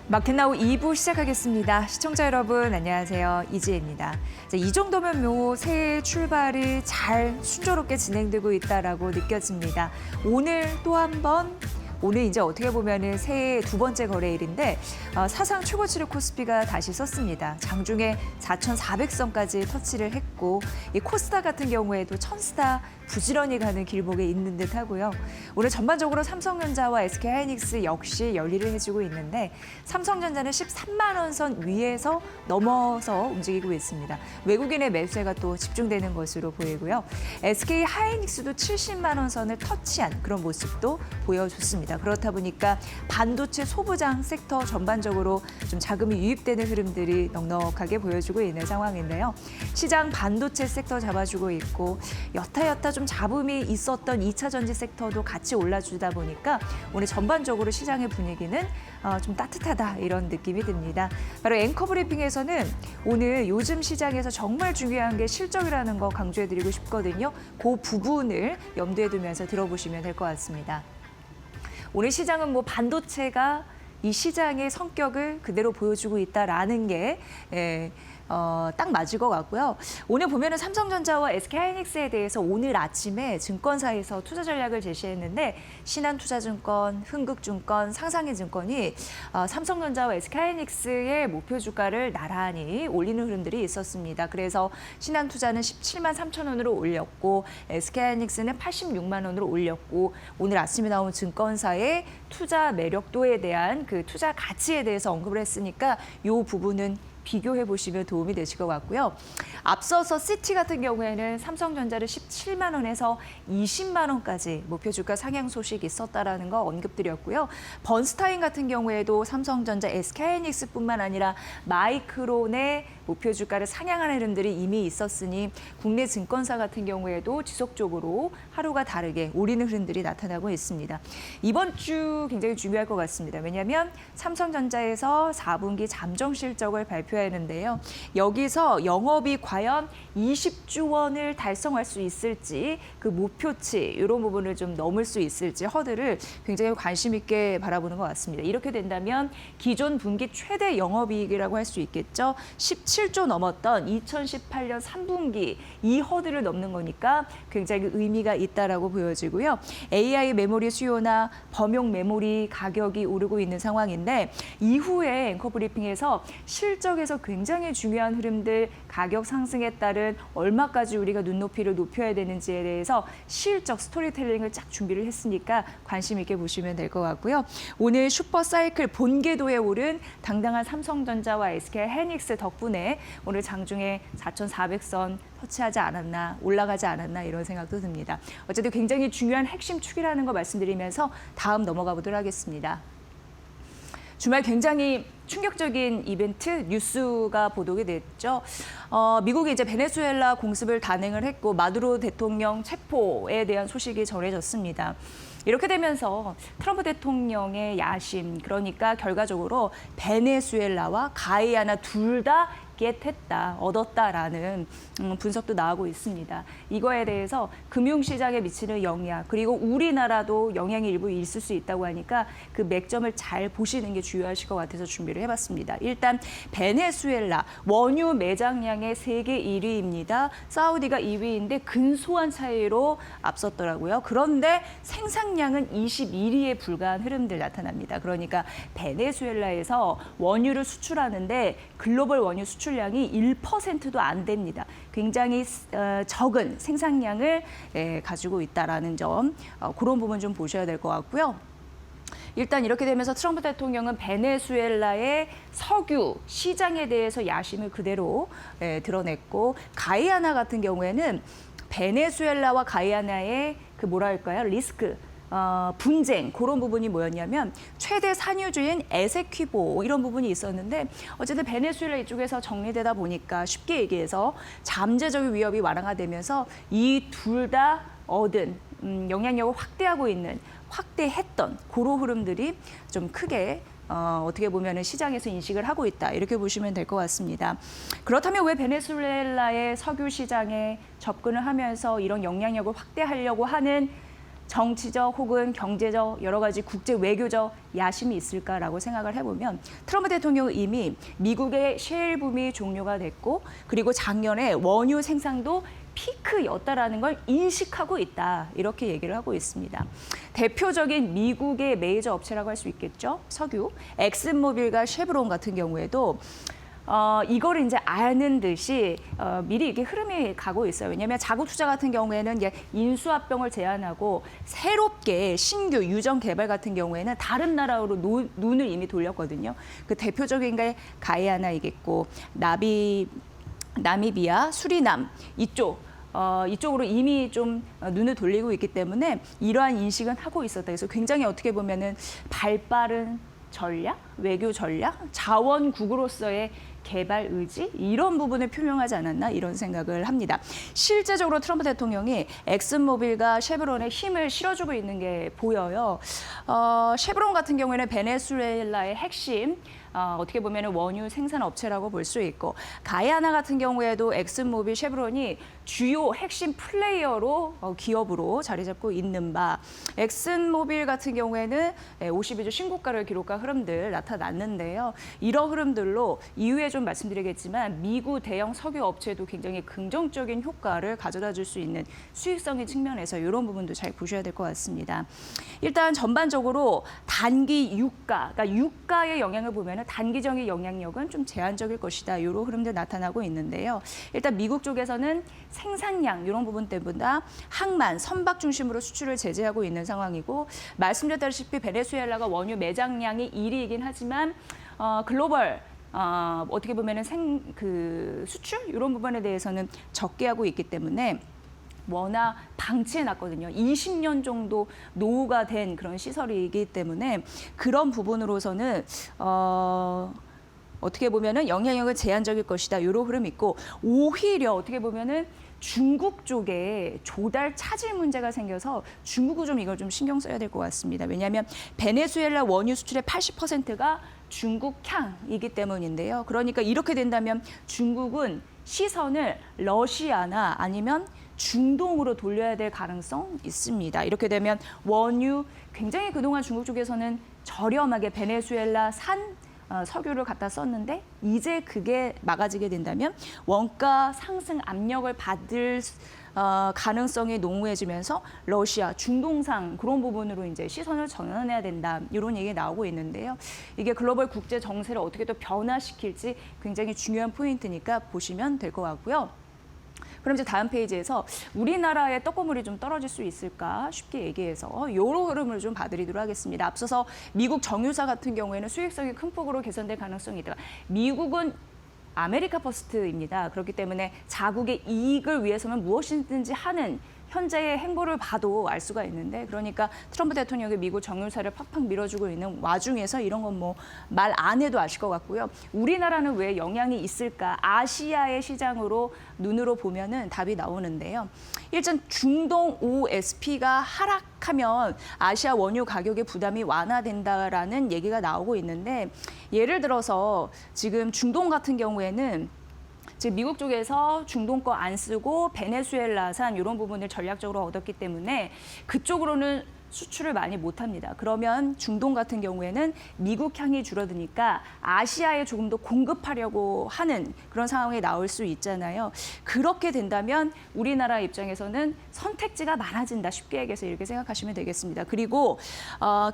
마켓나우 2부 시작하겠습니다. 시청자 여러분 안녕하세요. 이지혜입니다. 이 정도면 새해 출발이 잘 순조롭게 진행되고 있다라고 느껴집니다. 오늘 또 한 번 오늘 이제 어떻게 보면은 새해 두 번째 거래일인데 사상 최고치를 코스피가 다시 썼습니다. 장중에 4,400선까지 터치를 했고 이 코스닥 같은 경우에도 1,000스타 부지런히 가는 길목에 있는 듯 하고요. 오늘 전반적으로 삼성전자와 SK하이닉스 역시 열일을 해주고 있는데 삼성전자는 13만 원 선 위에서 넘어서 움직이고 있습니다. 외국인의 매수세가 또 집중되는 것으로 보이고요. SK하이닉스도 70만 원 선을 터치한 그런 모습도 보여줬습니다. 그렇다 보니까 반도체 소부장 섹터 전반적으로 좀 자금이 유입되는 흐름들이 넉넉하게 보여주고 있는 상황인데요. 시장 반도체 섹터 잡아주고 있고 여타여타 좀 잡음이 있었던 2차 전지 섹터도 같이 올라주다 보니까 오늘 전반적으로 시장의 분위기는 좀 따뜻하다 이런 느낌이 듭니다. 바로 앵커 브리핑에서는 오늘 요즘 시장에서 정말 중요한 게 실적이라는 거 강조해드리고 싶거든요. 그 부분을 염두에 두면서 들어보시면 될 것 같습니다. 오늘 시장은 반도체가 이 시장의 성격을 그대로 보여주고 있다라는 게 딱 맞을 것 같고요. 오늘 보면은 삼성전자와 SK하이닉스에 대해서 오늘 아침에 증권사에서 투자 전략을 제시했는데 신한투자증권, 흥국증권, 상상인증권이 삼성전자와 SK하이닉스의 목표 주가를 나란히 올리는 흐름들이 있었습니다. 그래서 신한투자는 17만 3천 원으로 올렸고 SK하이닉스는 86만 원으로 올렸고 오늘 아침에 나온 증권사의 투자 매력도에 대한 그 투자 가치에 대해서 언급을 했으니까 이 부분은 비교해 보시면 도움이 되실 것 같고요. 앞서서 시티 같은 경우에는 삼성전자를 17만 원에서 20만 원까지 목표 주가 상향 소식이 있었다라는 거 언급드렸고요. 번스타인 같은 경우에도 삼성전자, SK하이닉스뿐만 아니라 마이크론의 목표 주가를 상향하는 흐름들이 이미 있었으니 국내 증권사 같은 경우에도 지속적으로 하루가 다르게 오르는 흐름들이 나타나고 있습니다. 이번 주 굉장히 중요할 것 같습니다. 왜냐하면 삼성전자에서 4분기 잠정 실적을 발표하는데요. 여기서 영업이 과연 20조 원을 달성할 수 있을지 그 목표치 이런 부분을 좀 넘을 수 있을지 허들을 굉장히 관심 있게 바라보는 것 같습니다. 이렇게 된다면 기존 분기 최대 영업이익이라고 할 수 있겠죠. 17조 넘었던 2018년 3분기 이 허들을 넘는 거니까 굉장히 의미가 있다라고 보여지고요. AI 메모리 수요나 범용 메모리 가격이 오르고 있는 상황인데 이후에 앵커 브리핑에서 실적에서 굉장히 중요한 흐름들 가격 상승에 따른 얼마까지 우리가 눈높이를 높여야 되는지에 대해서 실적 스토리텔링을 쫙 준비를 했으니까 관심 있게 보시면 될 것 같고요. 오늘 슈퍼사이클 본궤도에 오른 당당한 삼성전자와 SK하이닉스 덕분에 오늘 장중에 4,400선 터치하지 않았나, 올라가지 않았나 이런 생각도 듭니다. 어쨌든 굉장히 중요한 핵심 축이라는 거 말씀드리면서 다음 넘어가 보도록 하겠습니다. 주말 굉장히 충격적인 이벤트 뉴스가 보도가 됐죠. 미국이 이제 베네수엘라 공습을 단행을 했고 마두로 대통령 체포에 대한 소식이 전해졌습니다. 이렇게 되면서 트럼프 대통령의 야심, 그러니까 결과적으로 베네수엘라와 가이아나 둘 다 겟했다, 얻었다라는 분석도 나오고 있습니다. 이거에 대해서 금융시장에 미치는 영향, 그리고 우리나라도 영향이 일부 있을 수 있다고 하니까 그 맥점을 잘 보시는 게 중요하실 것 같아서 준비를 해봤습니다. 일단 베네수엘라 원유 매장량의 세계 1위입니다. 사우디가 2위인데 근소한 차이로 앞섰더라고요. 그런데 생산량은 21위에 불과한 흐름들 나타납니다. 그러니까 베네수엘라에서 원유를 수출하는데 글로벌 원유 수출량이 1%도 안 됩니다. 굉장히 적은 생산량을 가지고 있다라는 점, 그런 부분 좀 보셔야 될 것 같고요. 일단 이렇게 되면서 트럼프 대통령은 베네수엘라의 석유 시장에 대해서 야심을 그대로 드러냈고 가이아나 같은 경우에는 베네수엘라와 가이아나의 그 뭐랄까요 리스크 분쟁 그런 부분이 뭐였냐면 최대 산유주인 에세퀴보 이런 부분이 있었는데 어쨌든 베네수엘라 이쪽에서 정리되다 보니까 쉽게 얘기해서 잠재적 위협이 완화되면서 이 둘 다 얻은 영향력을 확대했던 그런 흐름들이 좀 크게 어떻게 보면 시장에서 인식을 하고 있다 이렇게 보시면 될 것 같습니다. 그렇다면 왜 베네수엘라의 석유 시장에 접근을 하면서 이런 영향력을 확대하려고 하는 정치적 혹은 경제적 여러 가지 국제 외교적 야심이 있을까라고 생각을 해보면 트럼프 대통령은 이미 미국의 셰일 붐이 종료가 됐고 그리고 작년에 원유 생산도 피크였다라는 걸 인식하고 있다. 이렇게 얘기를 하고 있습니다. 대표적인 미국의 메이저 업체라고 할 수 있겠죠. 석유, 엑슨모빌과 쉐브론 같은 경우에도 이거를 이제 아는 듯이 미리 이게 흐름이 가고 있어요. 왜냐하면 자국 투자 같은 경우에는 이제 인수합병을 제한하고 새롭게 신규 유전 개발 같은 경우에는 다른 나라로 눈을 이미 돌렸거든요. 그 대표적인 게 가이아나이겠고 나미비아, 수리남 이쪽으로 이미 좀 눈을 돌리고 있기 때문에 이러한 인식은 하고 있었다. 그래서 굉장히 어떻게 보면은 발빠른 전략, 외교 전략, 자원국으로서의 개발 의지 이런 부분을 표명하지 않았나 이런 생각을 합니다. 실제적으로 트럼프 대통령이 엑슨모빌과 쉐브론에 힘을 실어주고 있는 게 보여요. 쉐브론 같은 경우에는 베네수엘라의 핵심 어떻게 보면 원유 생산 업체라고 볼 수 있고 가이아나 같은 경우에도 엑슨모빌, 쉐브론이 주요 핵심 플레이어로 기업으로 자리 잡고 있는 바 엑슨모빌 같은 경우에는 52주 신고가를 기록한 흐름들 나타났는데요. 이런 흐름들로 이후에 좀 말씀드리겠지만 미국 대형 석유 업체도 굉장히 긍정적인 효과를 가져다 줄 수 있는 수익성의 측면에서 이런 부분도 잘 보셔야 될 것 같습니다. 일단 전반적으로 단기 유가, 그러니까 유가의 영향을 보면 단기적인 영향력은 좀 제한적일 것이다. 이런 흐름들 나타나고 있는데요. 일단 미국 쪽에서는 생산량 이런 부분 때문에 항만, 선박 중심으로 수출을 제재하고 있는 상황이고 말씀드렸다시피 베네수엘라가 원유 매장량이 1위이긴 하지만 글로벌 어떻게 보면은 수출 이런 부분에 대해서는 적게 하고 있기 때문에 워낙 방치해놨거든요. 20년 정도 노후가 된 그런 시설이기 때문에 그런 부분으로서는 어떻게 보면은 영향력은 제한적일 것이다. 이런 흐름이 있고 오히려 어떻게 보면은 중국 쪽에 조달 차질 문제가 생겨서 중국은 좀 이걸 좀 신경 써야 될 것 같습니다. 왜냐하면 베네수엘라 원유 수출의 80%가 중국향이기 때문인데요. 그러니까 이렇게 된다면 중국은 시선을 러시아나 아니면 중동으로 돌려야 될 가능성 있습니다. 이렇게 되면 원유 굉장히 그동안 중국 쪽에서는 저렴하게 베네수엘라산 석유를 갖다 썼는데 이제 그게 막아지게 된다면 원가 상승 압력을 받을 가능성이 농후해지면서 러시아, 중동상 그런 부분으로 이제 시선을 전환해야 된다. 이런 얘기 나오고 있는데요. 이게 글로벌 국제 정세를 어떻게 또 변화시킬지 굉장히 중요한 포인트니까 보시면 될 것 같고요. 그럼 이제 다음 페이지에서 우리나라의 떡고물이 좀 떨어질 수 있을까 쉽게 얘기해서 이런 흐름을 좀 봐드리도록 하겠습니다. 앞서서 미국 정유사 같은 경우에는 수익성이 큰 폭으로 개선될 가능성이 있다. 미국은 아메리카 퍼스트입니다. 그렇기 때문에 자국의 이익을 위해서는 무엇이든지 하는 현재의 행보를 봐도 알 수가 있는데 그러니까 트럼프 대통령이 미국 정유사를 팍팍 밀어주고 있는 와중에서 이런 건 뭐 말 안 해도 아실 것 같고요. 우리나라는 왜 영향이 있을까? 아시아의 시장으로 눈으로 보면은 답이 나오는데요. 일단 중동 OSP가 하락하면 아시아 원유 가격의 부담이 완화된다라는 얘기가 나오고 있는데 예를 들어서 지금 중동 같은 경우에는 지금 미국 쪽에서 중동 거 안 쓰고 베네수엘라산 이런 부분을 전략적으로 얻었기 때문에 그쪽으로는 수출을 많이 못합니다. 그러면 중동 같은 경우에는 미국 향이 줄어드니까 아시아에 조금 더 공급하려고 하는 그런 상황이 나올 수 있잖아요. 그렇게 된다면 우리나라 입장에서는 선택지가 많아진다. 쉽게 얘기해서 이렇게 생각하시면 되겠습니다. 그리고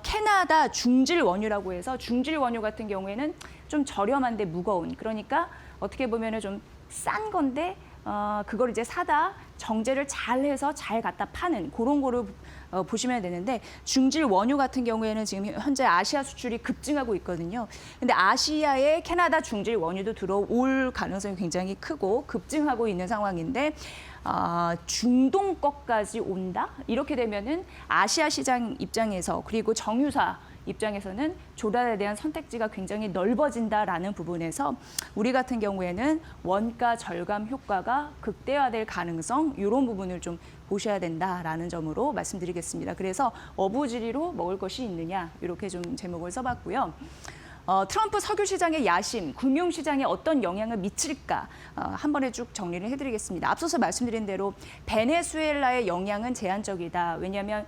캐나다 중질 원유라고 해서 중질 원유 같은 경우에는 좀 저렴한데 무거운 그러니까 어떻게 보면은 좀 싼 건데 그걸 이제 사다 정제를 잘 해서 잘 갖다 파는 그런 거를 보시면 되는데 중질 원유 같은 경우에는 지금 현재 아시아 수출이 급증하고 있거든요. 근데 아시아에 캐나다 중질 원유도 들어올 가능성이 굉장히 크고 급증하고 있는 상황인데 중동 것까지 온다? 이렇게 되면은 아시아 시장 입장에서 그리고 정유사 입장에서는 조달에 대한 선택지가 굉장히 넓어진다라는 부분에서 우리 같은 경우에는 원가 절감 효과가 극대화될 가능성 이런 부분을 좀 보셔야 된다라는 점으로 말씀드리겠습니다. 그래서 어부지리로 먹을 것이 있느냐 이렇게 좀 제목을 써봤고요. 트럼프 석유 시장의 야심, 금융 시장에 어떤 영향을 미칠까 한 번에 쭉 정리를 해드리겠습니다. 앞서서 말씀드린 대로 베네수엘라의 영향은 제한적이다. 왜냐하면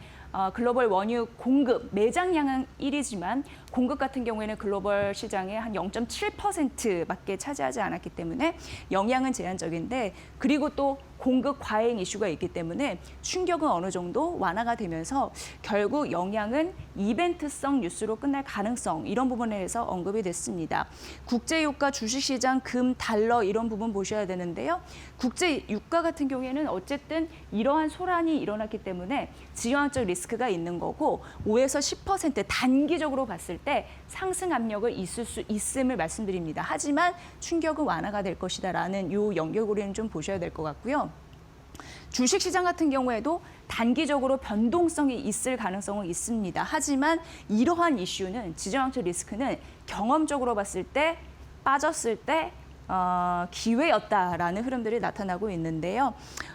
글로벌 원유 공급, 매장량은 1위지만 공급 같은 경우에는 글로벌 시장의 한 0.7%밖에 차지하지 않았기 때문에 영향은 제한적인데 그리고 또 공급 과잉 이슈가 있기 때문에 충격은 어느 정도 완화가 되면서 결국 영향은 이벤트성 뉴스로 끝날 가능성 이런 부분에 대해서 언급이 됐습니다. 국제유가, 주식시장, 금, 달러 이런 부분 보셔야 되는데요. 국제유가 같은 경우에는 어쨌든 이러한 소란이 일어났기 때문에 지정학적 리스크가 있는 거고 5에서 10% 단기적으로 봤을 때 상승 압력을 있을 수 있음을 말씀드립니다. 하지만 충격은 완화가 될 것이다라는 요 연결고리는 좀 보셔야 될 것 같고요. 주식시장 같은 경우에도 단기적으로 변동성이 있을 가능성은 있습니다. 하지만 이러한 이슈는 지정학적 리스크는 경험적으로 봤을 때 빠졌을 때 기회였다라는 흐름들이 나타나고 있는데요.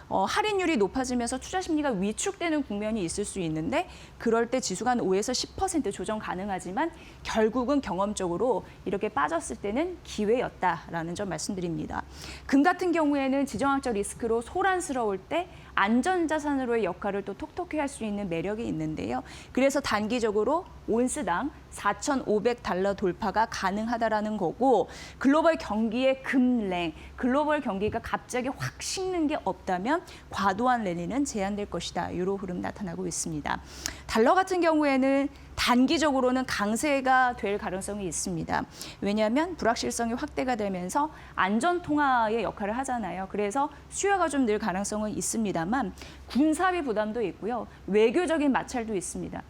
할인율이 높아지면서 투자 심리가 위축되는 국면이 있을 수 있는데 그럴 때 지수가 한 5에서 10% 조정 가능하지만 결국은 경험적으로 이렇게 빠졌을 때는 기회였다라는 점 말씀드립니다. 금 같은 경우에는 지정학적 리스크로 소란스러울 때 안전자산으로의 역할을 또 톡톡히 할 수 있는 매력이 있는데요. 그래서 단기적으로 온스당 4,500달러 돌파가 가능하다라는 거고 글로벌 경기의 급랭, 글로벌 경기가 갑자기 확 식는 게 없다면 과도한 랠리는 제한될 것이다. 이런 흐름 나타나고 있습니다. 달러 같은 경우에는 단기적으로는 강세가 될 가능성이 있습니다. 왜냐하면 불확실성이 확대가 되면서 안전통화의 역할을 하잖아요. 그래서 수요가 좀 늘 가능성은 있습니다만 군사비 부담도 있고요. 외교적인 마찰도 있습니다.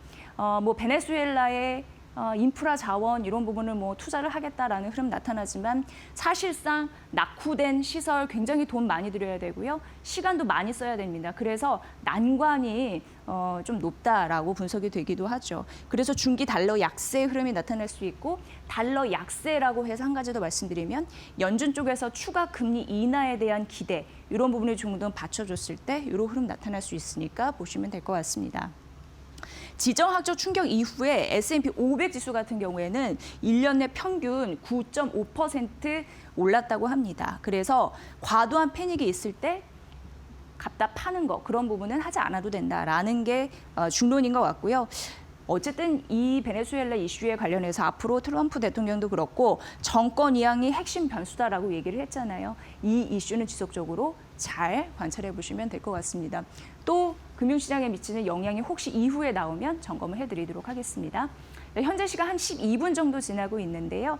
베네수엘라의 인프라 자원 이런 부분을 투자를 하겠다라는 흐름 나타나지만 사실상 낙후된 시설 굉장히 돈 많이 들여야 되고요. 시간도 많이 써야 됩니다. 그래서 난관이 좀 높다라고 분석이 되기도 하죠. 그래서 중기 달러 약세 흐름이 나타날 수 있고 달러 약세라고 해서 한 가지 더 말씀드리면 연준 쪽에서 추가 금리 인하에 대한 기대 이런 부분을 좀 더 받쳐줬을 때 이런 흐름 나타날 수 있으니까 보시면 될 것 같습니다. 지정학적 충격 이후에 S&P 500 지수 같은 경우에는 1년 내 평균 9.5% 올랐다고 합니다. 그래서 과도한 패닉이 있을 때 갖다 파는 거 그런 부분은 하지 않아도 된다라는 게 중론인 것 같고요. 어쨌든 이 베네수엘라 이슈에 관련해서 앞으로 트럼프 대통령도 그렇고 정권 이양이 핵심 변수다라고 얘기를 했잖아요. 이 이슈는 지속적으로 잘 관찰해 보시면 될 것 같습니다. 또 금융시장에 미치는 영향이 혹시 이후에 나오면 점검을 해드리도록 하겠습니다. 네, 현재 시간 한 12분 정도 지나고 있는데요.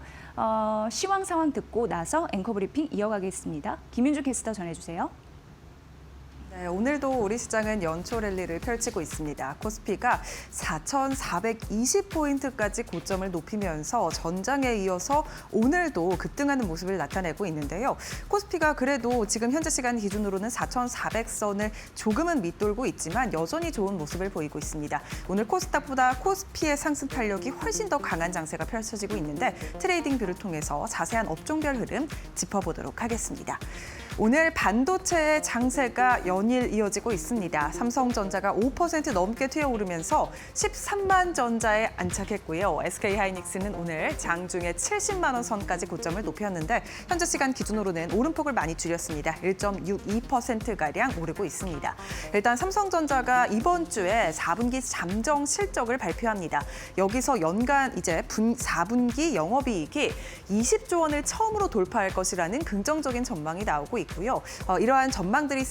시황 상황 듣고 나서 앵커 브리핑 이어가겠습니다. 김윤주 캐스터 전해주세요. 네, 오늘도 우리 시장은 연초 랠리를 펼치고 있습니다. 코스피가 4,420포인트까지 고점을 높이면서 전장에 이어서 오늘도 급등하는 모습을 나타내고 있는데요. 코스피가 그래도 지금 현재 시간 기준으로는 4,400선을 조금은 밑돌고 있지만 여전히 좋은 모습을 보이고 있습니다. 오늘 코스닥보다 코스피의 상승 탄력이 훨씬 더 강한 장세가 펼쳐지고 있는데 트레이딩 뷰를 통해서 자세한 업종별 흐름 짚어보도록 하겠습니다. 오늘 반도체의 장세가 연일 이어지고 있습니다. 삼성전자가 5% 넘게 튀어오르면서 13만 전자에 안착했고요. SK하이닉스는 오늘 장중에 70만 원 선까지 고점을 높였는데 현재 시간 기준으로는 오름폭을 많이 줄였습니다. 1.62%가량 오르고 있습니다. 일단 삼성전자가 이번 주에 4분기 잠정 실적을 발표합니다. 여기서 연간 이제 4분기 영업이익이 20조 원을 처음으로 돌파할 것이라는 긍정적인 전망이 나오고 있고요. 이러한 전망들이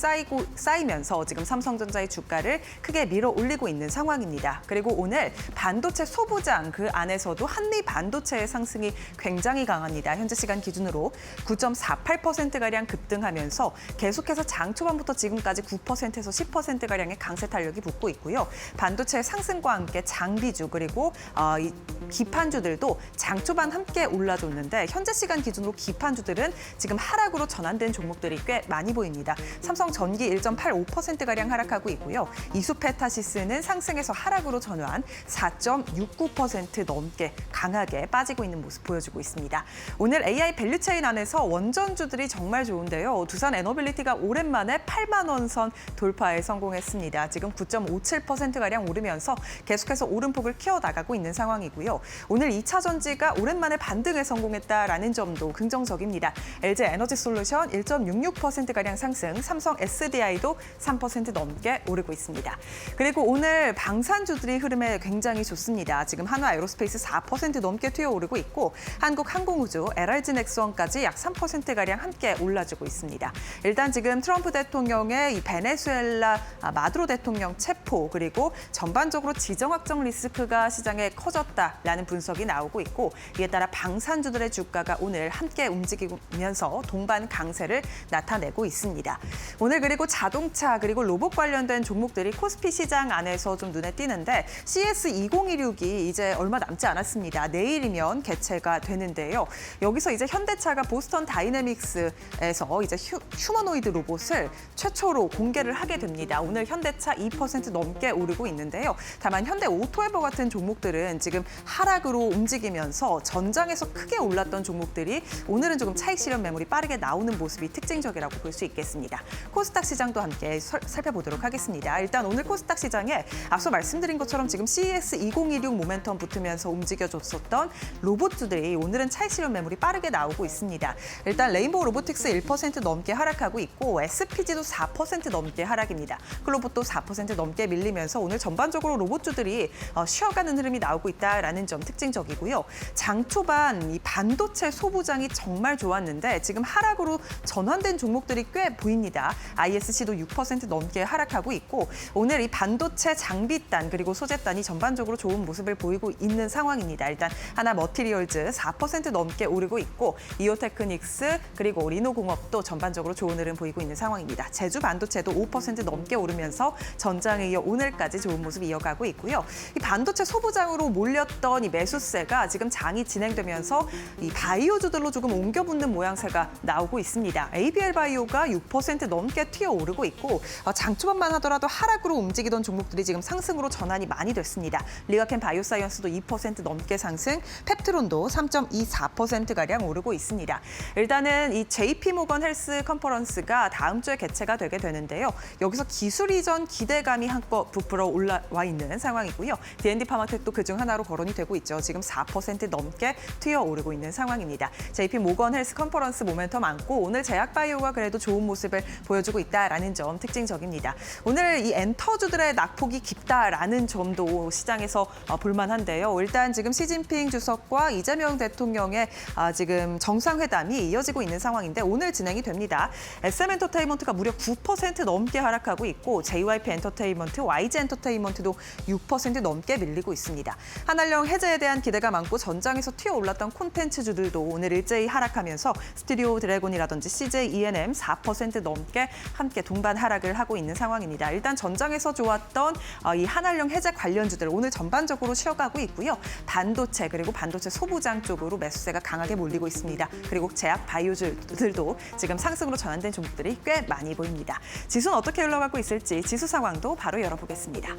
쌓이면서 지금 삼성전자의 주가를 크게 밀어 올리고 있는 상황입니다. 그리고 오늘 반도체 소부장 그 안에서도 한미 반도체의 상승이 굉장히 강합니다. 현재 시간 기준으로 9.48%가량 급등하면서 계속해서 장 초반부터 지금까지 9%에서 10%가량의 강세 탄력이 붙고 있고요. 반도체 상승과 함께 장비주 그리고 이 기판주들도 장 초반 함께 올라줬는데 현재 시간 기준으로 기판주들은 지금 하락으로 전환된 종목들이 꽤 많이 보입니다. 삼성전기 1.85%가량 하락하고 있고요. 이수페타시스는 상승에서 하락으로 전환 4.69% 넘게 강하게 빠지고 있는 모습 보여주고 있습니다. 오늘 AI 밸류체인 안에서 원전주들이 정말 좋은데요. 두산 에너빌리티가 오랜만에 8만 원 선 돌파에 성공했습니다. 지금 9.57%가량 오르면서 계속해서 오름폭을 키워나가고 있는 상황이고요. 오늘 2차 전지가 오랜만에 반등에 성공했다라는 점도 긍정적입니다. LG 에너지 솔루션 1.6 0.06%가량 상승, 삼성 SDI도 3% 넘게 오르고 있습니다. 그리고 오늘 방산주들이 흐름에 굉장히 좋습니다. 지금 한화 에어로스페이스 4% 넘게 튀어오르고 있고 한국항공우주, LRG 넥스원까지 약 3%가량 함께 올라주고 있습니다. 일단 지금 트럼프 대통령의 이 베네수엘라 마두로 대통령 체포 그리고 전반적으로 지정학적 리스크가 시장에 커졌다라는 분석이 나오고 있고 이에 따라 방산주들의 주가가 오늘 함께 움직이면서 동반 강세를 나타내고 있습니다. 오늘 그리고 자동차 그리고 로봇 관련된 종목들이 코스피 시장 안에서 좀 눈에 띄는데 CS2016이 이제 얼마 남지 않았습니다. 내일이면 개최가 되는데요. 여기서 이제 현대차가 보스턴 다이내믹스에서 이제 휴머노이드 로봇을 최초로 공개를 하게 됩니다. 오늘 현대차 2% 넘게 오르고 있는데요. 다만 현대 오토에버 같은 종목들은 지금 하락으로 움직이면서 전장에서 크게 올랐던 종목들이 오늘은 조금 차익 실현 매물이 빠르게 나오는 모습이 특징적이라고 볼 수 있겠습니다. 코스닥 시장도 함께 살펴보도록 하겠습니다. 일단 오늘 코스닥 시장에 앞서 말씀드린 것처럼 지금 CES 2016 모멘텀 붙으면서 움직여줬었던 로봇주들이 오늘은 차익 실현 매물이 빠르게 나오고 있습니다. 일단 레인보우 로보틱스 1% 넘게 하락하고 있고 SPG도 4% 넘게 하락입니다. 클로봇도 4% 넘게 밀리면서 오늘 전반적으로 로봇주들이 쉬어가는 흐름이 나오고 있다라는 점 특징적이고요. 장 초반 이 반도체 소부장이 정말 좋았는데 지금 하락으로 전환된 종목들이 꽤 보입니다. ISC도 6% 넘게 하락하고 있고 오늘 이 반도체 장비단 그리고 소재단이 전반적으로 좋은 모습을 보이고 있는 상황입니다. 일단 하나 머티리얼즈 4% 넘게 오르고 있고 이오테크닉스 그리고 리노공업도 전반적으로 좋은 흐름 보이고 있는 상황입니다. 제주 반도체도 5% 넘게 오르면서 전장에 이어 오늘까지 좋은 모습 이어가고 있고요. 이 반도체 소부장으로 몰렸던 이 매수세가 지금 장이 진행되면서 이 바이오주들로 조금 옮겨붙는 모양새가 나오고 있습니다. ABL 바이오가 6% 넘게 튀어오르고 있고 장 초반만 하더라도 하락으로 움직이던 종목들이 지금 상승으로 전환이 많이 됐습니다. 리가켄 바이오사이언스도 2% 넘게 상승, 펩트론도 3.24%가량 오르고 있습니다. 일단은 이 JP모건 헬스 컨퍼런스가 다음 주에 개최가 되게 되는데요. 여기서 기술 이전 기대감이 한껏 부풀어 올라와 있는 상황이고요. D&D 파마텍도 그중 하나로 거론이 되고 있죠. 지금 4% 넘게 튀어오르고 있는 상황입니다. JP모건 헬스 컨퍼런스 모멘텀 안고 오늘 제약바이오가 그래도 좋은 모습을 보여주고 있다라는 점 특징적입니다. 오늘 이 엔터주들의 낙폭이 깊다라는 점도 시장에서 볼만한데요. 일단 지금 시진핑 주석과 이재명 대통령의 지금 정상회담이 이어지고 있는 상황인데 오늘 진행이 됩니다. SM엔터테인먼트가 무려 9% 넘게 하락하고 있고 JYP 엔터테인먼트, YG 엔터테인먼트도 6% 넘게 밀리고 있습니다. 한한령 해제에 대한 기대가 많고 전장에서 튀어올랐던 콘텐츠주들도 오늘 일제히 하락하면서 스튜디오 드래곤이라든지 CJ ENM 4% 넘게 함께 동반 하락을 하고 있는 상황입니다. 일단 전장에서 좋았던 이 한한령 해제 관련주들 오늘 전반적으로 쉬어가고 있고요. 반도체 그리고 반도체 소부장 쪽으로 매수세가 강하게 몰리고 있습니다. 그리고 제약 바이오주들도 지금 상승으로 전환된 종목들이 꽤 많이 보입니다. 지수는 어떻게 흘러가고 있을지 지수 상황도 바로 열어보겠습니다.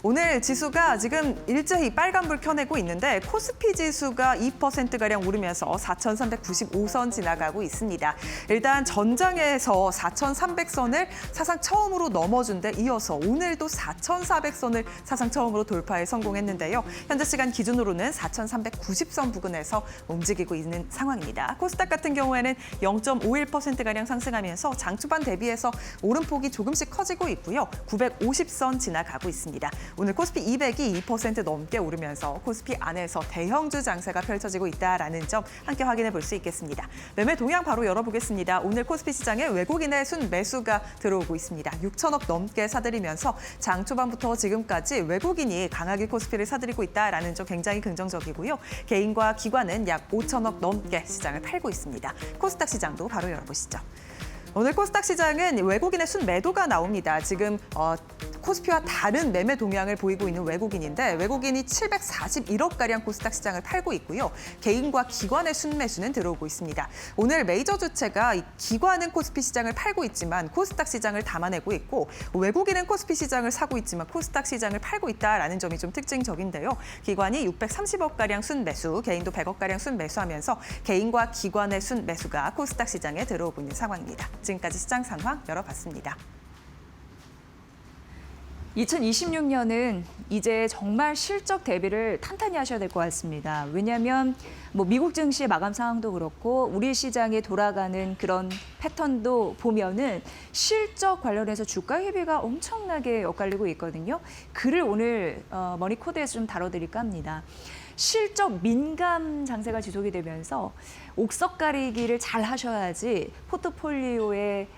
오늘 지수가 지금 일제히 빨간불 켜내고 있는데 코스피 지수가 2%가량 오르면서 4,395선 지나가고 있습니다. 일단 전장에서 4,300선을 사상 처음으로 넘어준 데 이어서 오늘도 4,400선을 사상 처음으로 돌파에 성공했는데요. 현재 시간 기준으로는 4,390선 부근에서 움직이고 있는 상황입니다. 코스닥 같은 경우에는 0.51%가량 상승하면서 장 초반 대비해서 오름폭이 조금씩 커지고 있고요. 950선 지나가고 있습니다. 오늘 코스피 200이 2% 넘게 오르면서 코스피 안에서 대형주 장세가 펼쳐지고 있다는 점 함께 확인해 볼 수 있겠습니다. 매매 동향 바로 열어보겠습니다. 오늘 코스피 시장에 외국인의 순매수가 들어오고 있습니다. 6천억 넘게 사들이면서 장 초반부터 지금까지 외국인이 강하게 코스피를 사들이고 있다는 점 굉장히 긍정적이고요. 개인과 기관은 약 5천억 넘게 시장을 팔고 있습니다. 코스닥 시장도 바로 열어보시죠. 오늘 코스닥 시장은 외국인의 순매도가 나옵니다. 지금 코스피와 다른 매매 동향을 보이고 있는 외국인인데 외국인이 741억가량 코스닥 시장을 팔고 있고요. 개인과 기관의 순매수는 들어오고 있습니다. 오늘 메이저 주체가 기관은 코스피 시장을 팔고 있지만 코스닥 시장을 담아내고 있고 외국인은 코스피 시장을 사고 있지만 코스닥 시장을 팔고 있다라는 점이 좀 특징적인데요. 기관이 630억가량 순매수, 개인도 100억가량 순매수하면서 개인과 기관의 순매수가 코스닥 시장에 들어오고 있는 상황입니다. 지금까지 시장 상황 열어봤습니다. 2026년은 이제 정말 실적 대비를 탄탄히 하셔야 될 것 같습니다. 왜냐하면 뭐 미국 증시 마감 상황도 그렇고 우리 시장에 돌아가는 그런 패턴도 보면은 실적 관련해서 주가 회비가 엄청나게 엇갈리고 있거든요. 글을 오늘 머니코드에서 좀 다뤄드릴까 합니다. 실적 민감 장세가 지속이 되면서 옥석 가리기를 잘 하셔야지 포트폴리오의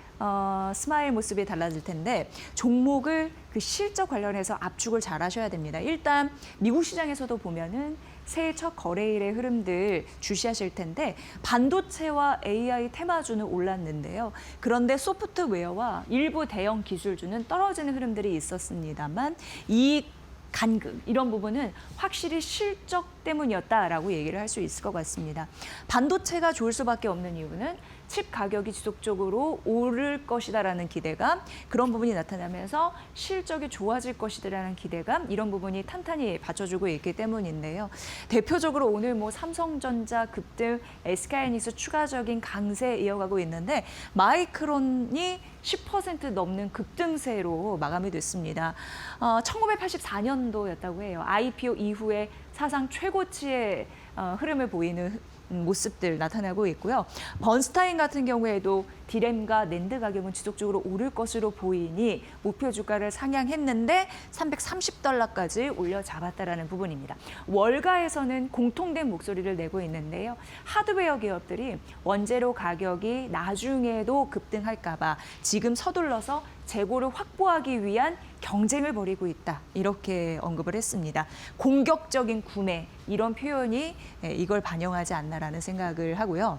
스마일 모습이 달라질 텐데 종목을 그 실적 관련해서 압축을 잘 하셔야 됩니다. 일단 미국 시장에서도 보면은 새해 첫 거래일의 흐름들 주시하실 텐데 반도체와 AI 테마주는 올랐는데요. 그런데 소프트웨어와 일부 대형 기술주는 떨어지는 흐름들이 있었습니다만 이익 간극 이런 부분은 확실히 실적 때문이었다라고 얘기를 할 수 있을 것 같습니다. 반도체가 좋을 수밖에 없는 이유는 칩 가격이 지속적으로 오를 것이다라는 기대감, 그런 부분이 나타나면서 실적이 좋아질 것이다라는 기대감, 이런 부분이 탄탄히 받쳐주고 있기 때문인데요. 대표적으로 오늘 뭐 삼성전자 급등, SK하이닉스 추가적인 강세 이어가고 있는데 마이크론이 10% 넘는 급등세로 마감이 됐습니다. 1984년도였다고 해요. IPO 이후에 사상 최고치의 흐름을 보이는 모습들 나타나고 있고요. 번스타인 같은 경우에도 디램과 낸드 가격은 지속적으로 오를 것으로 보이니 목표 주가를 상향했는데 $330까지 올려 잡았다라는 부분입니다. 월가에서는 공통된 목소리를 내고 있는데요. 하드웨어 기업들이 원재료 가격이 나중에도 급등할까 봐 지금 서둘러서 재고를 확보하기 위한 경쟁을 벌이고 있다. 이렇게 언급을 했습니다. 공격적인 구매 이런 표현이 이걸 반영하지 않나라는 생각을 하고요.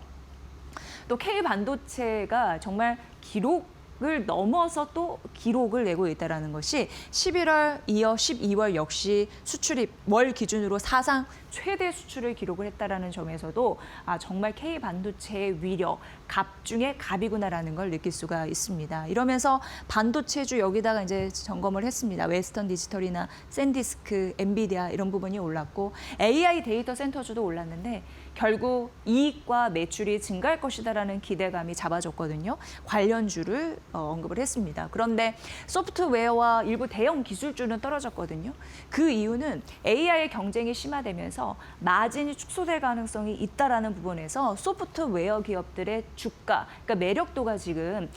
또 K반도체가 정말 기록을 넘어서 또 기록을 내고 있다는 것이 11월 이어 12월 역시 수출이 월 기준으로 사상 최대 수출을 기록을 했다는 점에서도 정말 K반도체의 위력, 갑 중에 갑이구나라는 걸 느낄 수가 있습니다. 이러면서 반도체주 여기다가 이제 점검을 했습니다. 웨스턴 디지털이나 샌디스크, 엔비디아 이런 부분이 올랐고 AI 데이터 센터주도 올랐는데 결국 이익과 매출이 증가할 것이다라는 기대감이 잡아줬거든요. 관련주를 언급을 했습니다. 그런데 소프트웨어와 일부 대형 기술주는 떨어졌거든요. 그 이유는 AI의 경쟁이 심화되면서 마진이 축소될 가능성이 있다라는 부분에서 소프트웨어 기업들의 주가, 그러니까 매력도가 지금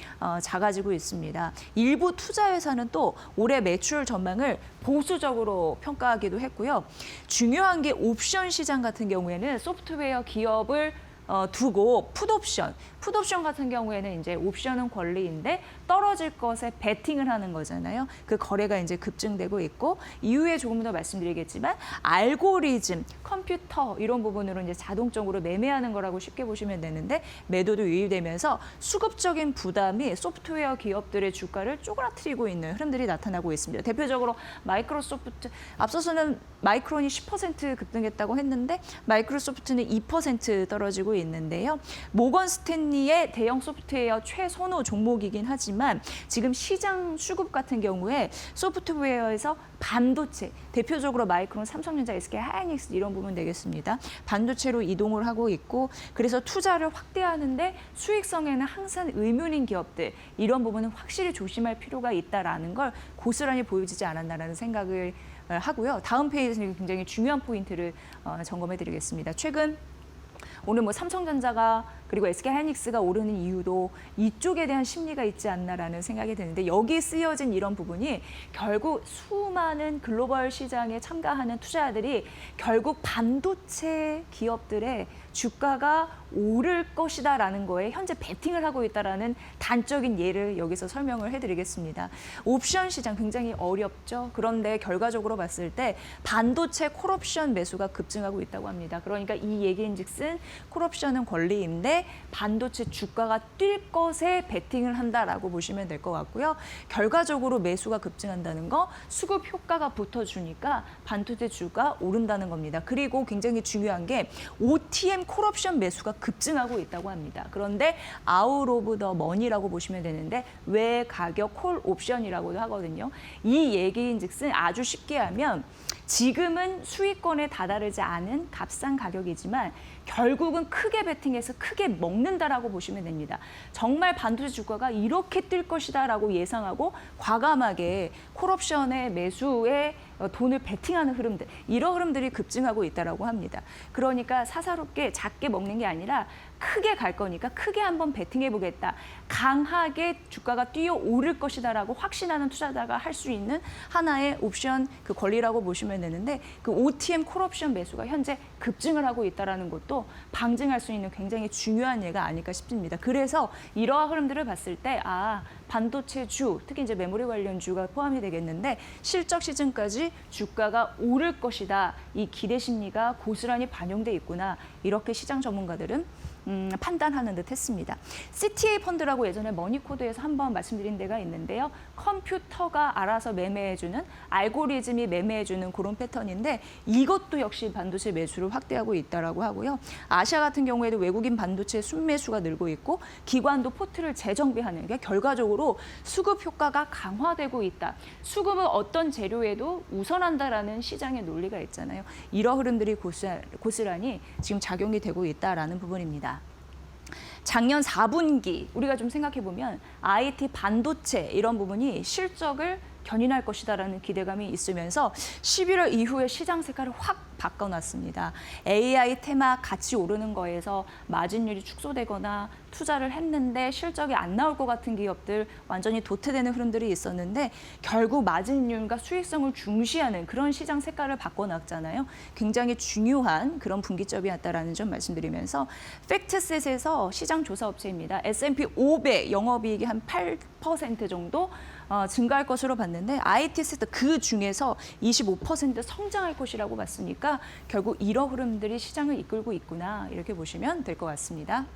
작아지고 있습니다. 일부 투자회사는 또 올해 매출 전망을 보수적으로 평가하기도 했고요. 중요한 게 옵션 시장 같은 경우에는 소프트웨어 기업을 두고 풋옵션 같은 경우에는 이제 옵션은 권리인데 떨어질 것에 베팅을 하는 거잖아요. 그 거래가 이제 급증되고 있고 이후에 조금 더 말씀드리겠지만 알고리즘, 컴퓨터 이런 부분으로 이제 자동적으로 매매하는 거라고 쉽게 보시면 되는데 매도도 유입되면서 수급적인 부담이 소프트웨어 기업들의 주가를 쪼그라뜨리고 있는 흐름들이 나타나고 있습니다. 대표적으로 마이크로소프트 앞서서는 마이크론이 10% 급등했다고 했는데 마이크로소프트는 2% 떨어지고 있는데요. 모건 스탠리의 대형 소프트웨어 최선호 종목이긴 하지만 지금 시장 수급 같은 경우에 소프트웨어에서 반도체, 대표적으로 마이크론, 삼성전자, SK하이닉스 이런 부분 되겠습니다. 반도체로 이동을 하고 있고 그래서 투자를 확대하는데 수익성에는 항상 의문인 기업들 이런 부분은 확실히 조심할 필요가 있다라는 걸 고스란히 보여지지 않았나라는 생각을 하고요. 다음 페이지에서는 굉장히 중요한 포인트를 점검해 드리겠습니다. 최근 오늘 뭐 삼성전자가 그리고 SK하이닉스가 오르는 이유도 이쪽에 대한 심리가 있지 않나라는 생각이 드는데 여기 쓰여진 이런 부분이 결국 수많은 글로벌 시장에 참가하는 투자자들이 결국 반도체 기업들의 주가가 오를 것이다라는 거에 현재 베팅을 하고 있다라는 단적인 예를 여기서 설명을 해드리겠습니다. 옵션 시장 굉장히 어렵죠. 그런데 결과적으로 봤을 때 반도체 콜옵션 매수가 급증하고 있다고 합니다. 그러니까 이 얘기인즉슨 콜옵션은 권리인데 반도체 주가가 뛸 것에 베팅을 한다라고 보시면 될 것 같고요. 결과적으로 매수가 급증한다는 거 수급 효과가 붙어주니까 반도체 주가 오른다는 겁니다. 그리고 굉장히 중요한 게 OTM 콜옵션 매수가 급증하고 있다고 합니다. 그런데 아웃 오브 더 머니라고 보시면 되는데 외 가격 콜 옵션이라고도 하거든요. 이 얘기인즉슨 아주 쉽게 하면 지금은 수익권에 다다르지 않은 값싼 가격이지만 결국은 크게 베팅해서 크게 먹는다라고 보시면 됩니다. 정말 반도체 주가가 이렇게 뛸 것이다라고 예상하고 과감하게 콜옵션의 매수에 돈을 베팅하는 흐름들, 이런 흐름들이 급증하고 있다라고 합니다. 그러니까 사사롭게 작게 먹는 게 아니라 크게 갈 거니까 크게 한번 베팅해 보겠다. 강하게 주가가 뛰어오를 것이다라고 확신하는 투자자가 할 수 있는 하나의 옵션 그 권리라고 보시면 되는데 그 OTM 콜옵션 매수가 현재 급증을 하고 있다라는 것도 방증할 수 있는 굉장히 중요한 예가 아닐까 싶습니다. 그래서 이러한 흐름들을 봤을 때 반도체 주, 특히 이제 메모리 관련 주가 포함이 되겠는데 실적 시즌까지 주가가 오를 것이다. 이 기대 심리가 고스란히 반영돼 있구나. 이렇게 시장 전문가들은 판단하는 듯 했습니다. CTA 펀드라고 예전에 머니코드에서 한번 말씀드린 데가 있는데요. 컴퓨터가 알아서 매매해주는, 알고리즘이 매매해주는 그런 패턴인데 이것도 역시 반도체 매수를 확대하고 있다라고 하고요. 아시아 같은 경우에도 외국인 반도체 순매수가 늘고 있고 기관도 포트를 재정비하는 게 결과적으로 수급 효과가 강화되고 있다. 수급은 어떤 재료에도 우선한다라는 시장의 논리가 있잖아요. 이런 흐름들이 고스란히 지금 작용이 되고 있다라는 부분입니다. 작년 4분기 우리가 좀 생각해 보면 IT 반도체 이런 부분이 실적을 견인할 것이다라는 기대감이 있으면서 11월 이후에 시장 색깔을 확 바꿔놨습니다. AI 테마 같이 오르는 거에서 마진율이 축소되거나 투자를 했는데 실적이 안 나올 것 같은 기업들 완전히 도태되는 흐름들이 있었는데 결국 마진율과 수익성을 중시하는 그런 시장 색깔을 바꿔놨잖아요. 굉장히 중요한 그런 분기점이었다라는 점 말씀드리면서 팩트셋에서 시장 조사 업체입니다. S&P 500 영업이익이 한 8% 정도 증가할 것으로 봤는데 IT 섹터 그 중에서 25% 성장할 것이라고 봤으니까 결국 이런 흐름들이 시장을 이끌고 있구나 이렇게 보시면 될 것 같습니다.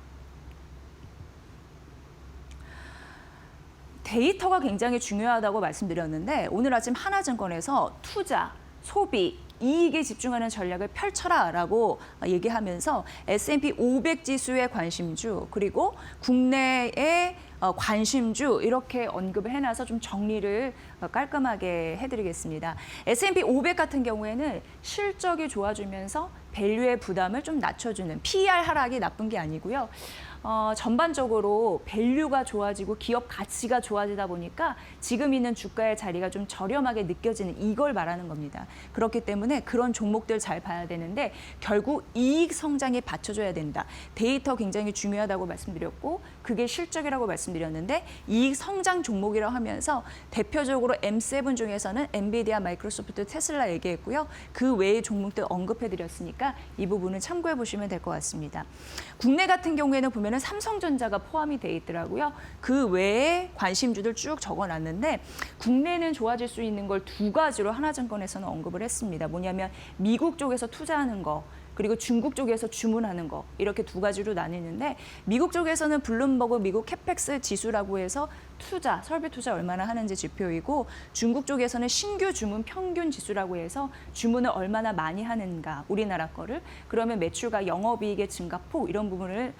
데이터가 굉장히 중요하다고 말씀드렸는데 오늘 아침 하나증권에서 투자, 소비, 이익에 집중하는 전략을 펼쳐라라고 얘기하면서 S&P 500 지수의 관심주 그리고 국내의 관심주 이렇게 언급을 해놔서 좀 정리를 깔끔하게 해드리겠습니다. S&P 500 같은 경우에는 실적이 좋아지면서 밸류의 부담을 좀 낮춰주는 PER 하락이 나쁜 게 아니고요. 전반적으로 밸류가 좋아지고 기업 가치가 좋아지다 보니까 지금 있는 주가의 자리가 좀 저렴하게 느껴지는 이걸 말하는 겁니다. 그렇기 때문에 그런 종목들 잘 봐야 되는데 결국 이익 성장에 받쳐줘야 된다. 데이터 굉장히 중요하다고 말씀드렸고 그게 실적이라고 말씀드렸는데 이익 성장 종목이라고 하면서 대표적으로 M7 중에서는 엔비디아, 마이크로소프트, 테슬라 얘기했고요. 그 외의 종목들 언급해드렸으니까 이 부분은 참고해 보시면 될 것 같습니다. 국내 같은 경우에는 보면은 삼성전자가 포함이 돼 있더라고요. 그 외에 관심주들 쭉 적어놨는데 국내는 좋아질 수 있는 걸 두 가지로 하나증권에서는 언급을 했습니다. 뭐냐면 미국 쪽에서 투자하는 거. 그리고 중국 쪽에서 주문하는 거 이렇게 두 가지로 나뉘는데 미국 쪽에서는 블룸버그 미국 캐펙스 지수라고 해서 투자, 설비 투자 얼마나 하는지 지표이고 중국 쪽에서는 신규 주문 평균 지수라고 해서 주문을 얼마나 많이 하는가 우리나라 거를 그러면 매출과 영업이익의 증가폭 이런 부분을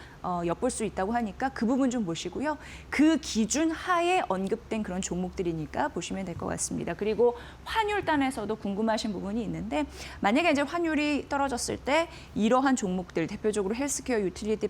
엿볼 수 있다고 하니까 그 부분 좀 보시고요. 그 기준 하에 언급된 그런 종목들이니까 보시면 될 것 같습니다. 그리고 환율단에서도 궁금하신 부분이 있는데 만약에 이제 환율이 떨어졌을 때 이러한 종목들 대표적으로 헬스케어, 유틸리티,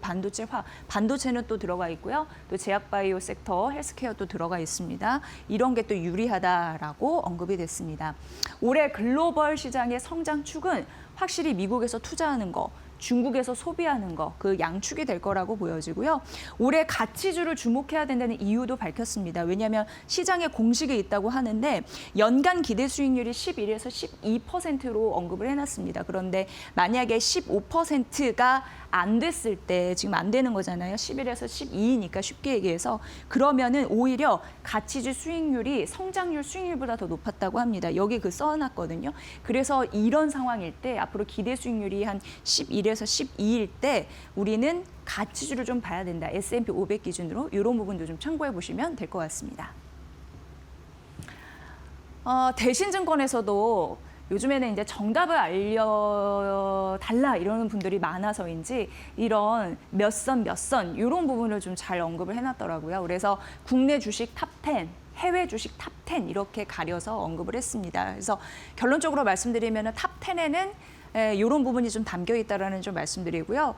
반도체는 또 들어가 있고요. 또 제약바이오 섹터, 헬스케어 또 들어가 있습니다. 이런 게 또 유리하다라고 언급이 됐습니다. 올해 글로벌 시장의 성장축은 확실히 미국에서 투자하는 거, 중국에서 소비하는 거, 그 양축이 될 거라고 보여지고요. 올해 가치주를 주목해야 된다는 이유도 밝혔습니다. 왜냐하면 시장에 공식이 있다고 하는데 연간 기대 수익률이 11에서 12%로 언급을 해놨습니다. 그런데 만약에 15%가 안 됐을 때 지금 안 되는 거잖아요. 11에서 12니까 쉽게 얘기해서 그러면은 오히려 가치주 수익률이 성장률 수익률보다 더 높았다고 합니다. 여기 그 써놨거든요. 그래서 이런 상황일 때 앞으로 기대 수익률이 한 11에서 12일 때 우리는 가치주를 좀 봐야 된다. S&P 500 기준으로 이런 부분도 좀 참고해 보시면 될 것 같습니다. 대신증권에서도 요즘에는 이제 정답을 알려달라 이러는 분들이 많아서인지 이런 몇 선 이런 부분을 좀 잘 언급을 해놨더라고요. 그래서 국내 주식 탑 10 해외 주식 탑 10 이렇게 가려서 언급을 했습니다. 그래서 결론적으로 말씀드리면 탑 10에는 이런 부분이 좀 담겨 있다라는 좀 말씀드리고요.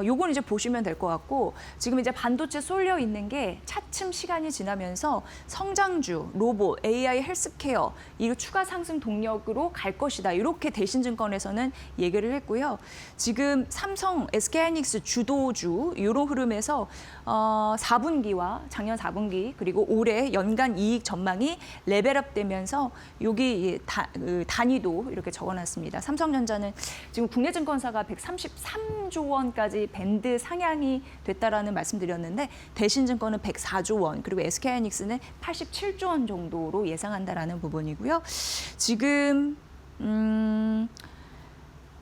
요건 이제 보시면 될 것 같고 지금 이제 반도체 쏠려 있는 게 차츰 시간이 지나면서 성장주, 로봇, AI, 헬스케어 이거 추가 상승 동력으로 갈 것이다. 이렇게 대신증권에서는 얘기를 했고요. 지금 삼성, SK하이닉스 주도주 이런 흐름에서 4분기와 작년 4분기 그리고 올해 연간 이익 전망이 레벨업되면서 여기 단위도 이렇게 적어놨습니다. 삼성전자는 지금 국내 증권사가 133조 원까지 밴드 상향이 됐다라는 말씀드렸는데 대신증권은 104조 원 그리고 SK하이닉스는 87조 원 정도로 예상한다라는 부분이고요. 지금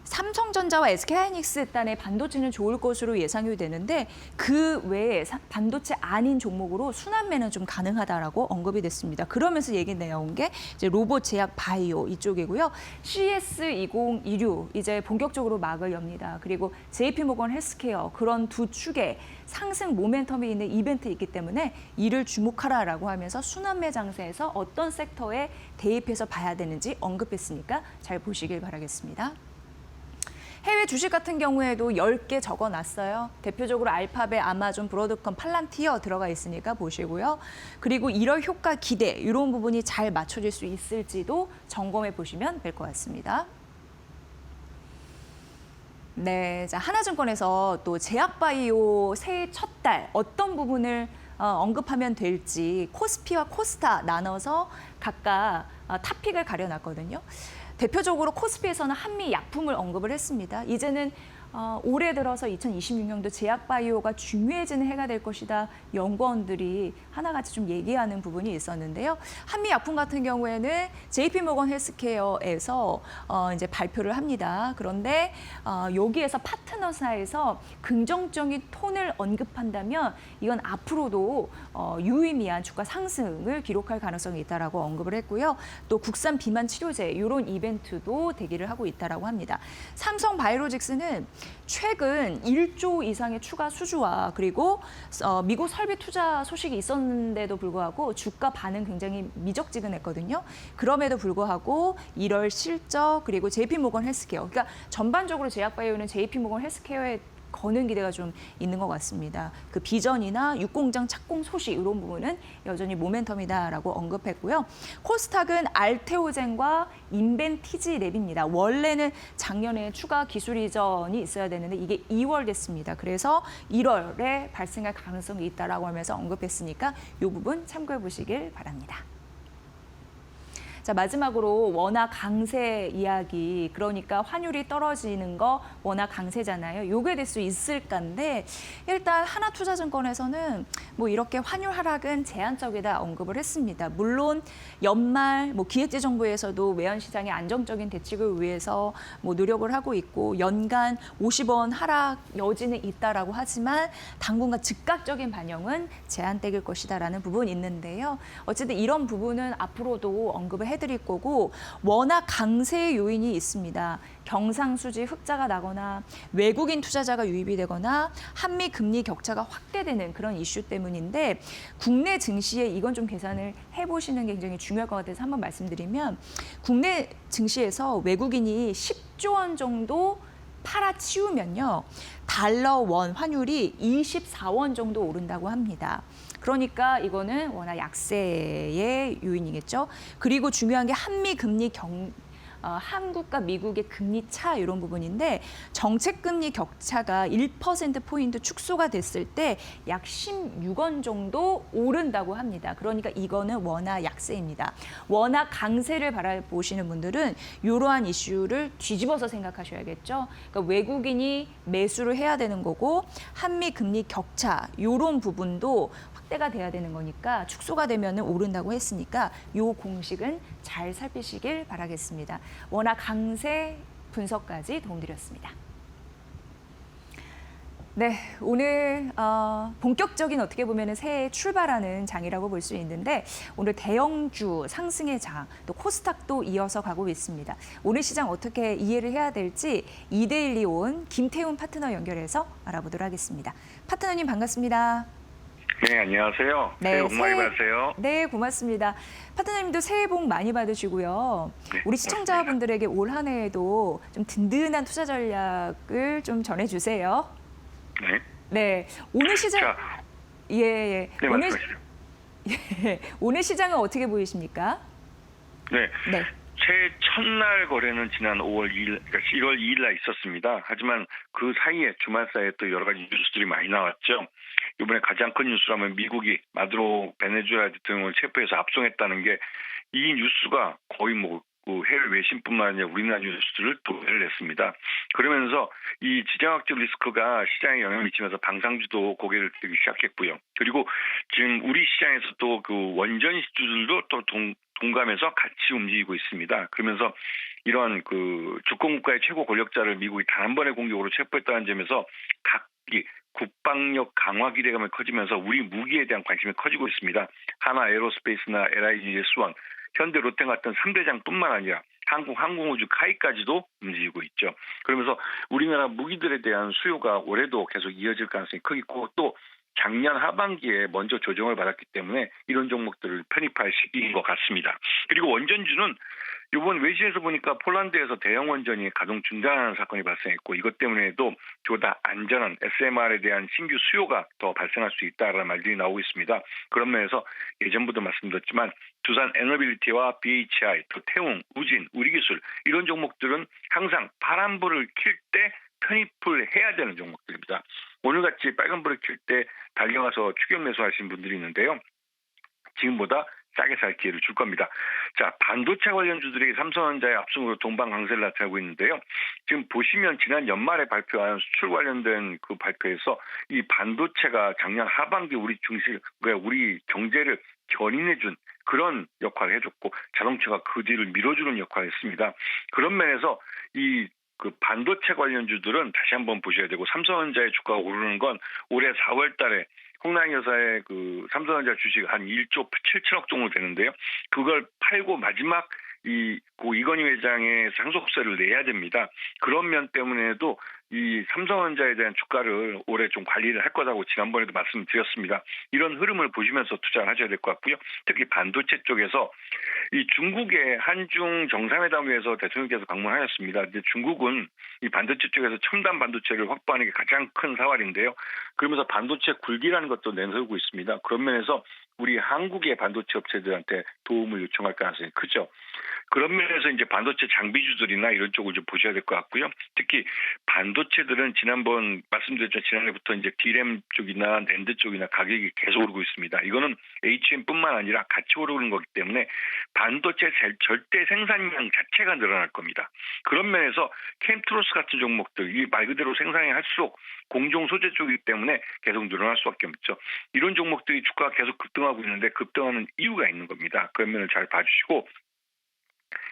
삼성전자와 SK하이닉스 일단의 반도체는 좋을 것으로 예상이 되는데 그 외에 반도체 아닌 종목으로 순환매는 좀 가능하다라고 언급이 됐습니다. 그러면서 얘기 나온 게 이제 로봇, 제약, 바이오 이쪽이고요. CS2026 이제 본격적으로 막을 엽니다. 그리고 JP모건 헬스케어 그런 두 축에 상승 모멘텀이 있는 이벤트 있기 때문에 이를 주목하라라고 하면서 순환매 장세에서 어떤 섹터에 대입해서 봐야 되는지 언급했으니까 잘 보시길 바라겠습니다. 해외 주식 같은 경우에도 10개 적어놨어요. 대표적으로 알파벳, 아마존, 브로드컴, 팔란티어 들어가 있으니까 보시고요. 그리고 1월 효과 기대 이런 부분이 잘 맞춰질 수 있을지도 점검해 보시면 될 것 같습니다. 네, 자 하나증권에서 또 제약바이오 새해 첫 달 어떤 부분을 언급하면 될지 코스피와 코스타 나눠서 각각 탑픽을 가려놨거든요. 대표적으로 코스피에서는 한미 약품을 언급을 했습니다. 이제는 올해 들어서 2026년도 제약바이오가 중요해지는 해가 될 것이다. 연구원들이 하나같이 좀 얘기하는 부분이 있었는데요. 한미약품 같은 경우에는 JP모건 헬스케어에서 이제 발표를 합니다. 그런데 여기에서 파트너사에서 긍정적인 톤을 언급한다면 이건 앞으로도 유의미한 주가 상승을 기록할 가능성이 있다라고 언급을 했고요. 또 국산 비만 치료제 이런 이벤트도 대기를 하고 있다라고 합니다. 삼성 바이오로직스는 최근 1조 이상의 추가 수주와 그리고 미국 설비 투자 소식이 있었는데도 불구하고 주가 반응 굉장히 미적지근했거든요. 그럼에도 불구하고 1월 실적 그리고 JP모건 헬스케어 그러니까 전반적으로 제약바이오는 JP모건 헬스케어에 거는 기대가 좀 있는 것 같습니다. 그 비전이나 육공장 착공 소식 이런 부분은 여전히 모멘텀이다라고 언급했고요. 코스닥은 알테오젠과 인벤티지랩입니다. 원래는 작년에 추가 기술 이전이 있어야 되는데 이게 2월 됐습니다. 그래서 1월에 발생할 가능성이 있다라고 하면서 언급했으니까 이 부분 참고해 보시길 바랍니다. 자, 마지막으로 원화 강세 이야기, 그러니까 환율이 떨어지는 거 원화 강세잖아요. 요게 될 수 있을까인데 일단 하나투자증권에서는 뭐 이렇게 환율 하락은 제한적이다 언급을 했습니다. 물론 연말 뭐 기획재정부에서도 외환시장의 안정적인 대책을 위해서 뭐 노력을 하고 있고 연간 50원 하락 여지는 있다라고 하지만 당분간 즉각적인 반영은 제한될 것이다라는 부분이 있는데요. 어쨌든 이런 부분은 앞으로도 언급을 해드릴 거고 워낙 강세 요인이 있습니다. 경상수지 흑자가 나거나 외국인 투자자가 유입이 되거나 한미 금리 격차가 확대되는 그런 이슈 때문인데 국내 증시에 이건 좀 계산을 해보시는 게 굉장히 중요할 것 같아서 한번 말씀드리면 국내 증시에서 외국인이 10조 원 정도 팔아치우면요. 달러 원 환율이 24원 정도 오른다고 합니다. 그러니까 이거는 워낙 약세의 요인이겠죠. 그리고 중요한 게 한미 금리 한국과 미국의 금리 차 이런 부분인데 정책 금리 격차가 1%포인트 축소가 됐을 때 약 16원 정도 오른다고 합니다. 그러니까 이거는 워낙 약세입니다. 워낙 강세를 바라보시는 분들은 이러한 이슈를 뒤집어서 생각하셔야겠죠. 그러니까 외국인이 매수를 해야 되는 거고 한미 금리 격차 이런 부분도 확대가 돼야 되는 거니까 축소가 되면 오른다고 했으니까 이 공식은 잘 살피시길 바라겠습니다. 워낙 강세 분석까지 도움드렸습니다. 네, 오늘 본격적인 어떻게 보면 새해 출발하는 장이라고 볼 수 있는데 오늘 대형주 상승의 장, 또 코스닥도 이어서 가고 있습니다. 오늘 시장 어떻게 이해를 해야 될지 2대1리 온 김태훈 파트너 연결해서 알아보도록 하겠습니다. 파트너님 반갑습니다. 네, 안녕하세요. 네, 새해 복 많이 받으세요. 네, 고맙습니다. 파트너님도 새해 복 많이 받으시고요. 네, 우리 시청자분들에게 올 한 해에도 좀 든든한 투자 전략을 좀 전해주세요. 네. 네, 오늘 시장 자, 예, 네, 오늘 말씀하시죠. 오늘 시장은 어떻게 보이십니까? 네. 네, 최 첫날 거래는 지난 5월 2일, 그러니까 1월 2일 날 있었습니다. 하지만 그 사이에 주말 사이에 또 여러 가지 뉴스들이 많이 나왔죠. 이번에 가장 큰 뉴스라면 미국이 마두로 베네수엘라 대통령을 체포해서 압송했다는 게 이 뉴스가 거의 그 해외 외신뿐만 아니라 우리나라 뉴스들을 도배를 냈습니다. 그러면서 이 지정학적 리스크가 시장에 영향을 미치면서 방산주도 고개를 들기 시작했고요. 그리고 지금 우리 시장에서 또 그 원전 주들도 또 동감해서 같이 움직이고 있습니다. 그러면서 이런 그 주권국가의 최고 권력자를 미국이 단 한 번의 공격으로 체포했다는 점에서 각기 국방력 강화 기대감이 커지면서 우리 무기에 대한 관심이 커지고 있습니다. 하나 에어로스페이스나 LIG S1, 현대 롯데 같은 3대장뿐만 아니라 한국 항공우주 카이까지도 움직이고 있죠. 그러면서 우리나라 무기들에 대한 수요가 올해도 계속 이어질 가능성이 크고 또 작년 하반기에 먼저 조정을 받았기 때문에 이런 종목들을 편입할 시기인 것 같습니다. 그리고 원전주는 이번 외신에서 보니까 폴란드에서 대형 원전이 가동 중단하는 사건이 발생했고 이것 때문에도 보다 안전한 SMR에 대한 신규 수요가 더 발생할 수 있다라는 말들이 나오고 있습니다. 그런 면에서 예전부터 말씀드렸지만 두산 에너빌리티와 BHI, 또 태웅, 우진, 우리기술 이런 종목들은 항상 파란불을 킬 때 편입을 해야 되는 종목들입니다. 오늘같이 빨간불을 킬 때 달려가서 추격 매수하신 분들이 있는데요. 지금보다 싸게 살 기회를 줄 겁니다. 자, 반도체 관련주들이 삼성전자의 압승으로 동방 강세를 나타내고 있는데요. 지금 보시면 지난 연말에 발표한 수출 관련된 그 발표에서 이 반도체가 작년 하반기 우리 우리 경제를 견인해준 그런 역할을 해줬고 자동차가 그 뒤를 밀어주는 역할을 했습니다. 그런 면에서 이 그 반도체 관련주들은 다시 한번 보셔야 되고 삼성전자의 주가가 오르는 건 올해 4월 달에 홍나영 여사의 그 삼성전자 주식 한 1조 7천억 정도 되는데요. 그걸 팔고 마지막 고 이건희 회장의 상속세를 내야 됩니다. 그런 면 때문에도 이 삼성전자에 대한 주가를 올해 좀 관리를 할 거라고 지난번에도 말씀드렸습니다. 이런 흐름을 보시면서 투자를 하셔야 될 것 같고요. 특히 반도체 쪽에서 이 중국의 한중 정상회담에서 대통령께서 방문하셨습니다. 근데 중국은 이 반도체 쪽에서 첨단 반도체를 확보하는 게 가장 큰 사활인데요. 그러면서 반도체 굴기라는 것도 내세우고 있습니다. 그런 면에서 우리 한국의 반도체 업체들한테 도움을 요청할 가능성이 크죠. 그런 면에서 이제 반도체 장비주들이나 이런 쪽을 좀 보셔야 될 것 같고요. 특히 반도체들은 지난번 말씀드렸죠. 지난해부터 이제 D램 쪽이나 낸드 쪽이나 가격이 계속 오르고 있습니다. 이거는 HM뿐만 아니라 같이 오르는 거기 때문에 반도체 절대 생산량 자체가 늘어날 겁니다. 그런 면에서 캠트로스 같은 종목들, 이 말 그대로 생산이 할수록 공정 소재 쪽이기 때문에 계속 늘어날 수밖에 없죠. 이런 종목들이 주가가 계속 급등하고 있는데 급등하는 이유가 있는 겁니다. 그런 면을 잘 봐주시고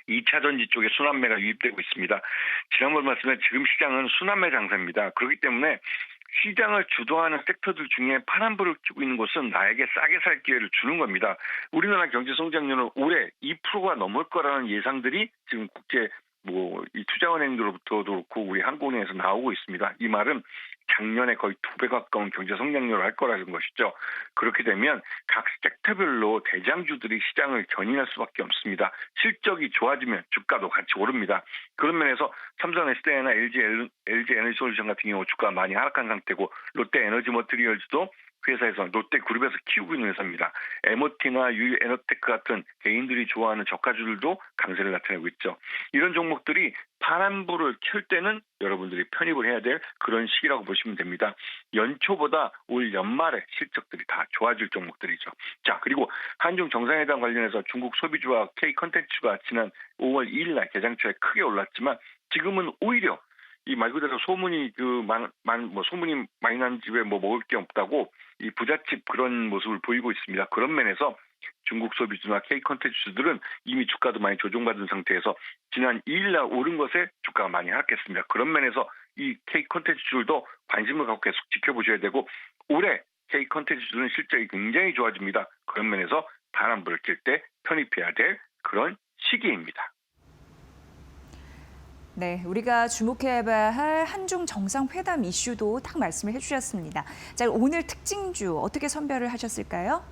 2차 전지 쪽에 순환매가 유입되고 있습니다. 지난번 말씀에 지금 시장은 순환매 장세입니다. 그렇기 때문에 시장을 주도하는 섹터들 중에 파란불을 켜고 있는 곳은 나에게 싸게 살 기회를 주는 겁니다. 우리나라 경제 성장률은 올해 2%가 넘을 거라는 예상들이 지금 국제 이 투자은행들로부터도 그렇고 우리 한국은행에서 나오고 있습니다. 이 말은 작년에 거의 2배 가까운 경제 성장률을 할 거라는 것이죠. 그렇게 되면 각 섹터별로 대장주들이 시장을 견인할 수밖에 없습니다. 실적이 좋아지면 주가도 같이 오릅니다. 그런 면에서 삼성 SDI나 LG 에너지솔루션 같은 경우 주가가 많이 하락한 상태고 롯데 에너지 머티리얼즈도 회사에서 롯데그룹에서 키우고 있는 회사입니다. MOT나 유에너테크 같은 개인들이 좋아하는 저가주들도 강세를 나타내고 있죠. 이런 종목들이 파란불을 켤 때는 여러분들이 편입을 해야 될 그런 시기라고 보시면 됩니다. 연초보다 올 연말에 실적들이 다 좋아질 종목들이죠. 자, 그리고 한중 정상회담 관련해서 중국 소비주와 K 컨텐츠가 지난 5월 2일 날 개장 초에 크게 올랐지만 지금은 오히려 이 말 그대로 소문이 소문이 많이 난 집에 먹을 게 없다고 이 부잣집 그런 모습을 보이고 있습니다. 그런 면에서 중국 소비주나 K 컨텐츠들은 이미 주가도 많이 조정받은 상태에서 지난 2일 날 오른 것에 주가가 많이 하락했습니다. 그런 면에서 이 K 컨텐츠들도 관심을 갖고 계속 지켜보셔야 되고 올해 K 컨텐츠들은 실적이 굉장히 좋아집니다. 그런 면에서 파란불을 켤 때 편입해야 될 그런 시기입니다. 네, 우리가 주목해봐야 할 한중 정상회담 이슈도 딱 말씀을 해주셨습니다. 자, 오늘 특징주 어떻게 선별을 하셨을까요?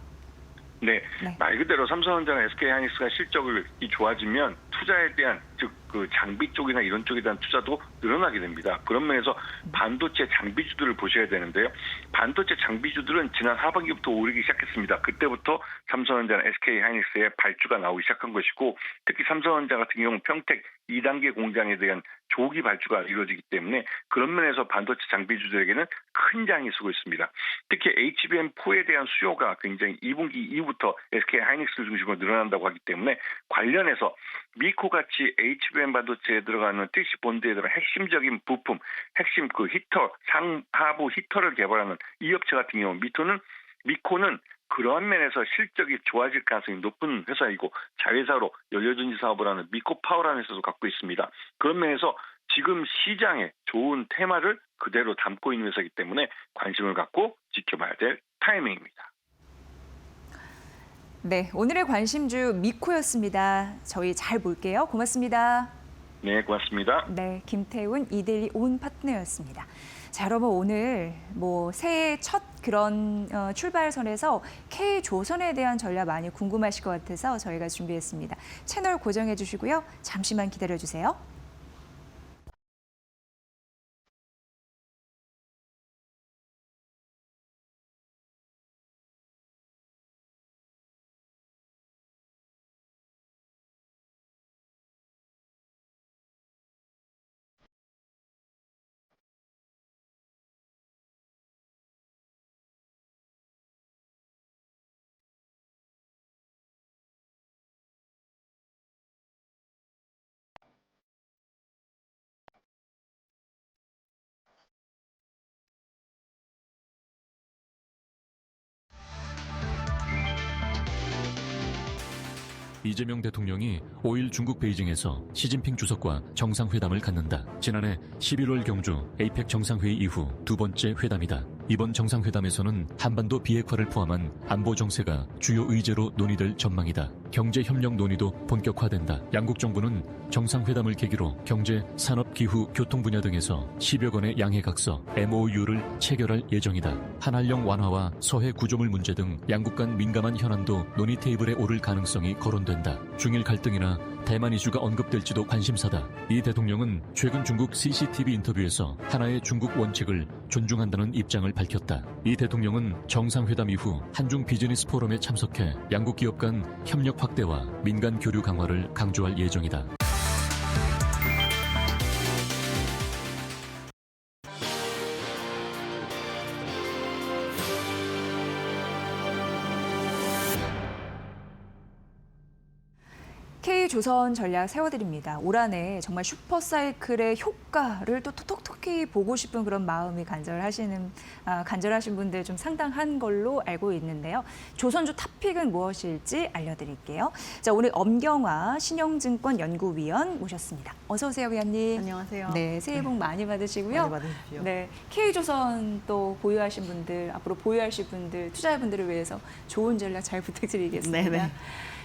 네, 네. 말 그대로 삼성전자나 SK하이닉스가 실적이 좋아지면 투자에 대한 즉 그 장비 쪽이나 이런 쪽에 대한 투자도 늘어나게 됩니다. 그런 면에서 반도체 장비주들을 보셔야 되는데요. 반도체 장비주들은 지난 하반기부터 오르기 시작했습니다. 그때부터 삼성전자나 SK하이닉스의 발주가 나오기 시작한 것이고 특히 삼성전자 같은 경우 평택 2단계 공장에 대한 조기 발주가 이루어지기 때문에 그런 면에서 반도체 장비주들에게는 큰 장이 쓰고 있습니다. 특히 HBM4에 대한 수요가 굉장히 2분기 이후부터 SK하이닉스 중심으로 늘어난다고 하기 때문에 관련해서 미코같이 HBM 반도체에 들어가는 TC 본드에 들어간 핵심적인 부품, 핵심 그 히터, 상하부 히터를 개발하는 이 업체 같은 경우 미코는 그러한 면에서 실적이 좋아질 가능성이 높은 회사이고 자회사로 연료전지 사업을 하는 미코파워라는 회사도 갖고 있습니다. 그런 면에서 지금 시장에 좋은 테마를 그대로 담고 있는 회사이기 때문에 관심을 갖고 지켜봐야 될 타이밍입니다. 네, 오늘의 관심주 미코였습니다. 저희 잘 볼게요. 고맙습니다. 네, 고맙습니다. 네, 김태훈 이데일리 온 파트너였습니다. 자, 여러분 오늘 새해 첫 그런 출발선에서 K조선에 대한 전략 많이 궁금하실 것 같아서 저희가 준비했습니다. 채널 고정해 주시고요. 잠시만 기다려 주세요. 이재명 대통령이 5일 중국 베이징에서 시진핑 주석과 정상회담을 갖는다. 지난해 11월 경주 에이펙 정상회의 이후 두 번째 회담이다. 이번 정상회담에서는 한반도 비핵화를 포함한 안보 정세가 주요 의제로 논의될 전망이다. 경제 협력 논의도 본격화된다. 양국 정부는 정상회담을 계기로 경제, 산업, 기후, 교통 분야 등에서 10여 건의 양해각서 MOU를 체결할 예정이다. 한한령 완화와 서해 구조물 문제 등 양국 간 민감한 현안도 논의 테이블에 오를 가능성이 거론된다. 중일 갈등이나 대만 이슈가 언급될지도 관심사다. 이 대통령은 최근 중국 CCTV 인터뷰에서 하나의 중국 원칙을 존중한다는 입장을 밝혔다. 이 대통령은 정상회담 이후 한중 비즈니스 포럼에 참석해 양국 기업 간 협력 확대와 민간 교류 강화를 강조할 예정이다. K조선 전략 세워드립니다. 올 한해 정말 슈퍼사이클의 효과를 또 톡톡히 보고 싶은 그런 마음이 간절하신 분들 좀 상당한 걸로 알고 있는데요. 조선주 탑픽은 무엇일지 알려드릴게요. 자, 오늘 엄경화 신영증권 연구위원 모셨습니다. 어서 오세요, 위원님. 안녕하세요. 네, 새해 복 많이 받으시고요. 많이 받으십시오. 네, K조선 또 보유하신 분들, 앞으로 보유하실 분들, 투자자분들을 위해서 좋은 전략 잘 부탁드리겠습니다. 네네.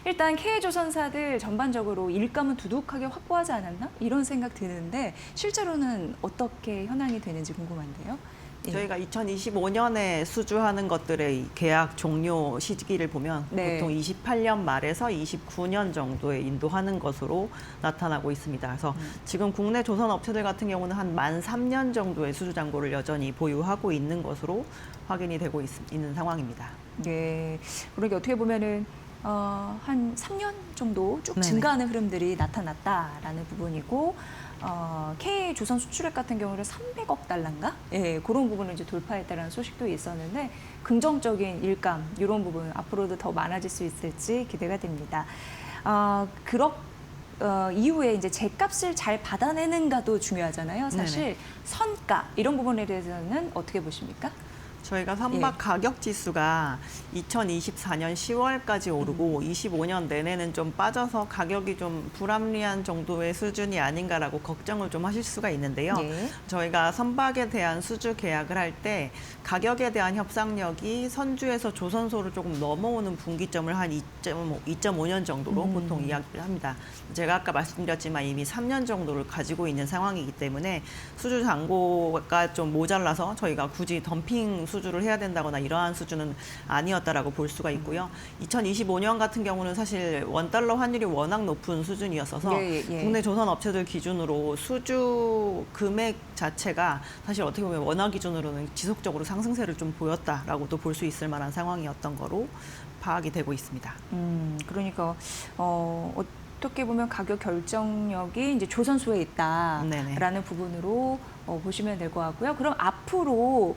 일단 K조선사들 전반적으로 일감은 두둑하게 확보하지 않았나? 이런 생각 드는데 실제로는 어떻게 현황이 되는지 궁금한데요. 예. 저희가 2025년에 수주하는 것들의 계약 종료 시기를 보면 네. 보통 28년 말에서 29년 정도에 인도하는 것으로 나타나고 있습니다. 그래서 지금 국내 조선 업체들 같은 경우는 한 만 3년 정도의 수주 잔고를 여전히 보유하고 있는 것으로 확인이 되고 있는 상황입니다. 예. 그러니까 어떻게 보면은 한 3년 정도 쭉 네네. 증가하는 흐름들이 나타났다라는 부분이고 K조선 수출액 같은 경우는 300억 달러인가? 예, 그런 부분을 이제 돌파했다라는 소식도 있었는데 긍정적인 일감 이런 부분 앞으로도 더 많아질 수 있을지 기대가 됩니다. 이후에 이제 제값을 잘 받아내는가도 중요하잖아요. 사실 네네. 선가 이런 부분에 대해서는 어떻게 보십니까? 저희가 선박 가격 지수가 2024년 10월까지 오르고 25년 내내는 좀 빠져서 가격이 좀 불합리한 정도의 수준이 아닌가라고 걱정을 좀 하실 수가 있는데요. 네. 저희가 선박에 대한 수주 계약을 할 때 가격에 대한 협상력이 선주에서 조선소를 조금 넘어오는 분기점을 한 2.5년 정도로 보통 이야기를 합니다. 제가 아까 말씀드렸지만 이미 3년 정도를 가지고 있는 상황이기 때문에 수주 잔고가 좀 모자라서 저희가 굳이 덤핑 수주를 해야 된다거나 이러한 수준은 아니었다라고 볼 수가 있고요. 2025년 같은 경우는 사실 원달러 환율이 워낙 높은 수준이었어서 국내 조선 업체들 기준으로 수주 금액 자체가 사실 어떻게 보면 원화 기준으로는 지속적으로 상승세를 좀 보였다라고도 볼 수 있을 만한 상황이었던 거로 파악이 되고 있습니다. 그러니까 어떻게 보면 가격 결정력이 이제 조선소에 있다라는 네네. 부분으로 보시면 될 것 같고요. 그럼 앞으로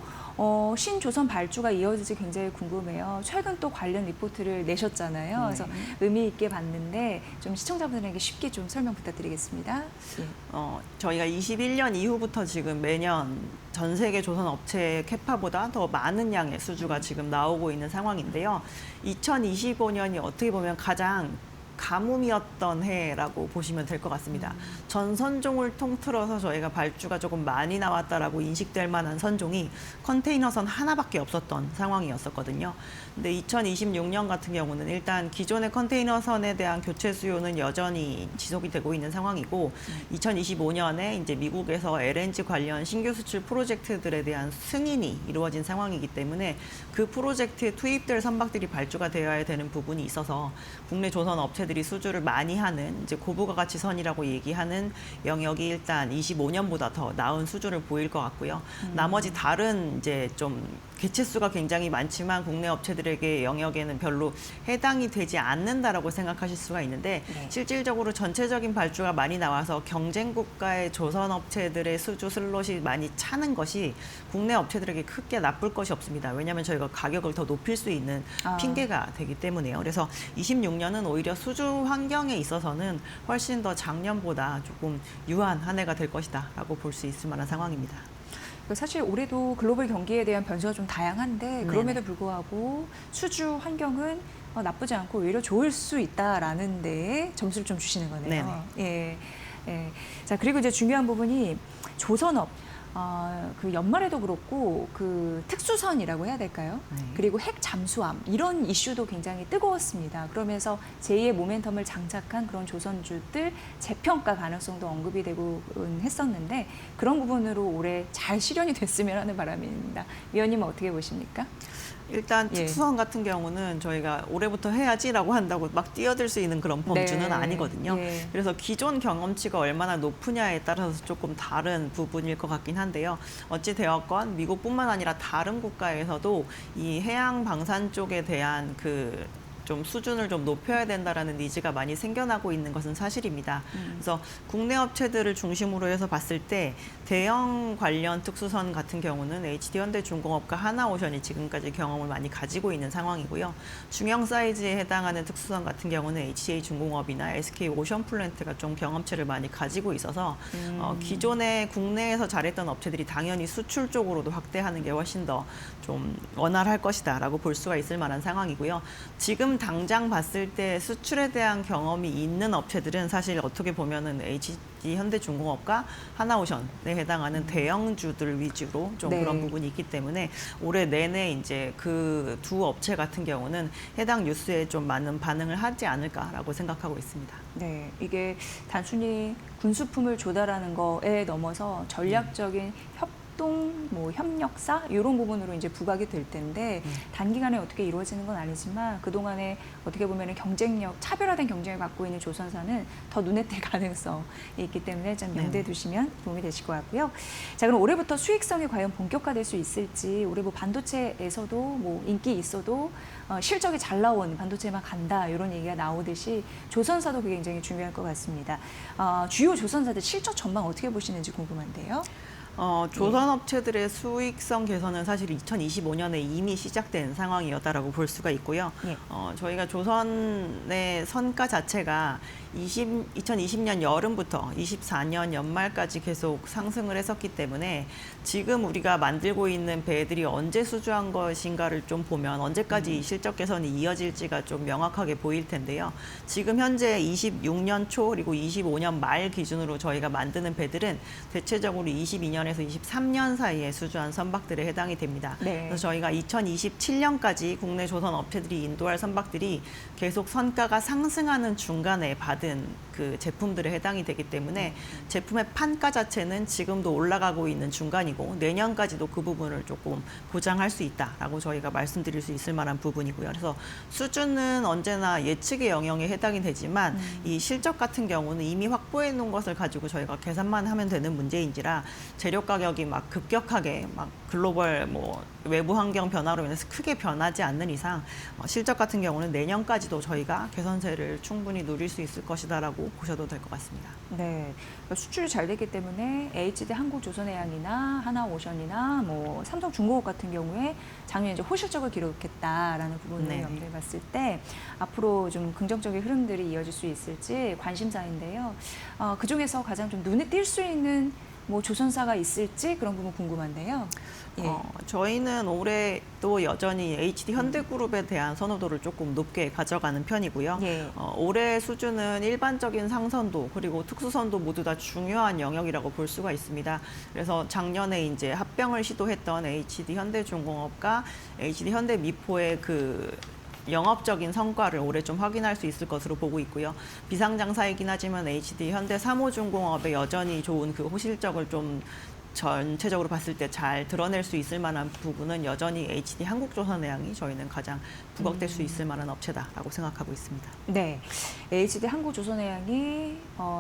신조선 발주가 이어질지 굉장히 궁금해요. 최근 또 관련 리포트를 내셨잖아요. 그래서 의미 있게 봤는데 좀 시청자분들에게 쉽게 좀 설명 부탁드리겠습니다. 예. 저희가 21년 이후부터 지금 매년 전 세계 조선 업체 캐파보다 더 많은 양의 수주가 지금 나오고 있는 상황인데요. 2025년이 어떻게 보면 가장 가뭄이었던 해라고 보시면 될 것 같습니다. 전 선종을 통틀어서 저희가 발주가 조금 많이 나왔다라고 인식될 만한 선종이 컨테이너선 하나밖에 없었던 상황이었었거든요. 근데 2026년 같은 경우는 일단 기존의 컨테이너선에 대한 교체 수요는 여전히 지속이 되고 있는 상황이고 2025년에 이제 미국에서 LNG 관련 신규 수출 프로젝트들에 대한 승인이 이루어진 상황이기 때문에 그 프로젝트에 투입될 선박들이 발주가 되어야 되는 부분이 있어서 국내 조선 업체들이 수주를 많이 하는 이제 고부가 가치선이라고 얘기하는 영역이 일단 25년보다 더 나은 수주를 보일 것 같고요. 나머지 다른 이제 좀 개체수가 굉장히 많지만 국내 업체들에게 영역에는 별로 해당이 되지 않는다라고 생각하실 수가 있는데 실질적으로 전체적인 발주가 많이 나와서 경쟁 국가의 조선 업체들의 수주 슬롯이 많이 차는 것이 국내 업체들에게 크게 나쁠 것이 없습니다. 왜냐하면 저희가 가격을 더 높일 수 있는 핑계가 되기 때문에요. 그래서 26년은 오히려 수주 환경에 있어서는 훨씬 더 작년보다 조금 유한 한 해가 될 것이다라고 볼 수 있을 만한 상황입니다. 사실 올해도 글로벌 경기에 대한 변수가 좀 다양한데 그럼에도 불구하고 수주 환경은 나쁘지 않고 오히려 좋을 수 있다라는 데에 점수를 좀 주시는 거네요. 예. 예. 자, 그리고 이제 중요한 부분이 조선업. 그 연말에도 그렇고 그 특수선이라고 해야 될까요? 그리고 핵 잠수함 이런 이슈도 굉장히 뜨거웠습니다. 그러면서 제2의 모멘텀을 장착한 그런 조선주들 재평가 가능성도 언급이 되고 했었는데 그런 부분으로 올해 잘 실현이 됐으면 하는 바람입니다. 위원님은 어떻게 보십니까? 일단 특수선 같은 경우는 저희가 올해부터 해야지라고 한다고 막 뛰어들 수 있는 그런 범주는 아니거든요. 그래서 기존 경험치가 얼마나 높으냐에 따라서 조금 다른 부분일 것 같긴 한데요. 어찌 되었건 미국뿐만 아니라 다른 국가에서도 이 해양 방산 쪽에 대한 좀 수준을 좀 높여야 된다라는 니즈가 많이 생겨나고 있는 것은 사실입니다. 그래서 국내 업체들을 중심으로 해서 봤을 때 대형 관련 특수선 같은 경우는 HD 현대중공업과 하나오션이 지금까지 경험을 많이 가지고 있는 상황이고요. 중형 사이즈에 해당하는 특수선 같은 경우는 HJ중공업이나 SK오션플랜트가 좀 경험치를 많이 가지고 있어서 기존에 국내에서 잘했던 업체들이 당연히 수출 쪽으로도 확대하는 게 훨씬 더 좀 원활할 것이다라고 볼 수가 있을 만한 상황이고요. 지금 당장 봤을 때 수출에 대한 경험이 있는 업체들은 사실 어떻게 보면은 HG 현대중공업과 하나오션에 해당하는 대형주들 위주로 좀 그런 부분이 있기 때문에 올해 내내 이제 그 두 업체 같은 경우는 해당 뉴스에 좀 많은 반응을 하지 않을까라고 생각하고 있습니다. 네, 이게 단순히 군수품을 조달하는 거에 넘어서 전략적인 협력사 이런 부분으로 이제 부각이 될 텐데 단기간에 어떻게 이루어지는 건 아니지만 그동안에 어떻게 보면 차별화된 경쟁을 갖고 있는 조선사는 더 눈에 띌 가능성이 있기 때문에 좀 염두에 두시면 도움이 되실 것 같고요. 자, 그럼 올해부터 수익성이 과연 본격화될 수 있을지 올해 뭐 반도체에서도 뭐 인기 있어도 실적이 잘 나온 반도체만 간다 이런 얘기가 나오듯이 조선사도 그게 굉장히 중요할 것 같습니다. 주요 조선사들 실적 전망 어떻게 보시는지 궁금한데요. 조선업체들의 수익성 개선은 사실 2025년에 이미 시작된 상황이었다라고 볼 수가 있고요. 저희가 조선의 선가 자체가 2020년 여름부터 24년 연말까지 계속 상승을 했었기 때문에 지금 우리가 만들고 있는 배들이 언제 수주한 것인가를 좀 보면 언제까지 이 실적 개선이 이어질지가 좀 명확하게 보일 텐데요. 지금 현재 26년 초 그리고 25년 말 기준으로 저희가 만드는 배들은 대체적으로 22년에서 23년 사이에 수주한 선박들에 해당이 됩니다. 네. 그래서 저희가 2027년까지 국내 조선 업체들이 인도할 선박들이 계속 선가가 상승하는 중간에 받은 그 제품들에 해당이 되기 때문에 제품의 판가 자체는 지금도 올라가고 있는 중간이고 내년까지도 그 부분을 조금 보장할 수 있다라고 저희가 말씀드릴 수 있을 만한 부분이고요. 그래서 수주는 언제나 예측의 영역에 해당이 되지만 이 실적 같은 경우는 이미 확보해 놓은 것을 가지고 저희가 계산만 하면 되는 문제인지라 재료 가격이 막 급격하게 막 글로벌 뭐 외부 환경 변화로 인해서 크게 변하지 않는 이상 실적 같은 경우는 내년까지도 저희가 개선세를 충분히 누릴 수 있을 것이다라고 보셔도 될 것 같습니다. 네, 그러니까 수출이 잘 됐기 때문에 HD 한국조선해양이나 하나오션이나 뭐 삼성중공업 같은 경우에 작년에 이제 호실적을 기록했다라는 부분을 네. 염두에 봤을 때 앞으로 좀 긍정적인 흐름들이 이어질 수 있을지 관심사인데요. 그 중에서 가장 좀 눈에 띌 수 있는 뭐 조선사가 있을지 그런 부분 궁금한데요. 예. 저희는 올해 또 여전히 HD 현대그룹에 대한 선호도를 조금 높게 가져가는 편이고요. 예. 올해 수주는 일반적인 상선도 그리고 특수선도 모두 다 중요한 영역이라고 볼 수가 있습니다. 그래서 작년에 이제 합병을 시도했던 HD 현대중공업과 HD 현대미포의 그 영업적인 성과를 올해 좀 확인할 수 있을 것으로 보고 있고요. 비상장사이긴 하지만 HD 현대3호중공업의 여전히 좋은 그 호실적을 좀 전체적으로 봤을 때 잘 드러낼 수 있을 만한 부분은 여전히 HD 한국조선해양이 저희는 가장 부각될 수 있을 만한 업체다라고 생각하고 있습니다. 네, HD 한국조선해양이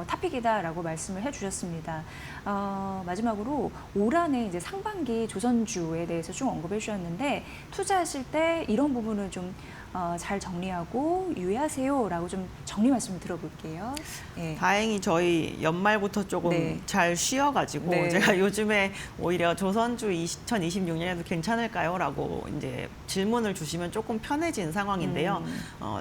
탑픽이다라고 말씀을 해주셨습니다. 마지막으로 올 한해 이제 상반기 조선주에 대해서 좀 언급해 주셨는데 투자하실 때 이런 부분을 좀 잘 정리하고 유의하세요라고 좀 정리 말씀을 들어볼게요. 예. 다행히 저희 연말부터 조금 네. 잘 쉬어가지고 네. 제가 요즘에 오히려 조선주 2026년에도 괜찮을까요?라고 이제 질문을 주시면 조금 편해진 상황인데요.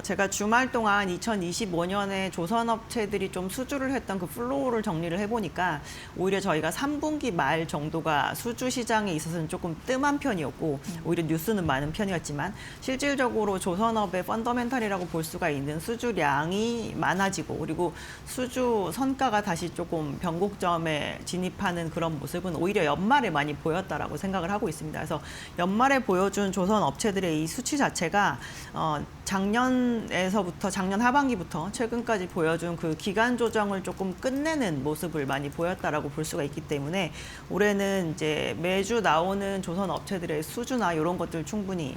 제가 주말 동안 2025년에 조선업체들이 좀 수주를 했던 그 플로우를 정리를 해보니까 오히려 저희가 3분기 말 정도가 수주 시장에 있어서는 조금 뜸한 편이었고 오히려 뉴스는 많은 편이었지만 실질적으로 조선업의 펀더멘탈이라고 볼 수가 있는 수주량이 많아지고 그리고 수주 선가가 다시 조금 변곡점에 진입하는 그런 모습은 오히려 연말에 많이 보였다라고 생각을 하고 있습니다. 그래서 연말에 보여준 조선 업체들의 이 수치 자체가 작년 하반기부터 최근까지 보여준 그 기간 조정을 조금 끝내는 모습을 많이 보였다라고 볼 수가 있기 때문에 올해는 이제 매주 나오는 조선 업체들의 수주나 이런 것들 충분히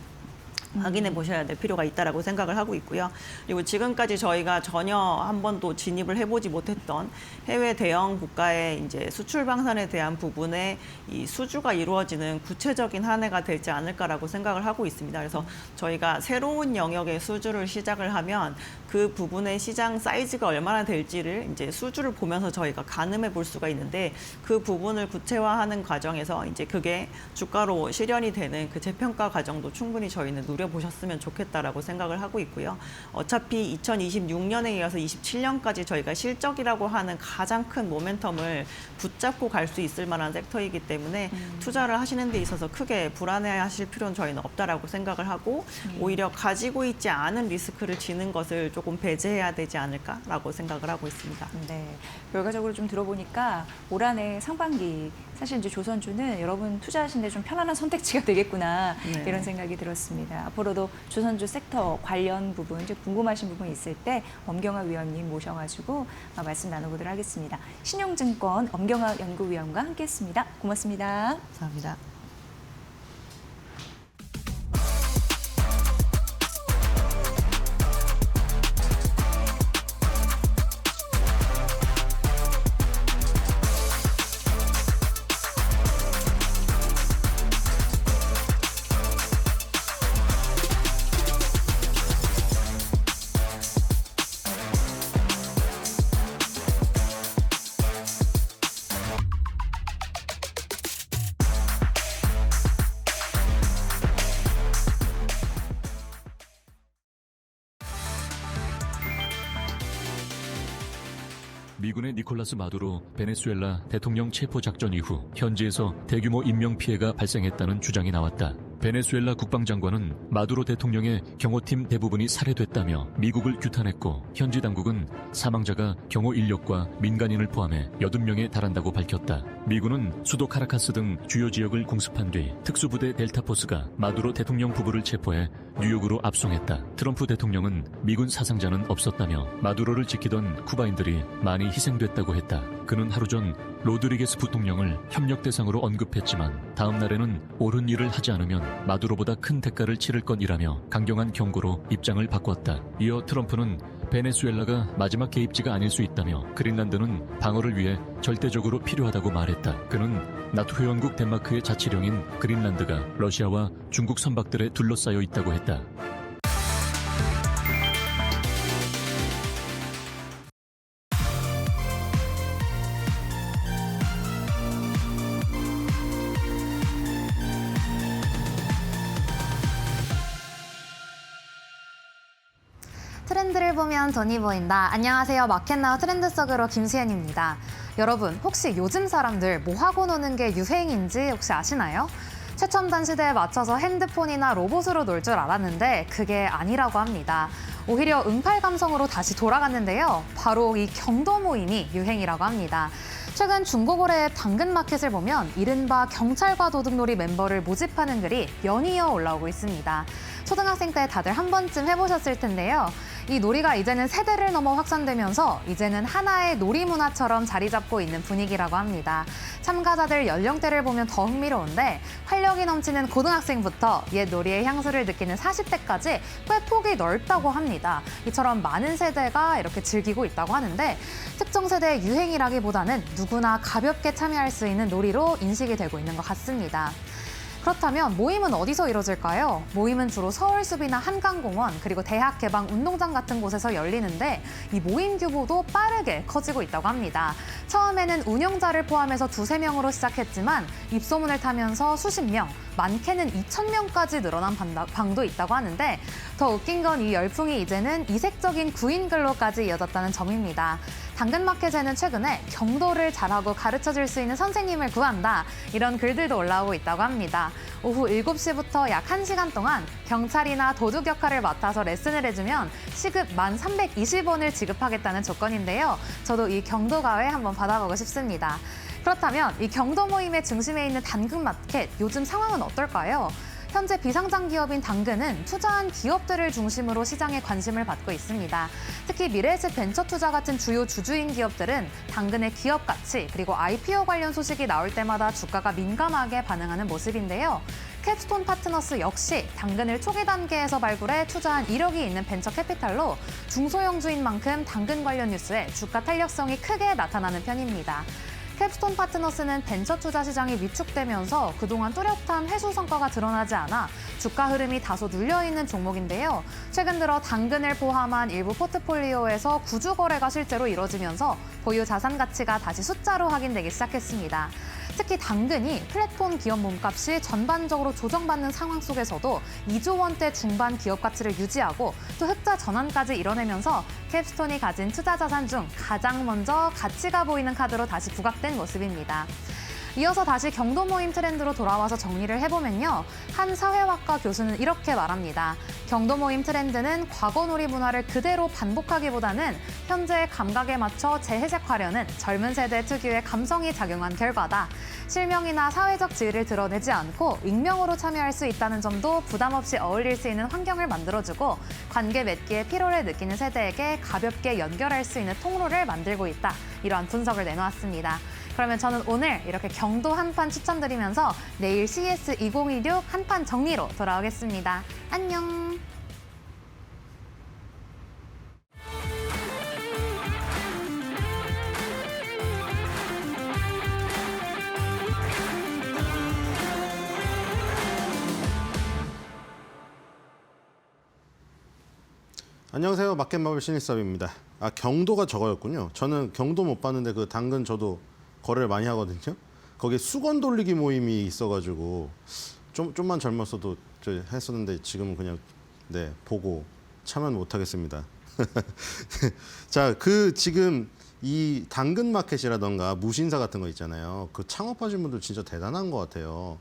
확인해 보셔야 될 필요가 있다라고 생각을 하고 있고요. 그리고 지금까지 저희가 전혀 한 번도 진입을 해보지 못했던 해외 대형 국가의 이제 수출 방산에 대한 부분에 이 수주가 이루어지는 구체적인 한 해가 되지 않을까라고 생각을 하고 있습니다. 그래서 저희가 새로운 영역의 수주를 시작을 하면 그 부분의 시장 사이즈가 얼마나 될지를 이제 수주를 보면서 저희가 가늠해 볼 수가 있는데 그 부분을 구체화하는 과정에서 이제 그게 주가로 실현이 되는 그 재평가 과정도 충분히 저희는 누려보셨으면 좋겠다라고 생각을 하고 있고요. 어차피 2026년에 이어서 27년까지 저희가 실적이라고 하는 가장 큰 모멘텀을 붙잡고 갈 수 있을 만한 섹터이기 때문에 투자를 하시는 데 있어서 크게 불안해하실 필요는 저희는 없다라고 생각을 하고 오히려 가지고 있지 않은 리스크를 지는 것을 조금 배제해야 되지 않을까라고 생각을 하고 있습니다. 네, 결과적으로 좀 들어보니까 올 한해 상반기 사실 이제 조선주는 여러분 투자하시는데 좀 편안한 선택지가 되겠구나 네. 이런 생각이 들었습니다. 앞으로도 조선주 섹터 관련 부분, 이제 궁금하신 부분 있을 때 엄경화 위원님 모셔가지고 말씀 나눠보도록 하겠습니다. 신용증권 엄경화 연구위원과 함께했습니다. 고맙습니다. 감사합니다. 미군의 니콜라스 마두로 베네수엘라 대통령 체포 작전 이후 현지에서 대규모 인명 피해가 발생했다는 주장이 나왔다. 베네수엘라 국방장관은 마두로 대통령의 경호팀 대부분이 살해됐다며 미국을 규탄했고 현지 당국은 사망자가 경호 인력과 민간인을 포함해 80명에 달한다고 밝혔다. 미군은 수도 카라카스 등 주요 지역을 공습한 뒤 특수부대 델타포스가 마두로 대통령 부부를 체포해 뉴욕으로 압송했다. 트럼프 대통령은 미군 사상자는 없었다며 마두로를 지키던 쿠바인들이 많이 희생됐다고 했다. 그는 하루 전 로드리게스 부통령을 협력 대상으로 언급했지만 다음 날에는 옳은 일을 하지 않으면 마두로보다 큰 대가를 치를 것이라며 강경한 경고로 입장을 바꿨다. 이어 트럼프는 베네수엘라가 마지막 개입지가 아닐 수 있다며 그린란드는 방어를 위해 절대적으로 필요하다고 말했다. 그는 나토 회원국 덴마크의 자치령인 그린란드가 러시아와 중국 선박들에 둘러싸여 있다고 했다. 트렌드를 보면 돈이 보인다. 안녕하세요. 마켓나우 트렌드 속으로 김수현입니다. 여러분, 혹시 요즘 사람들 뭐 하고 노는 게 유행인지 혹시 아시나요? 최첨단 시대에 맞춰서 핸드폰이나 로봇으로 놀 줄 알았는데 그게 아니라고 합니다. 오히려 응팔 감성으로 다시 돌아갔는데요. 바로 이 경도 모임이 유행이라고 합니다. 최근 중고거래 앱 당근마켓을 보면 이른바 경찰과 도둑놀이 멤버를 모집하는 글이 연이어 올라오고 있습니다. 초등학생 때 다들 한 번쯤 해보셨을 텐데요. 이 놀이가 이제는 세대를 넘어 확산되면서 이제는 하나의 놀이 문화처럼 자리 잡고 있는 분위기라고 합니다. 참가자들 연령대를 보면 더 흥미로운데 활력이 넘치는 고등학생부터 옛 놀이의 향수를 느끼는 40대까지 꽤 폭이 넓다고 합니다. 이처럼 많은 세대가 이렇게 즐기고 있다고 하는데 특정 세대의 유행이라기보다는 누구나 가볍게 참여할 수 있는 놀이로 인식이 되고 있는 것 같습니다. 그렇다면 모임은 어디서 이뤄질까요? 모임은 주로 서울숲이나 한강공원 그리고 대학 개방 운동장 같은 곳에서 열리는데 이 모임 규모도 빠르게 커지고 있다고 합니다. 처음에는 운영자를 포함해서 2~3명으로 시작했지만 입소문을 타면서 수십 명, 많게는 2,000명까지 늘어난 방도 있다고 하는데 더 웃긴 건 이 열풍이 이제는 이색적인 구인글로까지 이어졌다는 점입니다. 당근마켓에는 최근에 경도를 잘하고 가르쳐줄 수 있는 선생님을 구한다. 이런 글들도 올라오고 있다고 합니다. 오후 7시부터 약 1시간 동안 경찰이나 도둑 역할을 맡아서 레슨을 해주면 시급 1,320원을 지급하겠다는 조건인데요. 저도 이 경도가회 한번 받아보고 싶습니다. 그렇다면 이 경도 모임의 중심에 있는 당근마켓, 요즘 상황은 어떨까요? 현재 비상장 기업인 당근은 투자한 기업들을 중심으로 시장에 관심을 받고 있습니다. 특히 미래에셋 벤처투자 같은 주요 주주인 기업들은 당근의 기업 가치 그리고 IPO 관련 소식이 나올 때마다 주가가 민감하게 반응하는 모습인데요. 캡스톤 파트너스 역시 당근을 초기 단계에서 발굴해 투자한 이력이 있는 벤처 캐피탈로 중소형주인 만큼 당근 관련 뉴스에 주가 탄력성이 크게 나타나는 편입니다. 캡스톤 파트너스는 벤처 투자 시장이 위축되면서 그동안 뚜렷한 회수 성과가 드러나지 않아 주가 흐름이 다소 눌려있는 종목인데요. 최근 들어 당근을 포함한 일부 포트폴리오에서 구주 거래가 실제로 이뤄지면서 보유 자산 가치가 다시 숫자로 확인되기 시작했습니다. 특히 당근이 플랫폼 기업 몸값이 전반적으로 조정받는 상황 속에서도 2조 원대 중반 기업 가치를 유지하고 또 흑자 전환까지 이뤄내면서 캡스톤이 가진 투자 자산 중 가장 먼저 가치가 보이는 카드로 다시 부각된 모습입니다. 이어서 다시 경도 모임 트렌드로 돌아와서 정리를 해보면요. 한 사회학과 교수는 이렇게 말합니다. 경도 모임 트렌드는 과거 놀이 문화를 그대로 반복하기보다는 현재의 감각에 맞춰 재해석하려는 젊은 세대 특유의 감성이 작용한 결과다. 실명이나 사회적 지위를 드러내지 않고 익명으로 참여할 수 있다는 점도 부담 없이 어울릴 수 있는 환경을 만들어주고 관계 맺기에 피로를 느끼는 세대에게 가볍게 연결할 수 있는 통로를 만들고 있다. 이러한 분석을 내놓았습니다. 그러면 저는 오늘 이렇게 경도 한판 추천드리면서 내일 CS2016 한판 정리로 돌아오겠습니다. 안녕. 안녕하세요. 마켓마블 신입사원입니다. 경도가 저거였군요. 저는 경도 못 봤는데 그 당근 저도 거래를 많이 하거든요. 거기에 수건 돌리기 모임이 있어가지고 좀만 젊었어도 저 했었는데 지금은 그냥 보고 참여는 못 하겠습니다. 자, 지금 이 당근마켓이라던가 무신사 같은 거 있잖아요. 그 창업하신 분들 진짜 대단한 것 같아요.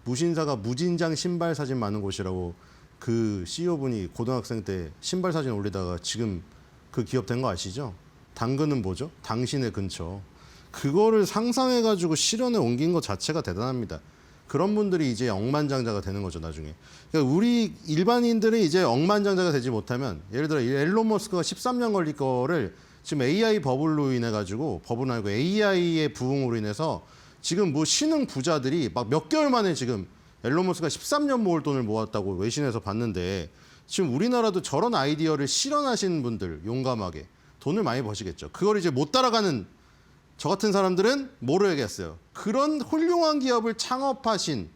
무신사가 무진장 신발 사진 많은 곳이라고 그 CEO분이 고등학생 때 신발 사진 올리다가 지금 그 기업 된 거 아시죠? 당근은 뭐죠? 당신의 근처. 그거를 상상해가지고 실현에 옮긴 것 자체가 대단합니다. 그런 분들이 이제 억만장자가 되는 거죠, 나중에. 그러니까 우리 일반인들은 이제 억만장자가 되지 못하면, 예를 들어 일론 머스크가 13년 걸릴 거를 지금 AI 버블로 인해 가지고, 버블은 아니고 AI의 부흥으로 인해서 지금 뭐 신흥 부자들이 막 몇 개월 만에 지금 일론 머스크가 13년 모을 돈을 모았다고 외신에서 봤는데, 지금 우리나라도 저런 아이디어를 실현하신 분들 용감하게 돈을 많이 버시겠죠. 그걸 이제 못 따라가는 저 같은 사람들은 뭐로 얘기했어요? 그런 훌륭한 기업을 창업하신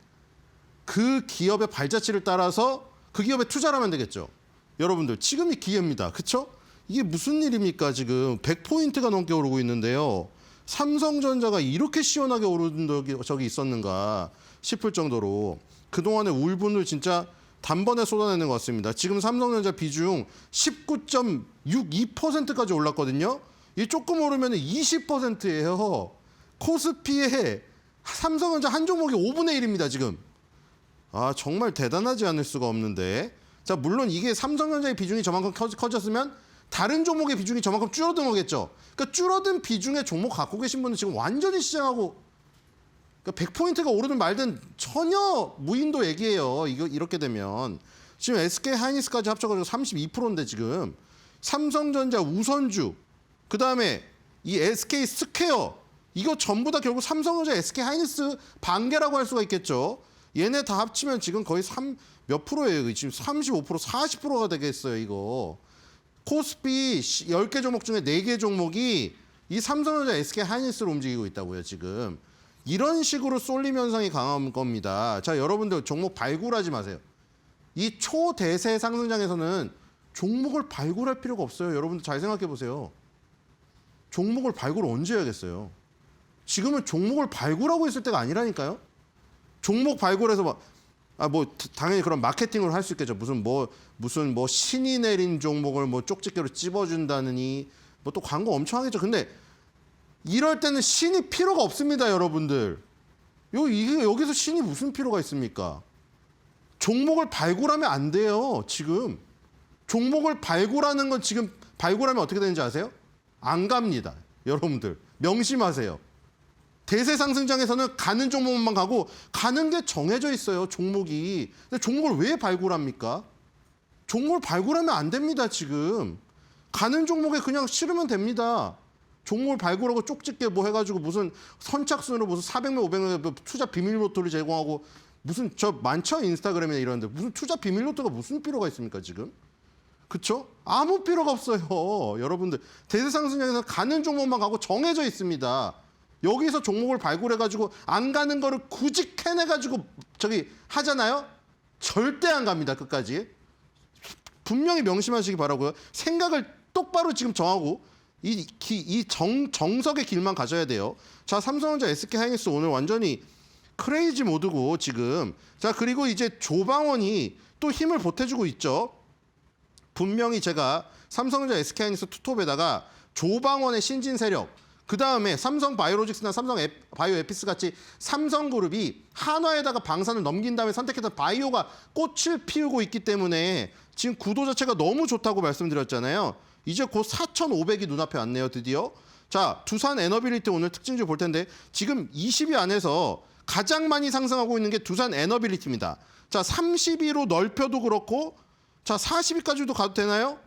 그 기업의 발자취를 따라서 그 기업에 투자를 하면 되겠죠. 여러분들 지금이 기회입니다. 그렇죠? 이게 무슨 일입니까? 지금 100포인트가 넘게 오르고 있는데요. 삼성전자가 이렇게 시원하게 오른 적이 있었는가 싶을 정도로 그동안의 울분을 진짜 단번에 쏟아내는 것 같습니다. 지금 삼성전자 비중 19.62%까지 올랐거든요. 이 조금 오르면 20%예요. 코스피의 삼성전자 한 종목이 5분의 1입니다, 지금. 아, 정말 대단하지 않을 수가 없는데. 자, 물론 이게 삼성전자의 비중이 저만큼 커졌으면 다른 종목의 비중이 저만큼 줄어든 거겠죠. 그러니까 줄어든 비중의 종목 갖고 계신 분은 지금 완전히 시장하고 그러니까 100포인트가 오르든 말든 전혀 무인도 얘기예요. 이렇게 되면. 지금 SK 하이닉스까지 합쳐가지고 32%인데 지금 삼성전자 우선주 그다음에 이 SK 스퀘어 이거 전부 다 결국 삼성전자 SK 하이닉스 반개라고 할 수가 있겠죠. 얘네 다 합치면 지금 거의 몇 프로예요? 지금 35%, 40%가 되겠어요, 이거. 코스피 10개 종목 중에 4개 종목이 이 삼성전자 SK 하이닉스로 움직이고 있다고요, 지금. 이런 식으로 쏠림 현상이 강한 겁니다. 자, 여러분들 종목 발굴하지 마세요. 이 초대세 상승장에서는 종목을 발굴할 필요가 없어요. 여러분들 잘 생각해 보세요. 종목을 발굴을 언제 해야겠어요? 지금은 종목을 발굴하고 있을 때가 아니라니까요. 종목 발굴해서 당연히 그런 마케팅을 할 수 있겠죠. 무슨 신이 내린 종목을 쪽집게로 찝어준다느니 또 광고 엄청 하겠죠. 근데 이럴 때는 신이 필요가 없습니다, 여러분들. 여기서 신이 무슨 필요가 있습니까? 종목을 발굴하면 안 돼요, 지금. 종목을 발굴하는 건 지금 발굴하면 어떻게 되는지 아세요? 안 갑니다. 여러분들 명심하세요. 대세 상승장에서는 가는 종목만 가고 가는 게 정해져 있어요. 종목이. 근데 종목을 왜 발굴합니까? 종목을 발굴하면 안 됩니다. 지금. 가는 종목에 그냥 실으면 됩니다. 종목을 발굴하고 쪽집게 해가지고 무슨 선착순으로 무슨 400명, 500명 투자 비밀 로또를 제공하고 무슨 많죠? 인스타그램이나 이런데 무슨 투자 비밀 로또가 무슨 필요가 있습니까? 지금? 그렇죠? 아무 필요가 없어요. 여러분들 대세 상승장에서 가는 종목만 가고 정해져 있습니다. 여기서 종목을 발굴해가지고 안 가는 거를 굳이 캐내가지고 하잖아요? 절대 안 갑니다. 끝까지. 분명히 명심하시기 바라고요. 생각을 똑바로 지금 정하고 정석의 길만 가셔야 돼요. 자, 삼성전자 SK 하이닉스 오늘 완전히 크레이지 모드고 지금. 자, 그리고 이제 조방원이 또 힘을 보태주고 있죠. 분명히 제가 삼성전자 SK 하이닉스 투톱에다가 조방원의 신진 세력, 그 다음에 삼성 바이오로직스나 삼성 바이오 에피스 같이 삼성그룹이 한화에다가 방산을 넘긴 다음에 선택했던 바이오가 꽃을 피우고 있기 때문에 지금 구도 자체가 너무 좋다고 말씀드렸잖아요. 이제 곧 4,500이 눈앞에 왔네요, 드디어. 자, 두산 에너빌리티 오늘 특징주 볼 텐데 지금 20위 안에서 가장 많이 상승하고 있는 게 두산 에너빌리티입니다. 자, 30위로 넓혀도 그렇고 자, 40위까지도 가도 되나요?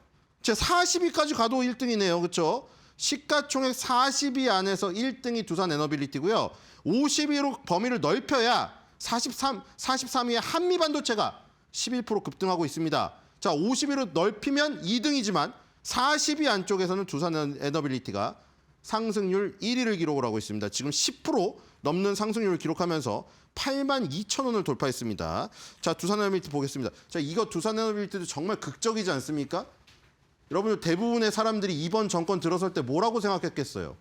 제 40위까지 가도 1등이네요. 그렇죠? 시가총액 40위 안에서 1등이 두산 에너빌리티고요. 50위로 범위를 넓혀야 43위의 한미반도체가 11% 급등하고 있습니다. 자, 50위로 넓히면 2등이지만 40위 안쪽에서는 두산 에너빌리티가 상승률 1위를 기록을 하고 있습니다. 지금 10% 넘는 상승률을 기록하면서 82,000원을 돌파했습니다. 자, 두산 에너빌리티 보겠습니다. 자, 이거 두산 에너빌리티도 정말 극적이지 않습니까? 여러분들 대부분의 사람들이 이번 정권 들어설 때 뭐라고 생각했겠어요?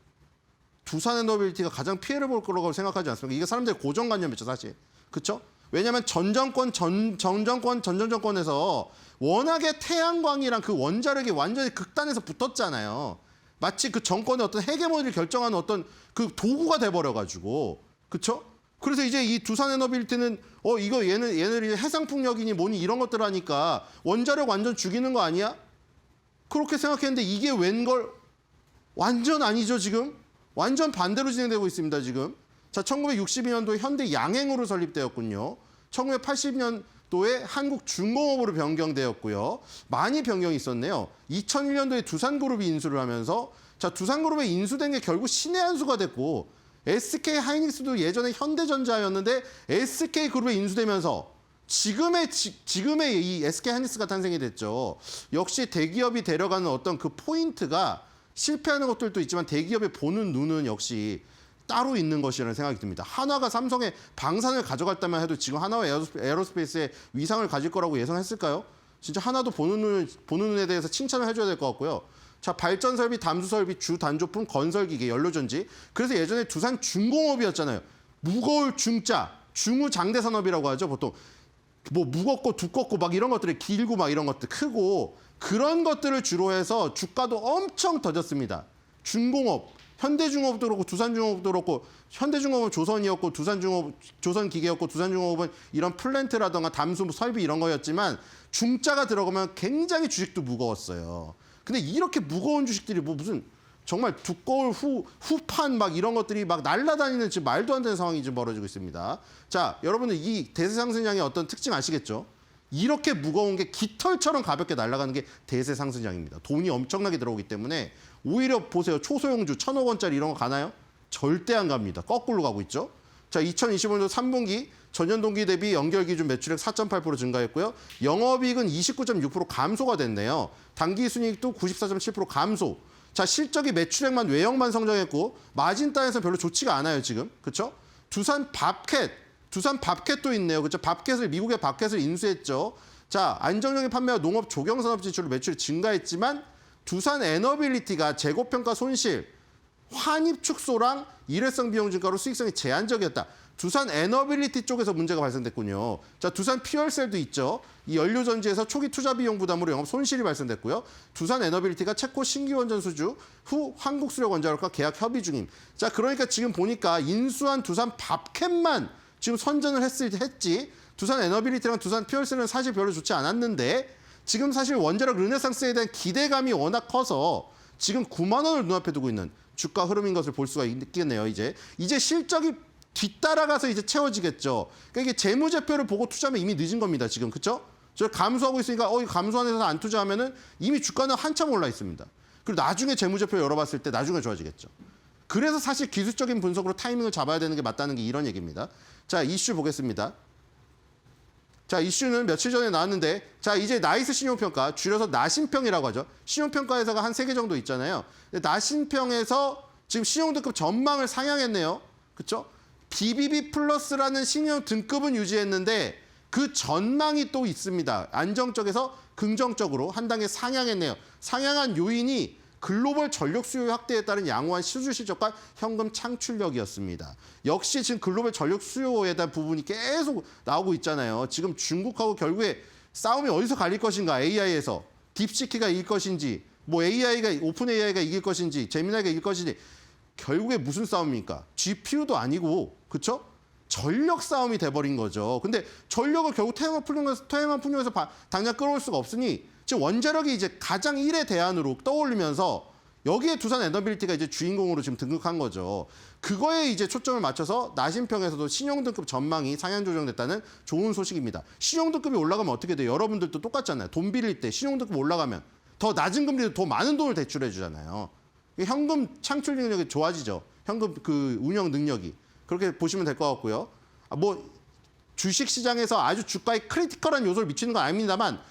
두산 에너빌리티가 가장 피해를 볼 거라고 생각하지 않습니까? 이게 사람들의 고정관념이죠, 사실. 그렇죠? 왜냐하면 전 정권에서 워낙에 태양광이랑 그 원자력이 완전히 극단에서 붙었잖아요. 마치 그 정권의 어떤 헤게모니를 결정하는 어떤 그 도구가 돼버려가지고, 그렇죠? 그래서 이제 이 두산에너빌리티는 이거 얘네들이 해상풍력이니 뭐니 이런 것들 하니까 원자력 완전 죽이는 거 아니야? 그렇게 생각했는데 이게 웬걸? 완전 아니죠, 지금? 완전 반대로 진행되고 있습니다, 지금. 자, 1962년도에 현대 양행으로 설립되었군요. 1980년도에 한국중공업으로 변경되었고요. 많이 변경이 있었네요. 2001년도에 두산그룹이 인수를 하면서 자, 두산그룹에 인수된 게 결국 신의 한 수가 됐고 SK 하이닉스도 예전에 현대전자였는데 SK그룹에 인수되면서 지금의 이 SK 하이닉스가 탄생이 됐죠. 역시 대기업이 데려가는 어떤 그 포인트가 실패하는 것들도 있지만 대기업의 보는 눈은 역시 따로 있는 것이라는 생각이 듭니다. 한화가 삼성의 방산을 가져갔다면 해도 지금 한화와 에어로스페이스의 위상을 가질 거라고 예상했을까요? 진짜 하나도 보는 눈에 대해서 칭찬을 해줘야 될 것 같고요. 자, 발전 설비, 담수 설비, 주 단조품, 건설 기계, 연료전지. 그래서 예전에 두산 중공업이었잖아요. 무거울 중자, 중후 장대 산업이라고 하죠. 보통 뭐 무겁고 두껍고 막 이런 것들이 길고 막 이런 것들 크고 그런 것들을 주로 해서 주가도 엄청 터졌습니다. 중공업, 현대중공업도 그렇고 두산중공업도 그렇고 현대중공업은 조선이었고 두산중공업 조선기계였고 두산중공업은 이런 플랜트라던가 담수 설비 이런 거였지만 중자가 들어가면 굉장히 주식도 무거웠어요. 근데 이렇게 무거운 주식들이 뭐 무슨 정말 두꺼울 후판 막 이런 것들이 막 날아다니는 지금 말도 안 되는 상황이 지금 벌어지고 있습니다. 자, 여러분들 이 대세상승장의 어떤 특징 아시겠죠? 이렇게 무거운 게 깃털처럼 가볍게 날아가는 게 대세상승장입니다. 돈이 엄청나게 들어오기 때문에 오히려 보세요. 초소형주 1,000억 원짜리 이런 거 가나요? 절대 안 갑니다. 거꾸로 가고 있죠. 자, 2025년도 3분기 전년 동기 대비 연결 기준 매출액 4.8% 증가했고요. 영업이익은 29.6% 감소가 됐네요. 단기 순이익도 94.7% 감소. 자, 실적이 매출액만 외형만 성장했고 마진 단에서 별로 좋지가 않아요, 지금. 그렇죠? 두산 밥캣도 있네요. 그렇죠? 미국의 밥캣을 인수했죠. 자, 안정적인 판매와 농업 조경산업 지출로 매출이 증가했지만 두산 에너빌리티가 재고평가 손실, 환입 축소랑 일회성 비용 증가로 수익성이 제한적이었다. 두산 에너빌리티 쪽에서 문제가 발생됐군요. 자, 두산 퓨얼셀도 있죠. 이 연료전지에서 초기 투자 비용 부담으로 영업 손실이 발생됐고요. 두산 에너빌리티가 체코 신규 원전 수주 후 한국수력원자력과 계약 협의 중임. 자, 그러니까 지금 보니까 인수한 두산 밥캣만 지금 선전을 했지. 두산 에너빌리티랑 두산 퓨얼셀은 사실 별로 좋지 않았는데 지금 사실 원자력 르네상스에 대한 기대감이 워낙 커서 지금 9만 원을 눈앞에 두고 있는 주가 흐름인 것을 볼 수가 있겠네요. 이제 실적이 뒤따라가서 이제 채워지겠죠. 그러니까 이게 재무제표를 보고 투자하면 이미 늦은 겁니다. 지금 그렇죠? 저 감소하고 있으니까 감소한 데서 안 투자하면은 이미 주가는 한참 올라 있습니다. 그리고 나중에 재무제표 열어봤을 때 나중에 좋아지겠죠. 그래서 사실 기술적인 분석으로 타이밍을 잡아야 되는 게 맞다는 게 이런 얘기입니다. 자, 이슈 보겠습니다. 자, 이슈는 며칠 전에 나왔는데 자, 이제 나이스 신용평가, 줄여서 나신평이라고 하죠. 신용평가회사가 한 3개 정도 있잖아요. 근데 나신평에서 지금 신용등급 전망을 상향했네요. 그렇죠? BBB 플러스라는 신용 등급은 유지했는데 그 전망이 또 있습니다. 안정적에서 긍정적으로 한 단계 상향했네요. 상향한 요인이 글로벌 전력 수요 확대에 따른 양호한 수주 실적과 현금 창출력이었습니다. 역시 지금 글로벌 전력 수요에 대한 부분이 계속 나오고 있잖아요. 지금 중국하고 결국에 싸움이 어디서 갈릴 것인가? AI에서 딥시키가 이길 것인지, 뭐 오픈 AI가 이길 것인지, 제미나이가 이길 것인지 결국에 무슨 싸움입니까? GPU도 아니고, 그렇죠? 전력 싸움이 돼버린 거죠. 근데 전력을 결국 태양광 풍력에서 당장 끌어올 수가 없으니 지금 원자력이 이제 가장 1의 대안으로 떠올리면서 여기에 두산 에너빌리티가 이제 주인공으로 지금 등극한 거죠. 그거에 이제 초점을 맞춰서 나신평에서도 신용등급 전망이 상향 조정됐다는 좋은 소식입니다. 신용등급이 올라가면 어떻게 돼요? 여러분들도 똑같잖아요. 돈 빌릴 때 신용등급 올라가면 더 낮은 금리로 더 많은 돈을 대출해 주잖아요. 현금 창출 능력이 좋아지죠. 현금 그 운영 능력이. 그렇게 보시면 될 것 같고요. 뭐 주식시장에서 아주 주가에 크리티컬한 요소를 미치는 건 아닙니다만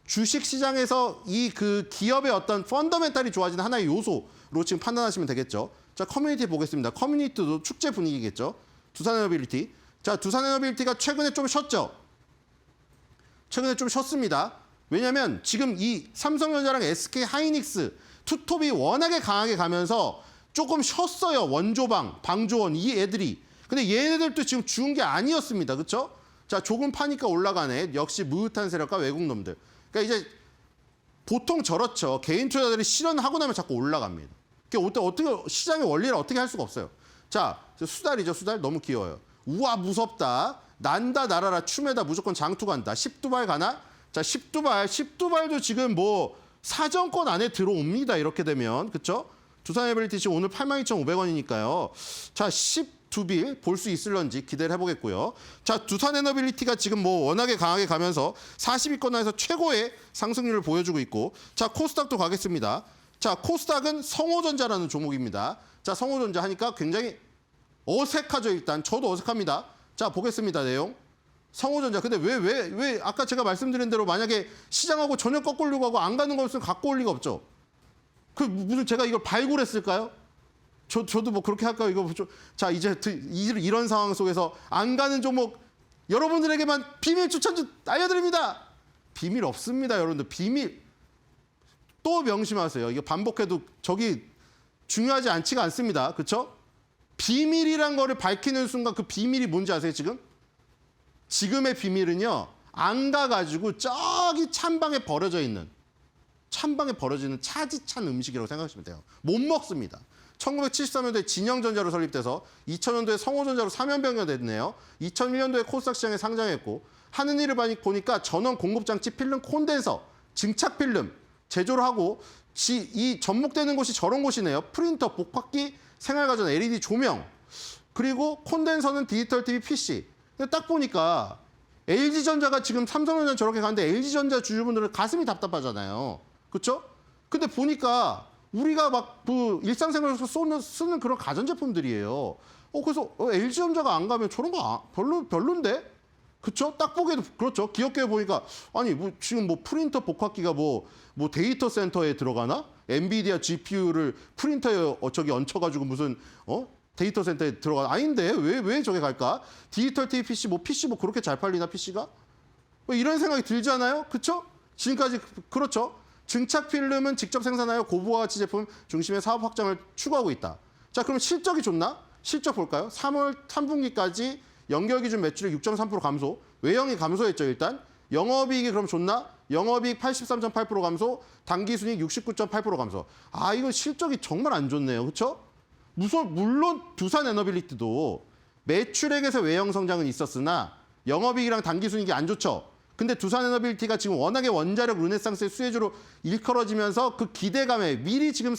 주식시장에서 이 그 기업의 어떤 펀더멘탈이 좋아지는 하나의 요소로 지금 판단하시면 되겠죠. 자, 커뮤니티 보겠습니다. 커뮤니티도 축제 분위기겠죠. 두산에너빌리티. 자, 두산에너빌리티가 최근에 좀 쉬었죠. 최근에 좀 쉬었습니다. 왜냐하면 지금 이 삼성전자랑 SK 하이닉스 투톱이 워낙에 강하게 가면서 조금 쉬었어요. 원조방, 방조원 이 애들이. 근데 얘네들도 지금 죽은 게 아니었습니다. 그렇죠? 자, 조금 파니까 올라가네. 역시 무흐한 세력과 외국 놈들. 그러니까 이제 보통 저렇죠. 개인 투자자들이 실현하고 나면 자꾸 올라갑니다. 그게 어떻게 시장의 원리를 어떻게 할 수가 없어요. 자, 수달이죠. 수달 너무 귀여워요. 우와 무섭다. 난다 날아라 춤에다 무조건 장투 간다. 10두발 가나? 자, 10두발도 지금 뭐 사정권 안에 들어옵니다. 이렇게 되면. 그렇죠? 두산 에너빌리티 오늘 82,500원이니까요. 자, 10두빌 볼 수 있을런지 기대를 해보겠고요. 자, 두산 에너빌리티가 지금 뭐 워낙에 강하게 가면서 40위권 내에서 최고의 상승률을 보여주고 있고, 자, 코스닥도 가겠습니다. 자, 코스닥은 성호전자라는 종목입니다. 자, 성호전자 하니까 굉장히 어색하죠. 일단 저도 어색합니다. 자, 보겠습니다. 내용. 성호전자. 근데 왜 아까 제가 말씀드린 대로 만약에 시장하고 전혀 거꾸려고 하고 안 가는 거 없으면 갖고 올 리가 없죠. 그 무슨 제가 이걸 발굴했을까요? 저도 뭐 그렇게 할까요? 이거 좀. 자, 이제 이런 상황 속에서 안 가는 종목 여러분들에게만 비밀 추천주 알려드립니다. 비밀 없습니다, 여러분들. 비밀 또 명심하세요. 이거 반복해도 저기 중요하지 않지가 않습니다. 그렇죠? 비밀이란 거를 밝히는 순간 그 비밀이 뭔지 아세요, 지금? 지금의 비밀은요. 안 가가지고 저기 찬방에 버려지는 차지찬 음식이라고 생각하시면 돼요. 못 먹습니다. 1973년도에 진영전자로 설립돼서 2000년도에 성호전자로 사면변경됐네요. 2001년도에 코스닥 시장에 상장했고 하는 일을 보니까 전원 공급장치 필름 콘덴서, 증착 필름 제조를 하고 이 접목되는 곳이 저런 곳이네요. 프린터, 복합기, 생활가전, LED 조명, 그리고 콘덴서는 디지털 TV, PC. 근데 딱 보니까 LG전자가 지금 삼성전자 저렇게 가는데 LG전자 주주분들은 가슴이 답답하잖아요. 그렇죠? 근데 보니까 우리가 막 그 일상생활에서 쓰는 그런 가전제품들이에요. 그래서 LG전자가 안 가면 저런 거 별론데? 그렇죠? 딱 보기에도 그렇죠. 기업계에 보니까 아니 뭐 지금 뭐 프린터 복합기가 뭐 데이터 센터에 들어가나? 엔비디아 GPU를 프린터에 저기 얹혀가지고 무슨 데이터 센터에 들어가 아닌데 왜 저게 갈까? 디지털 TV PC 뭐 그렇게 잘 팔리나 PC가? 뭐 이런 생각이 들잖아요. 그렇죠? 지금까지 그렇죠. 증착 필름은 직접 생산하여 고부가 가치 제품 중심의 사업 확장을 추구하고 있다. 자, 그럼 실적이 좋나? 실적 볼까요? 3월 3분기까지 연결 기준 매출이 6.3% 감소. 외형이 감소했죠, 일단. 영업이익이 그럼 좋나? 영업이익 83.8% 감소, 당기순이익 69.8% 감소. 아, 이거 실적이 정말 안 좋네요. 그렇죠? 물론 두산 에너빌리티도 매출액에서 외형 성장은 있었으나 영업이익이랑 당기순이익이 안 좋죠. 근데 두산 에너빌리티가 지금 워낙에 원자력 르네상스의 수혜주로 일컬어지면서 그 기대감에 미리 지금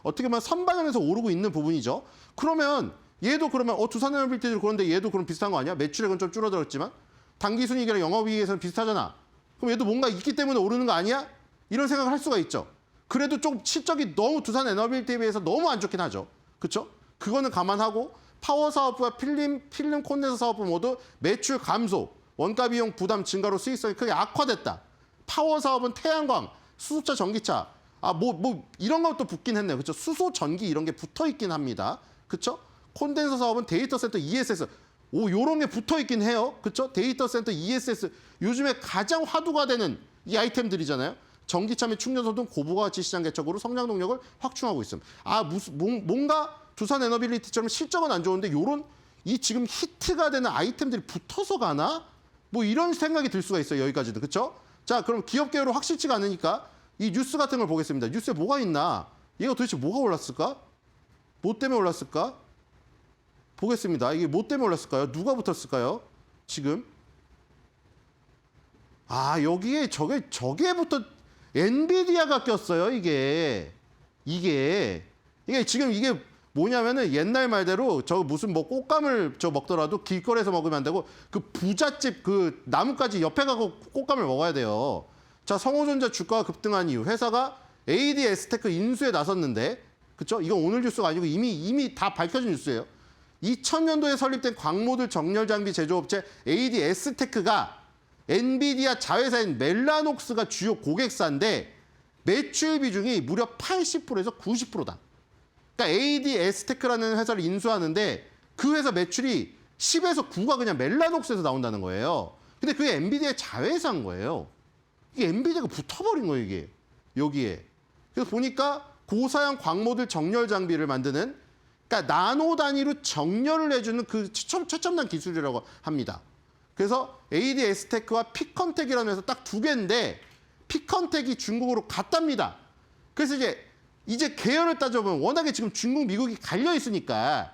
어떻게 보면 선반영해서 오르고 있는 부분이죠. 그러면 얘도 두산 에너빌리티도 그런데 얘도 그럼 비슷한 거 아니야? 매출액은 좀 줄어들었지만 당기순이익이랑 영업이익에서는 비슷하잖아. 그럼 얘도 뭔가 있기 때문에 오르는 거 아니야? 이런 생각을 할 수가 있죠. 그래도 좀 실적이 너무 두산 에너빌리티에 비해서 너무 안 좋긴 하죠. 그렇죠? 그거는 감안하고 파워 사업부와 필름 콘덴서 사업부 모두 매출 감소, 원가 비용 부담 증가로 수익성이 크게 악화됐다. 파워 사업은 태양광, 수소차, 전기차, 이런 것도 붙긴 했네요. 그렇죠? 수소, 전기 이런 게 붙어 있긴 합니다. 그렇죠? 콘덴서 사업은 데이터 센터 ESS, 요런 게 붙어 있긴 해요. 그렇죠? 데이터 센터 ESS 요즘에 가장 화두가 되는 이 아이템들이잖아요. 전기차 및 충전소 등 고부가 가치 시장 개척으로 성장 동력을 확충하고 있습니다. 뭔가 두산 에너빌리티처럼 실적은 안 좋은데 요런 이 지금 히트가 되는 아이템들이 붙어서 가나? 뭐 이런 생각이 들 수가 있어요. 여기까지도. 그렇죠? 자, 그럼 기업 개요로 확실치가 않으니까 이 뉴스 같은 걸 보겠습니다. 뉴스에 뭐가 있나? 얘가 도대체 뭐가 올랐을까? 뭐 때문에 올랐을까? 보겠습니다. 이게 뭐 때문에 올랐을까요? 누가 붙었을까요? 지금. 여기에 저게 붙어 엔비디아가 꼈어요. 이게 지금 이게 뭐냐면은 옛날 말대로 무슨 뭐 꽃감을 먹더라도 길거리에서 먹으면 안 되고 그 부잣집 그 나뭇가지 옆에 가고 꽃감을 먹어야 돼요. 자, 성호전자 주가가 급등한 이유 회사가 ADS테크 인수에 나섰는데 그렇죠? 이건 오늘 뉴스가 아니고 이미 다 밝혀진 뉴스예요. 2000년도에 설립된 광모듈 정렬 장비 제조업체 ADS테크가 엔비디아 자회사인 멜라녹스가 주요 고객사인데 매출 비중이 무려 80%에서 90%다. 그러니까 ADS테크라는 회사를 인수하는데 그 회사 매출이 10에서 9가 그냥 멜라녹스에서 나온다는 거예요. 근데 그게 엔비디아의 자회사인 거예요. 이게 엔비디아가 붙어버린 거예요, 이게. 여기에. 그래서 보니까 고사양 광모듈 정렬 장비를 만드는 그러니까 나노 단위로 정렬을 해주는 그 최첨단 기술이라고 합니다. 그래서 ADS테크와 피컨텍이라는 회사 딱 두 개인데 피컨텍이 중국으로 갔답니다. 그래서 이제 이제 개연을 따져보면 워낙에 지금 중국, 미국이 갈려 있으니까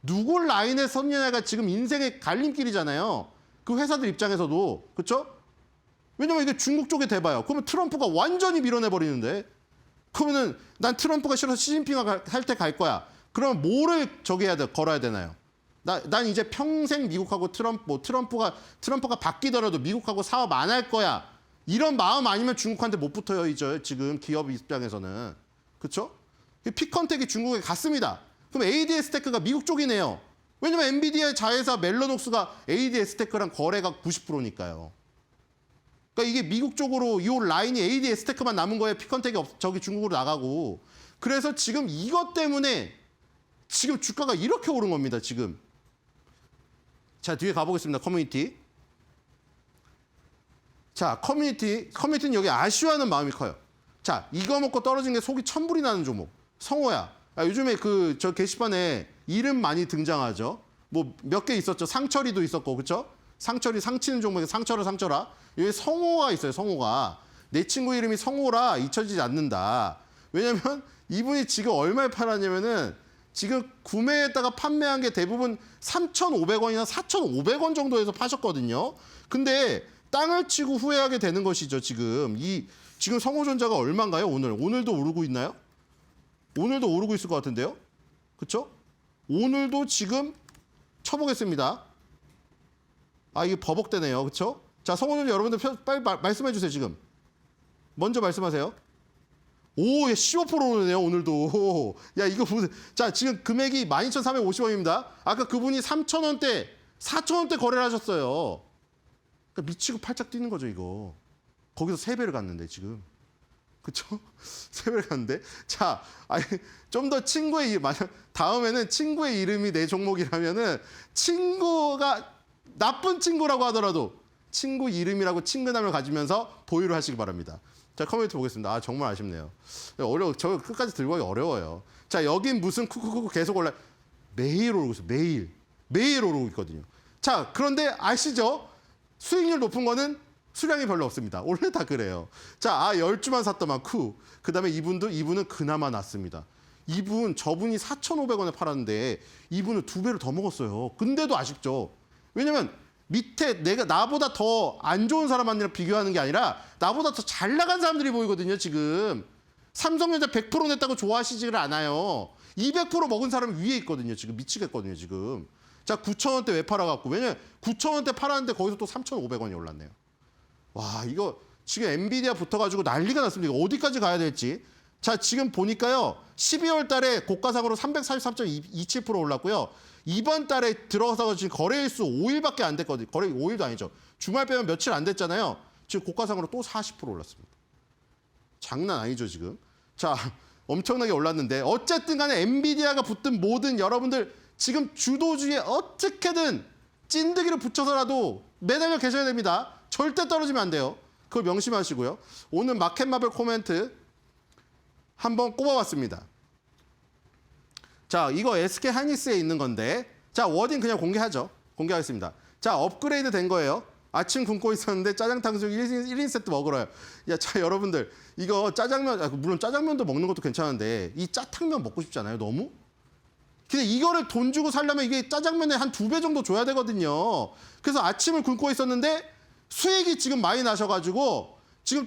누구 라인에 섰느냐가 지금 인생의 갈림길이잖아요. 그 회사들 입장에서도. 그렇죠? 왜냐면 이게 중국 쪽에 대봐요. 그러면 트럼프가 완전히 밀어내버리는데 그러면은 난 트럼프가 싫어서 시진핑과 할 때 갈 거야. 그러면 뭐를 걸어야 되나요? 난 이제 평생 미국하고 트럼프가 바뀌더라도 미국하고 사업 안 할 거야. 이런 마음 아니면 중국한테 못 붙어요, 이제 지금 기업 입장에서는. 그렇죠? 피컨텍이 중국에 갔습니다. 그럼 ADS테크가 미국 쪽이네요. 왜냐면 엔비디아의 자회사 멜로녹스가 ADS테크랑 거래가 90%니까요. 그러니까 이게 미국 쪽으로 이 라인이 ADS테크만 남은 거예요. 피컨텍이 저기 중국으로 나가고. 그래서 지금 이것 때문에 지금 주가가 이렇게 오른 겁니다, 지금. 자, 뒤에 가보겠습니다. 커뮤니티. 자, 커뮤니티는 여기 아쉬워하는 마음이 커요. 자, 이거 먹고 떨어진 게 속이 천불이 나는 종목. 성호야. 요즘에 저 게시판에 이름 많이 등장하죠. 뭐 몇 개 있었죠. 상철이도 있었고, 그렇죠? 상철이 상치는 종목에 상철아. 여기 성호가 있어요, 성호가. 내 친구 이름이 성호라 잊혀지지 않는다. 왜냐면 이분이 지금 얼마에 팔았냐면은 지금 구매했다가 판매한 게 대부분 3,500원이나 4,500원 정도에서 파셨거든요. 근데 땅을 치고 후회하게 되는 것이죠, 지금. 지금 성호전자가 얼마인가요, 오늘? 오늘도 오르고 있나요? 오늘도 오르고 있을 것 같은데요? 그렇죠? 오늘도 지금 쳐보겠습니다. 이게 버벅대네요. 그렇죠? 자, 성호전자 여러분들 빨리 말씀해 주세요, 지금. 먼저 말씀하세요. 오, 15% 오르네요, 오늘도. 야, 이거 무슨. 자, 지금 금액이 12,350원입니다. 아까 그분이 3,000원대, 4,000원대 거래를 하셨어요. 그러니까 미치고 팔짝 뛰는 거죠, 이거. 거기서 3배를 갔는데, 지금. 그쵸? 3배를 갔는데. 자, 좀 더 다음에는 친구의 이름이 내 종목이라면은 친구가 나쁜 친구라고 하더라도 친구 이름이라고 친근함을 가지면서 보유를 하시기 바랍니다. 자, 커뮤니티 보겠습니다. 정말 아쉽네요. 저 끝까지 들고 가기 어려워요. 자, 여긴 무슨 쿠쿠쿠 계속 올라. 매일 오르고 있어요. 매일 오르고 있거든요. 자, 그런데 아시죠? 수익률 높은 거는 수량이 별로 없습니다. 원래 다 그래요. 자, 10주만 샀더만 그 다음에 이분은 그나마 낫습니다. 저분이 4,500원에 팔았는데 이분은 2배를 더 먹었어요. 근데도 아쉽죠. 왜냐면 밑에 나보다 더 안 좋은 사람한테랑 비교하는 게 아니라 나보다 더 잘 나간 사람들이 보이거든요, 지금. 삼성전자 100% 냈다고 좋아하시지를 않아요. 200% 먹은 사람이 위에 있거든요, 지금. 미치겠거든요, 지금. 자, 9,000원대 왜 팔아갖고. 왜냐면 9,000원대 팔았는데 거기서 또 3,500원이 올랐네요. 와, 이거 지금 엔비디아 붙어가지고 난리가 났습니다. 이거 어디까지 가야 될지. 자, 지금 보니까요. 12월 달에 고가상으로 343.27% 올랐고요. 이번 달에 들어가서 지금 거래일수 5일밖에 안 됐거든요. 거래 5일도 아니죠. 주말 빼면 며칠 안 됐잖아요. 지금 고가상으로 또 40% 올랐습니다. 장난 아니죠, 지금. 자, 엄청나게 올랐는데 어쨌든 간에 엔비디아가 붙든 뭐든 여러분들 지금 주도주의에 어떻게든 찐득이를 붙여서라도 매달려 계셔야 됩니다. 절대 떨어지면 안 돼요. 그걸 명심하시고요. 오늘 마켓마블 코멘트 한번 꼽아봤습니다. 자, 이거 SK 하이닉스에 있는 건데, 자, 워딩 그냥 공개하겠습니다. 자, 업그레이드 된 거예요. 아침 굶고 있었는데 짜장 탕수육 1인 세트 먹으러요. 야, 자, 여러분들 이거 짜장면, 물론 짜장면도 먹는 것도 괜찮은데 이 짜탕면 먹고 싶지 않아요? 너무? 근데 이거를 돈 주고 살려면 이게 짜장면에 한 2배 정도 줘야 되거든요. 그래서 아침을 굶고 있었는데 수익이 지금 많이 나셔가지고 지금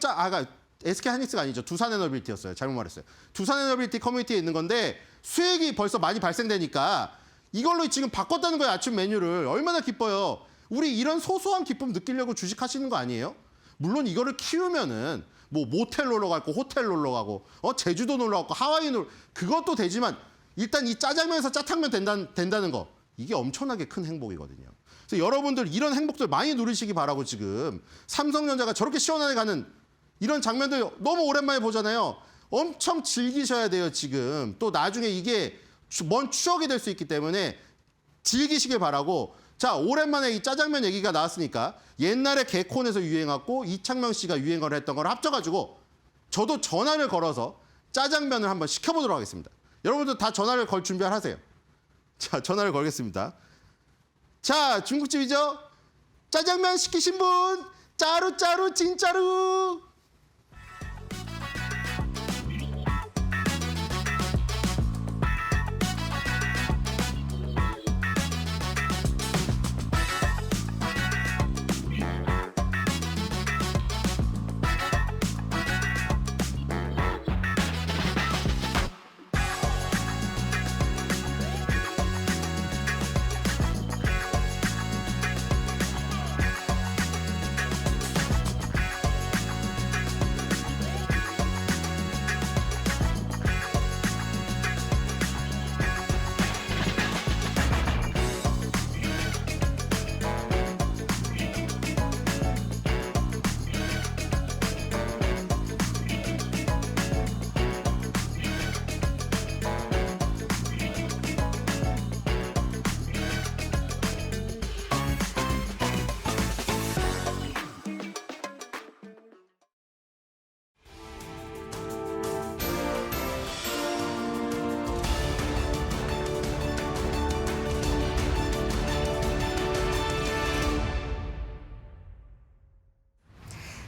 SK 하이닉스가 아니죠. 두산에너빌티였어요. 잘못 말했어요. 두산에너빌티 커뮤니티에 있는 건데 수익이 벌써 많이 발생되니까 이걸로 지금 바꿨다는 거예요. 아침 메뉴를. 얼마나 기뻐요. 우리 이런 소소한 기쁨 느끼려고 주식하시는 거 아니에요? 물론 이거를 키우면은 뭐 모텔 놀러 가고 호텔 놀러 가고 제주도 놀러 가고 하와이 그것도 되지만 일단 이 짜장면에서 짜탕면 된다는 거 이게 엄청나게 큰 행복이거든요. 그래서 여러분들 이런 행복들 많이 누리시기 바라고 지금 삼성전자가 저렇게 시원하게 가는 이런 장면들 너무 오랜만에 보잖아요. 엄청 즐기셔야 돼요, 지금. 또 나중에 이게 먼 추억이 될 수 있기 때문에 즐기시길 바라고. 자, 오랜만에 이 짜장면 얘기가 나왔으니까 옛날에 개콘에서 유행했고 이창명 씨가 유행을 했던 걸 합쳐가지고 저도 전화를 걸어서 짜장면을 한번 시켜보도록 하겠습니다. 여러분들 다 전화를 걸 준비를 하세요. 자, 전화를 걸겠습니다. 자, 중국집이죠? 짜장면 시키신 분 짜루 진짜루.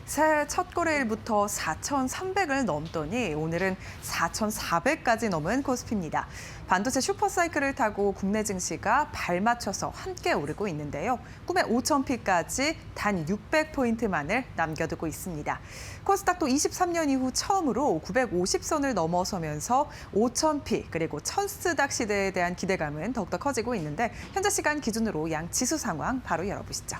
새해 첫 거래일부터 4,300을 넘더니 오늘은 4,400까지 넘은 코스피입니다. 반도체 슈퍼사이클을 타고 국내 증시가 발맞춰서 함께 오르고 있는데요. 꿈의 5,000피까지 단 600포인트만을 남겨두고 있습니다. 코스닥도 23년 이후 처음으로 950선을 넘어서면서 5,000피 그리고 1000스닥 시대에 대한 기대감은 더욱더 커지고 있는데 현재 시간 기준으로 양 지수 상황 바로 열어보시죠.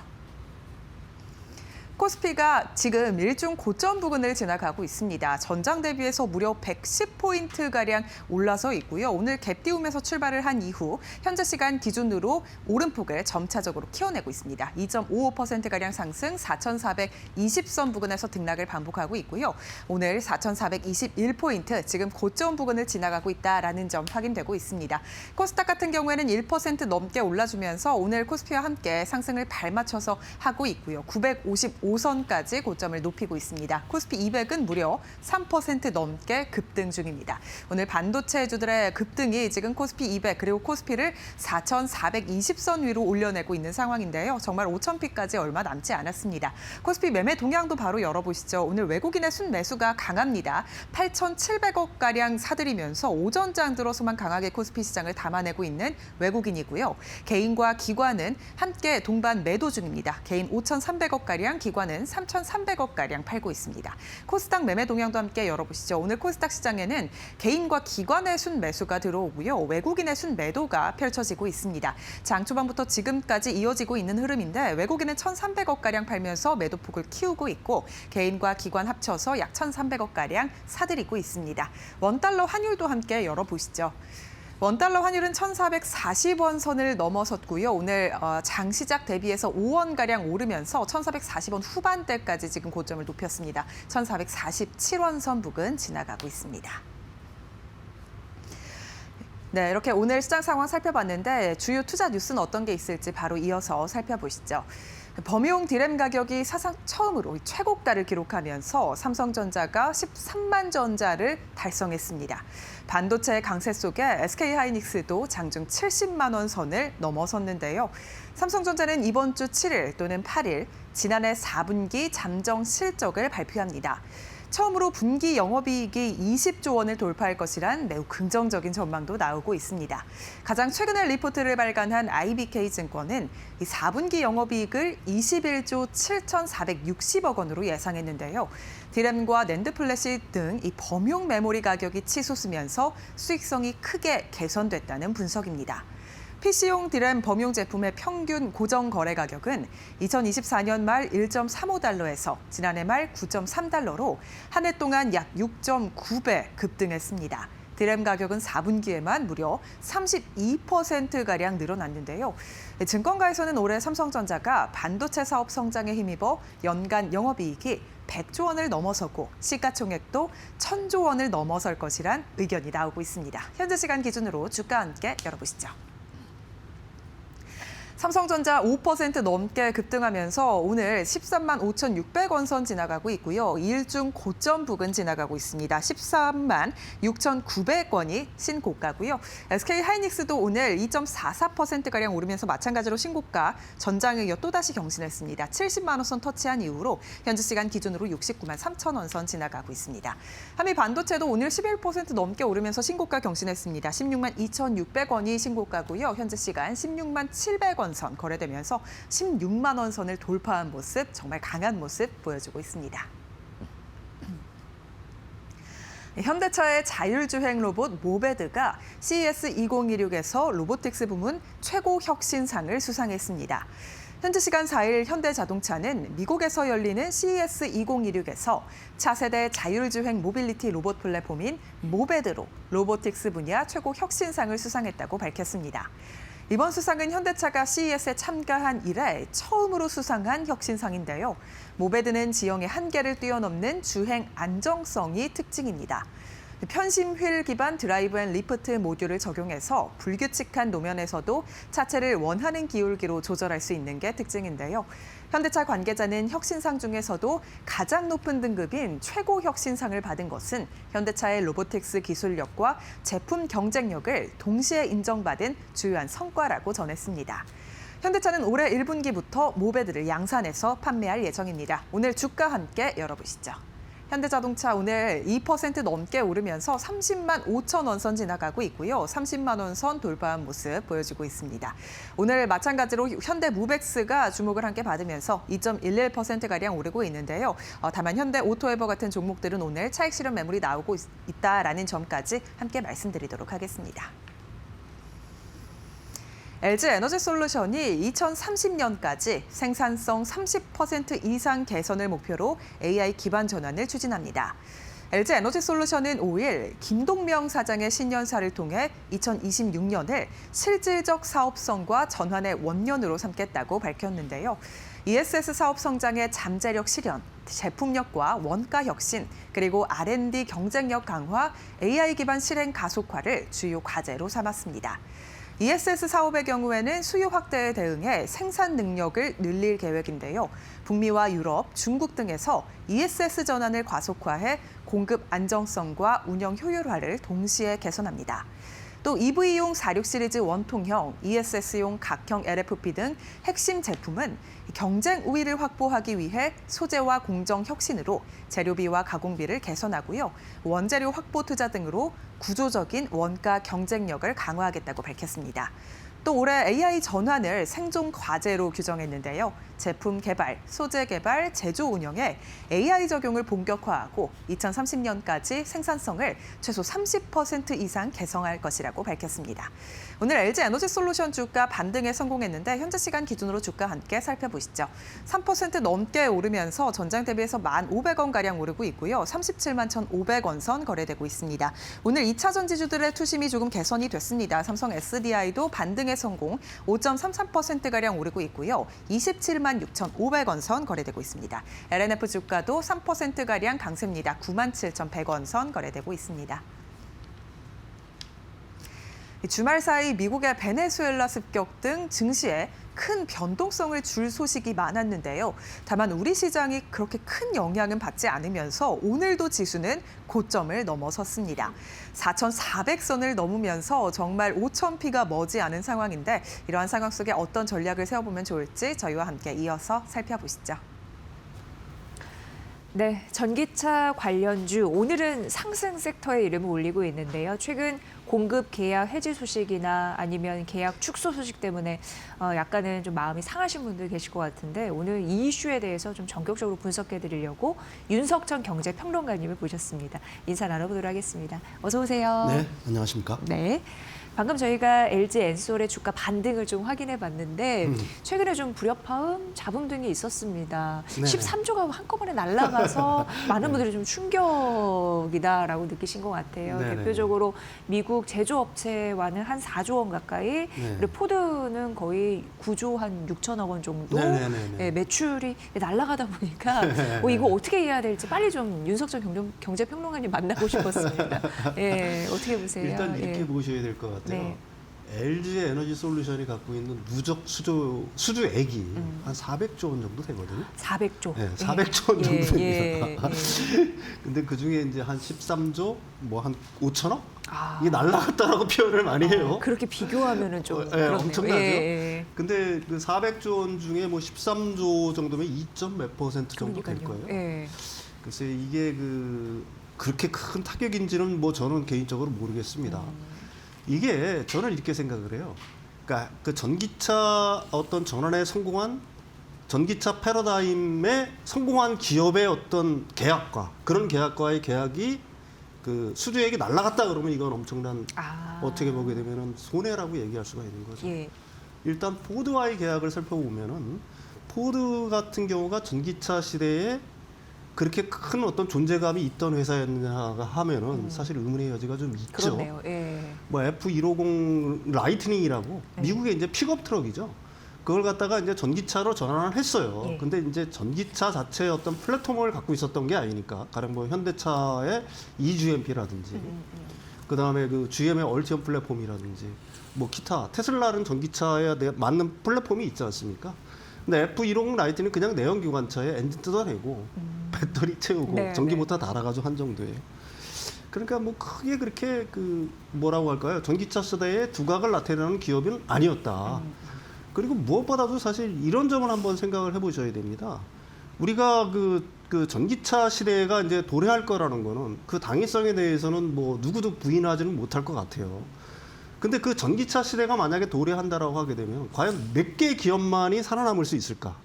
코스피가 지금 일중 고점 부근을 지나가고 있습니다. 전장 대비해서 무려 110포인트가량 올라서 있고요. 오늘 갭 띄우면서 출발을 한 이후 현재 시간 기준으로 오름폭을 점차적으로 키워내고 있습니다. 2.55%가량 상승 4,420선 부근에서 등락을 반복하고 있고요. 오늘 4,421포인트, 지금 고점 부근을 지나가고 있다라는 점 확인되고 있습니다. 코스닥 같은 경우에는 1% 넘게 올라주면서 오늘 코스피와 함께 상승을 발맞춰서 하고 있고요. 955선까지 고점을 높이고 있습니다. 코스피 200은 무려 3% 넘게 급등 중입니다. 오늘 반도체주들의 급등이 지금 코스피 200 그리고 코스피를 4,420선 위로 올려내고 있는 상황인데요. 정말 5,000피까지 얼마 남지 않았습니다. 코스피 매매 동향도 바로 열어보시죠. 오늘 외국인의 순매수가 강합니다. 8,700억가량 사들이면서 오전장 들어서만 강하게 코스피 시장을 담아내고 있는 외국인이고요. 개인과 기관은 함께 동반 매도 중입니다. 개인 5,300억가량, 기관은 3,300억가량 팔고 있습니다. 코스닥 매매 동향도 함께 열어보시죠. 오늘 코스닥 시장에는 개인과 기관의 순매수가 들어오고요. 외국인의 순매도가 펼쳐지고 있습니다. 장 초반부터 지금까지 이어지고 있는 흐름인데 외국인은 1,300억가량 팔면서 매도폭을 키우고 있고 개인과 기관 합쳐서 약 1,300억가량 사들이고 있습니다. 원달러 환율도 함께 열어보시죠. 원달러 환율은 1,440원 선을 넘어섰고요. 오늘 장 시작 대비해서 5원가량 오르면서 1,440원 후반대까지 지금 고점을 높였습니다. 1,447원 선 부근 지나가고 있습니다. 네, 이렇게 오늘 시장 상황 살펴봤는데 주요 투자 뉴스는 어떤 게 있을지 바로 이어서 살펴보시죠. 범용 디램 가격이 사상 처음으로 최고가를 기록하면서 삼성전자가 13만 전자를 달성했습니다. 반도체 강세 속에 SK하이닉스도 장중 70만 원 선을 넘어섰는데요. 삼성전자는 이번 주 7일 또는 8일 지난해 4분기 잠정 실적을 발표합니다. 처음으로 분기 영업이익이 20조 원을 돌파할 것이란 매우 긍정적인 전망도 나오고 있습니다. 가장 최근에 리포트를 발간한 IBK증권은 이 4분기 영업이익을 21조 7,460억 원으로 예상했는데요. 디램과 낸드 플래시 등 이 범용 메모리 가격이 치솟으면서 수익성이 크게 개선됐다는 분석입니다. PC용 디램 범용 제품의 평균 고정 거래 가격은 2024년 말 1.35달러에서 지난해 말 9.3달러로 한 해 동안 약 6.9배 급등했습니다. 디램 가격은 4분기에만 무려 32%가량 늘어났는데요. 증권가에서는 올해 삼성전자가 반도체 사업 성장에 힘입어 연간 영업이익이 100조 원을 넘어서고 시가총액도 1,000조 원을 넘어설 것이란 의견이 나오고 있습니다. 현재 시간 기준으로 주가 함께 열어보시죠. 삼성전자 5% 넘게 급등하면서 오늘 13만 5,600원 선 지나가고 있고요. 2일 중 고점 부근 지나가고 있습니다. 13만 6,900원이 신고가고요. SK하이닉스도 오늘 2.44%가량 오르면서 마찬가지로 신고가 전장에 이어 또다시 경신했습니다. 70만 원 선 터치한 이후로 현재 시간 기준으로 69만 3천 원 선 지나가고 있습니다. 한미 반도체도 오늘 11% 넘게 오르면서 신고가 경신했습니다. 16만 2,600원이 신고가고요. 현재 시간 16만 700원 선 거래되면서 16만 원 선을 돌파한 모습, 정말 강한 모습 보여주고 있습니다. 현대차의 자율주행 로봇 모베드가 CES 2026에서 로보틱스 부문 최고 혁신상을 수상했습니다. 현지 시간 4일 현대자동차는 미국에서 열리는 CES 2026에서 차세대 자율주행 모빌리티 로봇 플랫폼인 모베드로 로보틱스 분야 최고 혁신상을 수상했다고 밝혔습니다. 이번 수상은 현대차가 CES에 참가한 이래 처음으로 수상한 혁신상인데요. 모베드는 지형의 한계를 뛰어넘는 주행 안정성이 특징입니다. 편심 휠 기반 드라이브 앤 리프트 모듈을 적용해서 불규칙한 노면에서도 차체를 원하는 기울기로 조절할 수 있는 게 특징인데요. 현대차 관계자는 혁신상 중에서도 가장 높은 등급인 최고 혁신상을 받은 것은 현대차의 로보틱스 기술력과 제품 경쟁력을 동시에 인정받은 주요한 성과라고 전했습니다. 현대차는 올해 1분기부터 모베드를 양산해서 판매할 예정입니다. 오늘 주가 함께 열어보시죠. 현대자동차 오늘 2% 넘게 오르면서 30만 5천 원 선 지나가고 있고요. 30만 원 선 돌파한 모습 보여주고 있습니다. 오늘 마찬가지로 현대무벡스가 주목을 함께 받으면서 2.11%가량 오르고 있는데요. 다만 현대오토에버 같은 종목들은 오늘 차익 실현 매물이 나오고 있다라는 점까지 함께 말씀드리도록 하겠습니다. LG에너지솔루션이 2030년까지 생산성 30% 이상 개선을 목표로 AI 기반 전환을 추진합니다. LG에너지솔루션은 5일 김동명 사장의 신년사를 통해 2026년을 실질적 사업성과 전환의 원년으로 삼겠다고 밝혔는데요. ESS 사업 성장의 잠재력 실현, 제품력과 원가 혁신, 그리고 R&D 경쟁력 강화, AI 기반 실행 가속화를 주요 과제로 삼았습니다. ESS 사업의 경우에는 수요 확대에 대응해 생산 능력을 늘릴 계획인데요. 북미와 유럽, 중국 등에서 ESS 전환을 과속화해 공급 안정성과 운영 효율화를 동시에 개선합니다. 또 EV용 46 시리즈 원통형, ESS용 각형 LFP 등 핵심 제품은 경쟁 우위를 확보하기 위해 소재와 공정 혁신으로 재료비와 가공비를 개선하고요. 원재료 확보 투자 등으로 구조적인 원가 경쟁력을 강화하겠다고 밝혔습니다. 또 올해 AI 전환을 생존 과제로 규정했는데요. 제품 개발, 소재 개발, 제조 운영에 AI 적용을 본격화하고 2030년까지 생산성을 최소 30% 이상 개선할 것이라고 밝혔습니다. 오늘 LG에너지솔루션 주가 반등에 성공했는데 현재 시간 기준으로 주가 함께 살펴보시죠. 3% 넘게 오르면서 전장 대비해서 1,500원가량 오르고 있고요. 37만 1,500원 선 거래되고 있습니다. 오늘 2차 전지주들의 투심이 조금 개선이 됐습니다. 삼성 SDI도 반등에 성공, 5.33%가량 오르고 있고요. 27만 6,500원 선 거래되고 있습니다. LNF 주가도 3%가량 강세입니다. 97,100원 선 거래되고 있습니다. 주말 사이 미국의 베네수엘라 습격 등 증시에 큰 변동성을 줄 소식이 많았는데요. 다만 우리 시장이 그렇게 큰 영향은 받지 않으면서 오늘도 지수는 고점을 넘어섰습니다. 4,400선을 넘으면서 정말 5,000피가 머지않은 상황인데 이러한 상황 속에 어떤 전략을 세워보면 좋을지 저희와 함께 이어서 살펴보시죠. 네, 전기차 관련주 오늘은 상승 섹터에 이름을 올리고 있는데요. 최근 공급 계약 해지 소식이나 아니면 계약 축소 소식 때문에 약간은 좀 마음이 상하신 분들 계실 것 같은데 오늘 이 이슈에 대해서 좀 전격적으로 분석해 드리려고 윤석천 경제평론가님을 모셨습니다. 인사 나눠보도록 하겠습니다. 어서 오세요. 네, 안녕하십니까? 네. 방금 저희가 LG 엔솔의 주가 반등을 좀 확인해 봤는데 최근에 좀 불협화음, 잡음 등이 있었습니다. 네네. 13조가 한꺼번에 날아가서 많은 분들이 좀 충격이다라고 느끼신 것 같아요. 네네. 대표적으로 미국 제조업체와는 한 4조 원 가까이, 네. 그리고 포드는 거의 9조 한 6천억 원 정도 네네네네. 예, 매출이 날아가다 보니까 이거 어떻게 해야 될지 빨리 좀 윤석천 경제평론가님 만나고 싶었습니다. 예, 어떻게 보세요? 일단 이렇게 예. 보셔야 될 것 같아요. 네. LG 에너지 솔루션이 갖고 있는 누적 수주액이 한 400조 원 정도 되거든요. 400조. 네, 400조 원 정도 됩니다. 예. 근데 그 중에 이제 한 13조, 뭐 한 5천억? 아. 이게 날라갔다라고 표현을 많이 해요. 그렇게 비교하면은 좀 네, 그렇네요. 엄청나죠. 예. 근데 그 400조 원 중에 뭐 13조 정도면 2.몇% 정도 될 그러니까요. 거예요. 예. 글쎄 이게 그렇게 큰 타격인지는 뭐 저는 개인적으로 모르겠습니다. 이게 저는 이렇게 생각을 해요. 그러니까 그 전기차 어떤 전환에 성공한 전기차 패러다임에 성공한 기업의 어떤 계약과 그런 계약과의 계약이 그 수주액이 날라갔다 그러면 이건 엄청난 어떻게 보게 되면은 손해라고 얘기할 수가 있는 거죠. 예. 일단 포드와의 계약을 살펴보면은 포드 같은 경우가 전기차 시대에 그렇게 큰 어떤 존재감이 있던 회사였느냐 하면은 사실 의문의 여지가 좀 있죠. 그렇네요. 예. 뭐 F150 라이트닝이라고 미국의 이제 픽업 트럭이죠. 그걸 갖다가 이제 전기차로 전환을 했어요. 예. 근데 이제 전기차 자체의 어떤 플랫폼을 갖고 있었던 게 아니니까. 가령 뭐 현대차의 eGMP라든지 그 다음에 그 GM의 얼티엄 플랫폼이라든지 뭐 기타 테슬라는 전기차에 맞는 플랫폼이 있지 않습니까? 근데 F150 라이트는 그냥 내연기관차에 엔진 뜯어내고 배터리 채우고 네, 전기 네. 모터 달아가지고 한 정도예요. 그러니까 뭐 크게 그렇게 그 뭐라고 할까요? 전기차 시대에 두각을 나타내는 기업은 아니었다. 그리고 무엇보다도 사실 이런 점을 한번 생각을 해보셔야 됩니다. 우리가 그 전기차 시대가 이제 도래할 거라는 거는 그 당위성에 대해서는 뭐 누구도 부인하지는 못할 것 같아요. 근데 그 전기차 시대가 만약에 도래한다라고 하게 되면 과연 몇 개의 기업만이 살아남을 수 있을까?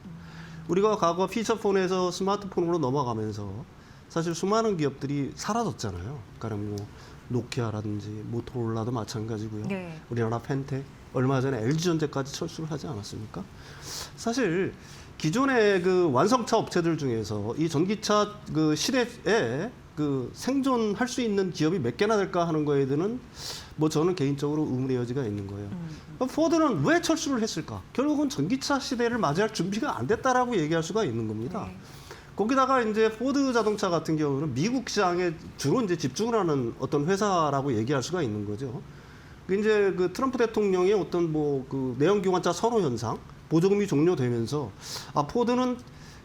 우리가 과거 피처폰에서 스마트폰으로 넘어가면서 사실 수많은 기업들이 사라졌잖아요. 그러니까 뭐 노키아라든지 모토로라도 마찬가지고요. 네. 우리나라 펜텍, 얼마 전에 LG전자까지 철수를 하지 않았습니까? 사실 기존의 그 완성차 업체들 중에서 이 전기차 그 시대에 그 생존할 수 있는 기업이 몇 개나 될까 하는 거에 대해서는 뭐 저는 개인적으로 의문의 여지가 있는 거예요. 포드는 왜 철수를 했을까? 결국은 전기차 시대를 맞이할 준비가 안 됐다라고 얘기할 수가 있는 겁니다. 네. 거기다가 이제 포드 자동차 같은 경우는 미국 시장에 주로 이제 집중을 하는 어떤 회사라고 얘기할 수가 있는 거죠. 이제 그 트럼프 대통령의 어떤 뭐 그 내연기관차 선호 현상, 보조금이 종료되면서 포드는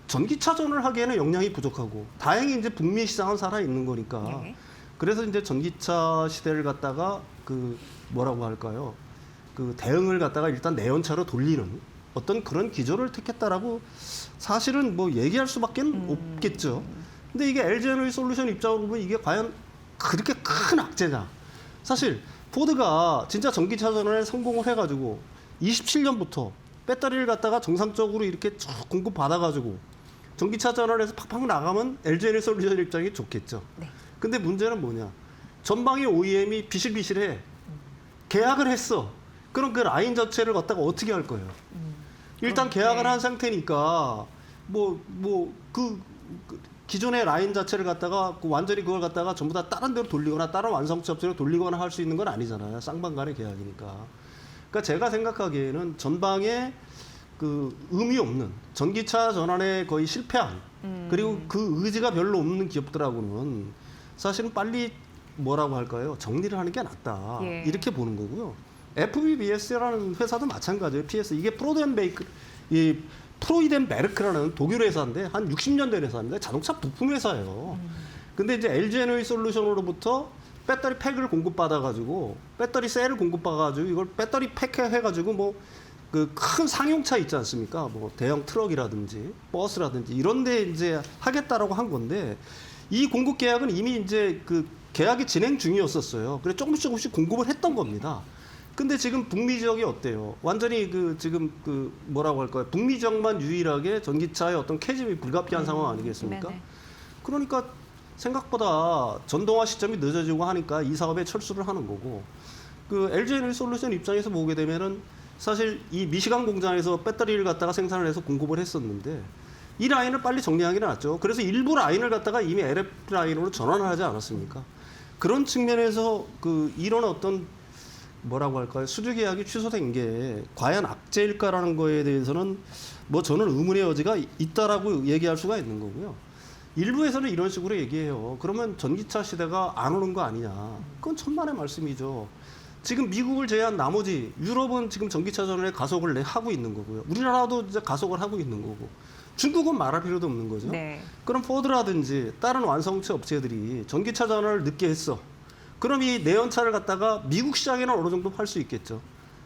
전기차 전을 하기에는 역량이 부족하고 다행히 이제 북미 시장은 살아 있는 거니까 네. 그래서 이제 전기차 시대를 갖다가 그 뭐라고 할까요? 그 대응을 갖다가 일단 내연차로 돌리는 어떤 그런 기조를 택했다라고 사실은 뭐 얘기할 수밖에 없겠죠. 근데 이게 LG에너지솔루션 입장으로 보면 이게 과연 그렇게 큰 악재냐? 사실 포드가 진짜 전기차 전환에 성공을 해가지고 27년부터 배터리를 갖다가 정상적으로 이렇게 쭉 공급받아가지고 전기차 전환에서 팍팍 나가면 LG에너지솔루션 입장이 좋겠죠. 네. 근데 문제는 뭐냐? 전방의 OEM이 비실비실해. 계약을 했어. 그럼 그 라인 자체를 갖다가 어떻게 할 거예요? 일단 계약을 한 상태니까 그 기존의 라인 자체를 갖다가 완전히 그걸 갖다가 전부 다 다른 데로 돌리거나 다른 완성차 업체로 돌리거나 할 수 있는 건 아니잖아요. 쌍방 간의 계약이니까. 그러니까 제가 생각하기에는 전방에 그 의미 없는 전기차 전환에 거의 실패한 그리고 그 의지가 별로 없는 기업들하고는 사실은 빨리 뭐라고 할까요? 정리를 하는 게 낫다. 예. 이렇게 보는 거고요. FBBS라는 회사도 마찬가지예요. PS 이게 프로덴베이크 이 프로이덴베르크라는 독일 회사인데 한 60년 된 회사입니다. 자동차 부품 회사예요. 근데 이제 LG에너지솔루션으로부터 배터리 팩을 공급받아가지고 배터리 셀을 공급받아가지고 이걸 배터리 팩해가지고 뭐 그 큰 상용차 있지 않습니까? 뭐 대형 트럭이라든지 버스라든지 이런데 이제 하겠다라고 한 건데 이 공급 계약은 이미 이제 그 계약이 진행 중이었었어요. 그래서 조금씩 공급을 했던 겁니다. 근데 지금 북미 지역이 어때요? 완전히 그 지금 그 뭐라고 할까요? 북미 지역만 유일하게 전기차의 어떤 캐즘이 불가피한 상황 아니겠습니까? 네네. 그러니까 생각보다 전동화 시점이 늦어지고 하니까 이 사업에 철수를 하는 거고 그 LG에너지솔루션 입장에서 보게 되면은 사실 이 미시간 공장에서 배터리를 갖다가 생산을 해서 공급을 했었는데 이 라인을 빨리 정리하기는 낫죠. 그래서 일부 라인을 갖다가 이미 LF 라인으로 전환을 하지 않았습니까? 그런 측면에서 그 이런 어떤 뭐라고 할까요? 수주 계약이 취소된 게 과연 악재일까라는 거에 대해서는 뭐 저는 의문의 여지가 있다라고 얘기할 수가 있는 거고요. 일부에서는 이런 식으로 얘기해요. 그러면 전기차 시대가 안 오는 거 아니냐? 그건 천만의 말씀이죠. 지금 미국을 제외한 나머지 유럽은 지금 전기차 전환에 가속을 하고 있는 거고요. 우리나라도 이제 가속을 하고 있는 거고. 중국은 말할 필요도 없는 거죠. 네. 그럼 포드라든지 다른 완성차 업체들이 전기차 전환을 늦게 했어. 그럼 이 내연차를 갖다가 미국 시장에는 어느 정도 팔 수 있겠죠.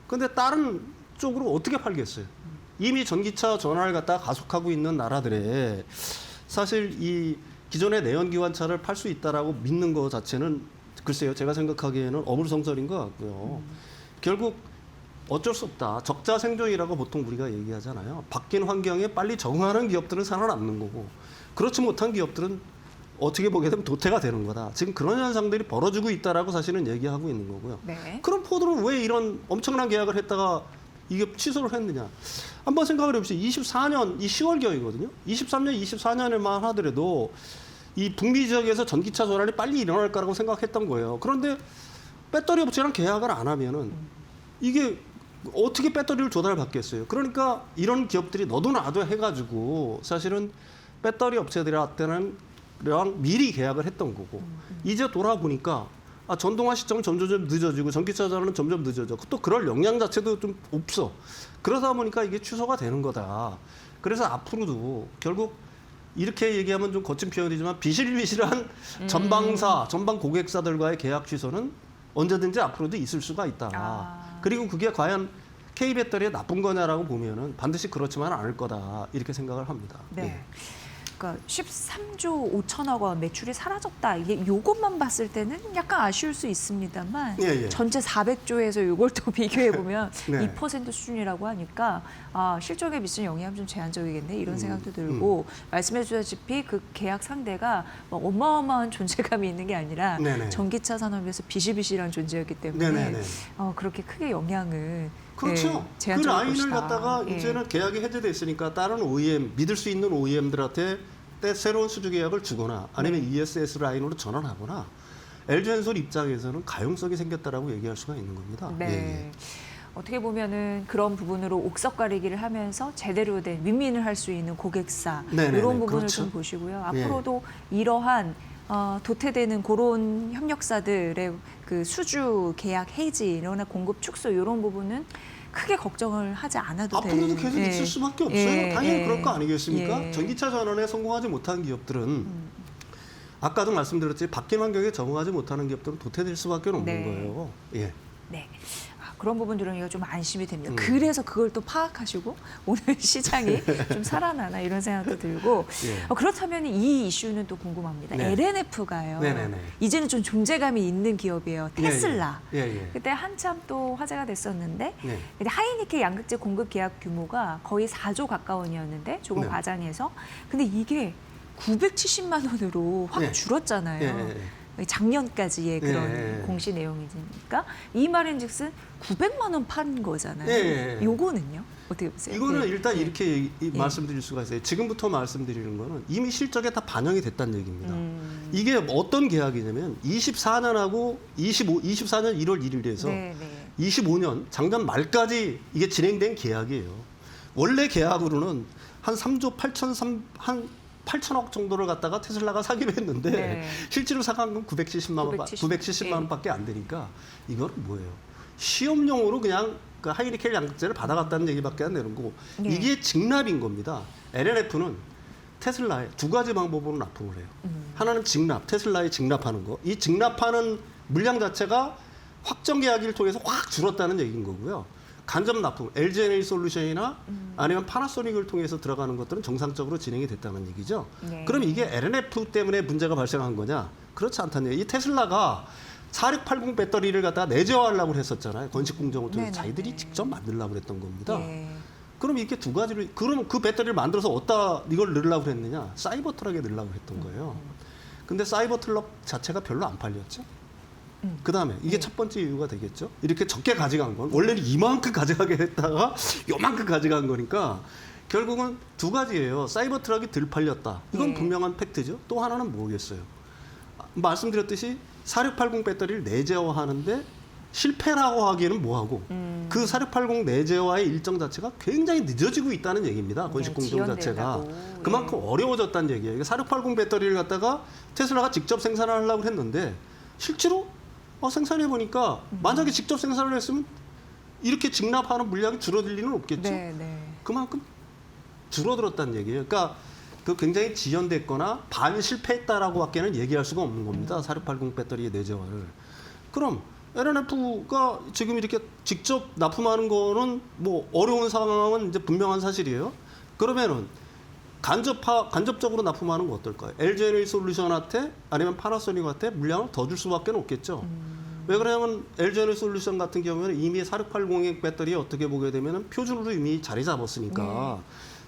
근데 다른 쪽으로 어떻게 팔겠어요? 이미 전기차 전환을 갖다가 가속하고 있는 나라들에 사실 이 기존의 내연기관차를 팔 수 있다라고 믿는 것 자체는 글쎄요, 제가 생각하기에는 어불성설인 것 같고요. 결국 어쩔 수 없다. 적자 생존이라고 보통 우리가 얘기하잖아요. 바뀐 환경에 빨리 적응하는 기업들은 살아남는 거고 그렇지 못한 기업들은 어떻게 보게 되면 도태가 되는 거다. 지금 그런 현상들이 벌어지고 있다라고 사실은 얘기하고 있는 거고요. 네. 그럼 포드는 왜 이런 엄청난 계약을 했다가 이게 취소를 했느냐. 한번 생각을 해보세요. 24년 이 10월경이거든요. 23년, 24년에만 하더라도 이 북미 지역에서 전기차 전환이 빨리 일어날 거라고 생각했던 거예요. 그런데 배터리 업체랑 계약을 안 하면은 이게 어떻게 배터리를 조달받겠어요. 그러니까 이런 기업들이 너도 나도 해가지고 사실은 배터리 업체들한테는 미리 계약을 했던 거고 이제 돌아보니까 전동화 시점은 점점 늦어지고 전기차 전환은 점점 늦어져. 또 그럴 역량 자체도 좀 없어. 그러다 보니까 이게 취소가 되는 거다. 그래서 앞으로도 결국 이렇게 얘기하면 좀 거친 표현이지만 비실비실한 전방사, 전방 고객사들과의 계약 취소는 언제든지 앞으로도 있을 수가 있다. 그리고 그게 과연 K 배터리에 나쁜 거냐라고 보면은 반드시 그렇지만 않을 거다 이렇게 생각을 합니다. 네. 예. 그러니까 13조 5천억 원 매출이 사라졌다. 이게 요것만 봤을 때는 약간 아쉬울 수 있습니다만 예, 예. 전체 400조에서 요걸 또 비교해 보면 네. 2% 수준이라고 하니까 실적에 미치는 영향이 좀 제한적이겠네 이런 생각도 들고 말씀해 주셨다시피 그 계약 상대가 뭐 어마어마한 존재감이 있는 게 아니라 네네. 전기차 산업에서 비실비실한 존재였기 때문에 네네네. 그렇게 크게 영향을 그렇죠. 그 제한적일 라인을 것이다. 갖다가 예. 이제는 계약이 해제됐으니까 다른 OEM 믿을 수 있는 OEM들한테 새로운 수주 계약을 주거나 아니면 ESS 라인으로 전환하거나 LG엔솔 입장에서는 가용성이 생겼다라고 얘기할 수가 있는 겁니다. 네. 예, 예. 어떻게 보면은 그런 부분으로 옥석 가리기를 하면서 제대로 된 윈윈을 할 수 있는 고객사 네네네, 이런 부분을 그렇죠. 좀 보시고요. 예. 앞으로도 이러한 도태되는 그런 협력사들의 그 수주 계약 해지 이런 공급 축소 이런 부분은 크게 걱정을 하지 않아도 돼요. 앞으로도 계속 예. 있을 수밖에 없어요. 예, 당연히 예. 그럴 거 아니겠습니까? 예. 전기차 전환에 성공하지 못한 기업들은 아까도 말씀드렸지 바뀐 환경에 적응하지 못하는 기업들은 도태될 수밖에 없는 네. 거예요. 예. 네. 그런 부분들은 이거 좀 안심이 됩니다. 그래서 그걸 또 파악하시고 오늘 시장이 좀 살아나나 이런 생각도 들고 예. 그렇다면 이 이슈는 또 궁금합니다. 네. LNF가요. 네네네. 이제는 좀 존재감이 있는 기업이에요. 테슬라. 예, 예. 그때 한참 또 화제가 됐었는데 예. 근데 하이니케 양극재 공급 계약 규모가 거의 4조 가까운이었는데 조금 네. 과장해서 근데 이게 970만 원으로 확 예. 줄었잖아요. 예, 예, 예. 작년까지의 그런 예, 예. 공시 내용이니까 이 말인즉슨 900만 원 판 거잖아요. 예, 예, 예. 요거는요? 어떻게 보세요? 이거는 예. 일단 예. 이렇게 말씀드릴 수가 있어요. 지금부터 말씀드리는 거는 이미 실적에 다 반영이 됐다는 얘기입니다. 이게 어떤 계약이냐면 24년하고 24년 1월 1일에서 네, 네. 25년 작년 말까지 이게 진행된 계약이에요. 원래 계약으로는 한 3조 8천억 정도를 갖다가 테슬라가 사기로 했는데 네. 실제로 사간 건 970만 원밖에 안 되니까 이거는 뭐예요? 시험용으로 그냥 그 하이니켈 양극재를 받아갔다는 얘기밖에 안 되는 거고 네. 이게 직납인 겁니다. LNF는 테슬라에 두 가지 방법으로 납품을 해요. 하나는 직납, 테슬라에 직납하는 거. 이 직납하는 물량 자체가 확정 계약을 통해서 확 줄었다는 얘기인 거고요. 간접 납품, LG에너지솔루션이나 아니면 파나소닉을 통해서 들어가는 것들은 정상적으로 진행이 됐다는 얘기죠. 네. 그럼 이게 LNF 때문에 문제가 발생한 거냐? 그렇지 않다는 얘기. 이 테슬라가 4680 배터리를 갖다가 내재화하려고 했었잖아요. 건식 공정을 통해서 네네네. 자기들이 직접 만들려고 했던 겁니다. 예. 그럼 이렇게 두 가지를 그럼 그 배터리를 만들어서 어디다 이걸 넣으려고 했느냐? 사이버 트럭에 넣으려고 했던 거예요. 근데 사이버 트럭 자체가 별로 안 팔렸죠. 그다음에 이게 첫 번째 이유가 되겠죠. 이렇게 적게 가져간 건 원래는 이만큼 가져가게 했다가 요만큼 가져간 거니까 결국은 두 가지예요. 사이버 트럭이 덜 팔렸다. 이건 예. 분명한 팩트죠. 또 하나는 뭐겠어요. 말씀드렸듯이 4680 배터리를 내재화하는데 실패라고 하기에는 뭐하고 그 4680 내재화의 일정 자체가 굉장히 늦어지고 있다는 얘기입니다. 건식 공정 자체가. 지연되려고. 그만큼 어려워졌다는 얘기예요. 4680 배터리를 갖다가 테슬라가 직접 생산을 하려고 했는데 실제로 생산해 보니까 만약에 직접 생산을 했으면 이렇게 직납하는 물량이 줄어들 리는 없겠죠. 네, 네. 그만큼 줄어들었다는 얘기예요. 그러니까 그 굉장히 지연됐거나 반실패했다라고밖에는 얘기할 수가 없는 겁니다. 4680 배터리의 내재화를. 그럼 LNF가 지금 이렇게 직접 납품하는 거는 뭐 어려운 상황은 이제 분명한 사실이에요. 그러면은 간접적으로 납품하는 거 어떨까요? LG에너지솔루션한테 아니면 파나소닉한테 물량을 더 줄 수밖에 없겠죠. 왜 그러냐면 LG에너지솔루션 같은 경우에는 이미 4680의 배터리에 어떻게 보게 되면은 표준으로 이미 자리 잡았으니까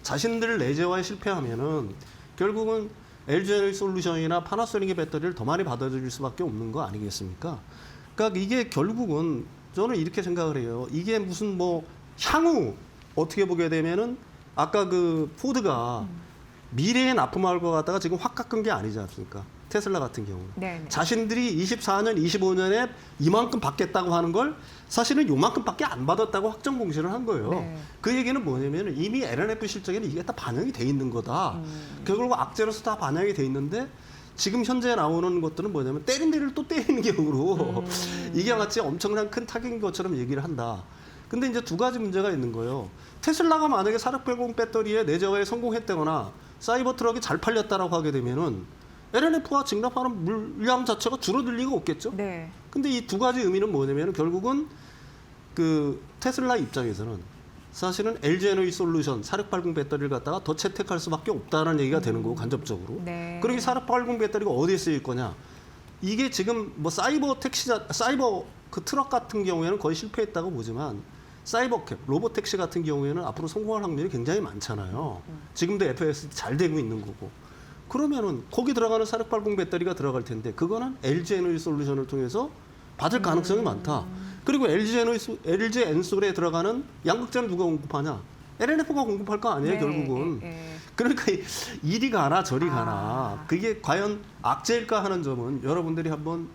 자신들 내재화에 실패하면은 결국은 LG에너지솔루션이나 파나소닉의 배터리를 더 많이 받아들일 수밖에 없는 거 아니겠습니까? 그러니까 이게 결국은 저는 이렇게 생각을 해요. 이게 무슨 뭐 향후 어떻게 보게 되면은 아까 그 포드가 미래에 납품할 것 같다가 지금 확 깎은 게 아니지 않습니까? 테슬라 같은 경우는. 네네. 자신들이 24년, 25년에 이만큼 받겠다고 하는 걸 사실은 요만큼밖에 안 받았다고 확정 공시를 한 거예요. 네. 그 얘기는 뭐냐면 이미 LNF 실적에는 이게 다 반영이 돼 있는 거다. 결국 악재로서 다 반영이 돼 있는데 지금 현재 나오는 것들은 뭐냐면 때린 데를 또 때리는 경우로 이게 마치 엄청난 큰 타격인 것처럼 얘기를 한다. 근데 이제 두 가지 문제가 있는 거예요. 테슬라가 만약에 4680 배터리에 내재화에 성공했다거나 사이버 트럭이 잘 팔렸다라고 하게 되면은 LNF와 직납하는 물량 자체가 줄어들 리가 없겠죠. 네. 근데 이 두 가지 의미는 뭐냐면 결국은 그 테슬라 입장에서는 사실은 LG 에너지 솔루션 4680 배터리를 갖다가 더 채택할 수밖에 없다는 얘기가 되는 거고 간접적으로. 네. 그럼 이 4680 배터리가 어디에 쓰일 거냐? 이게 지금 뭐 사이버 그 트럭 같은 경우에는 거의 실패했다고 보지만 사이버캡, 로보택시 같은 경우에는 앞으로 성공할 확률이 굉장히 많잖아요. 지금도 FSD 잘 되고 있는 거고. 그러면은 거기 들어가는 4680 배터리가 들어갈 텐데 그거는 LG 에너지 솔루션을 통해서 받을 가능성이 많다. 그리고 LG 엔솔에 들어가는 양극재는 누가 공급하냐? LNF가 공급할 거 아니에요, 네, 결국은. 네. 그러니까 이리 가나 저리 가나 그게 과연 악재일까 하는 점은 여러분들이 한번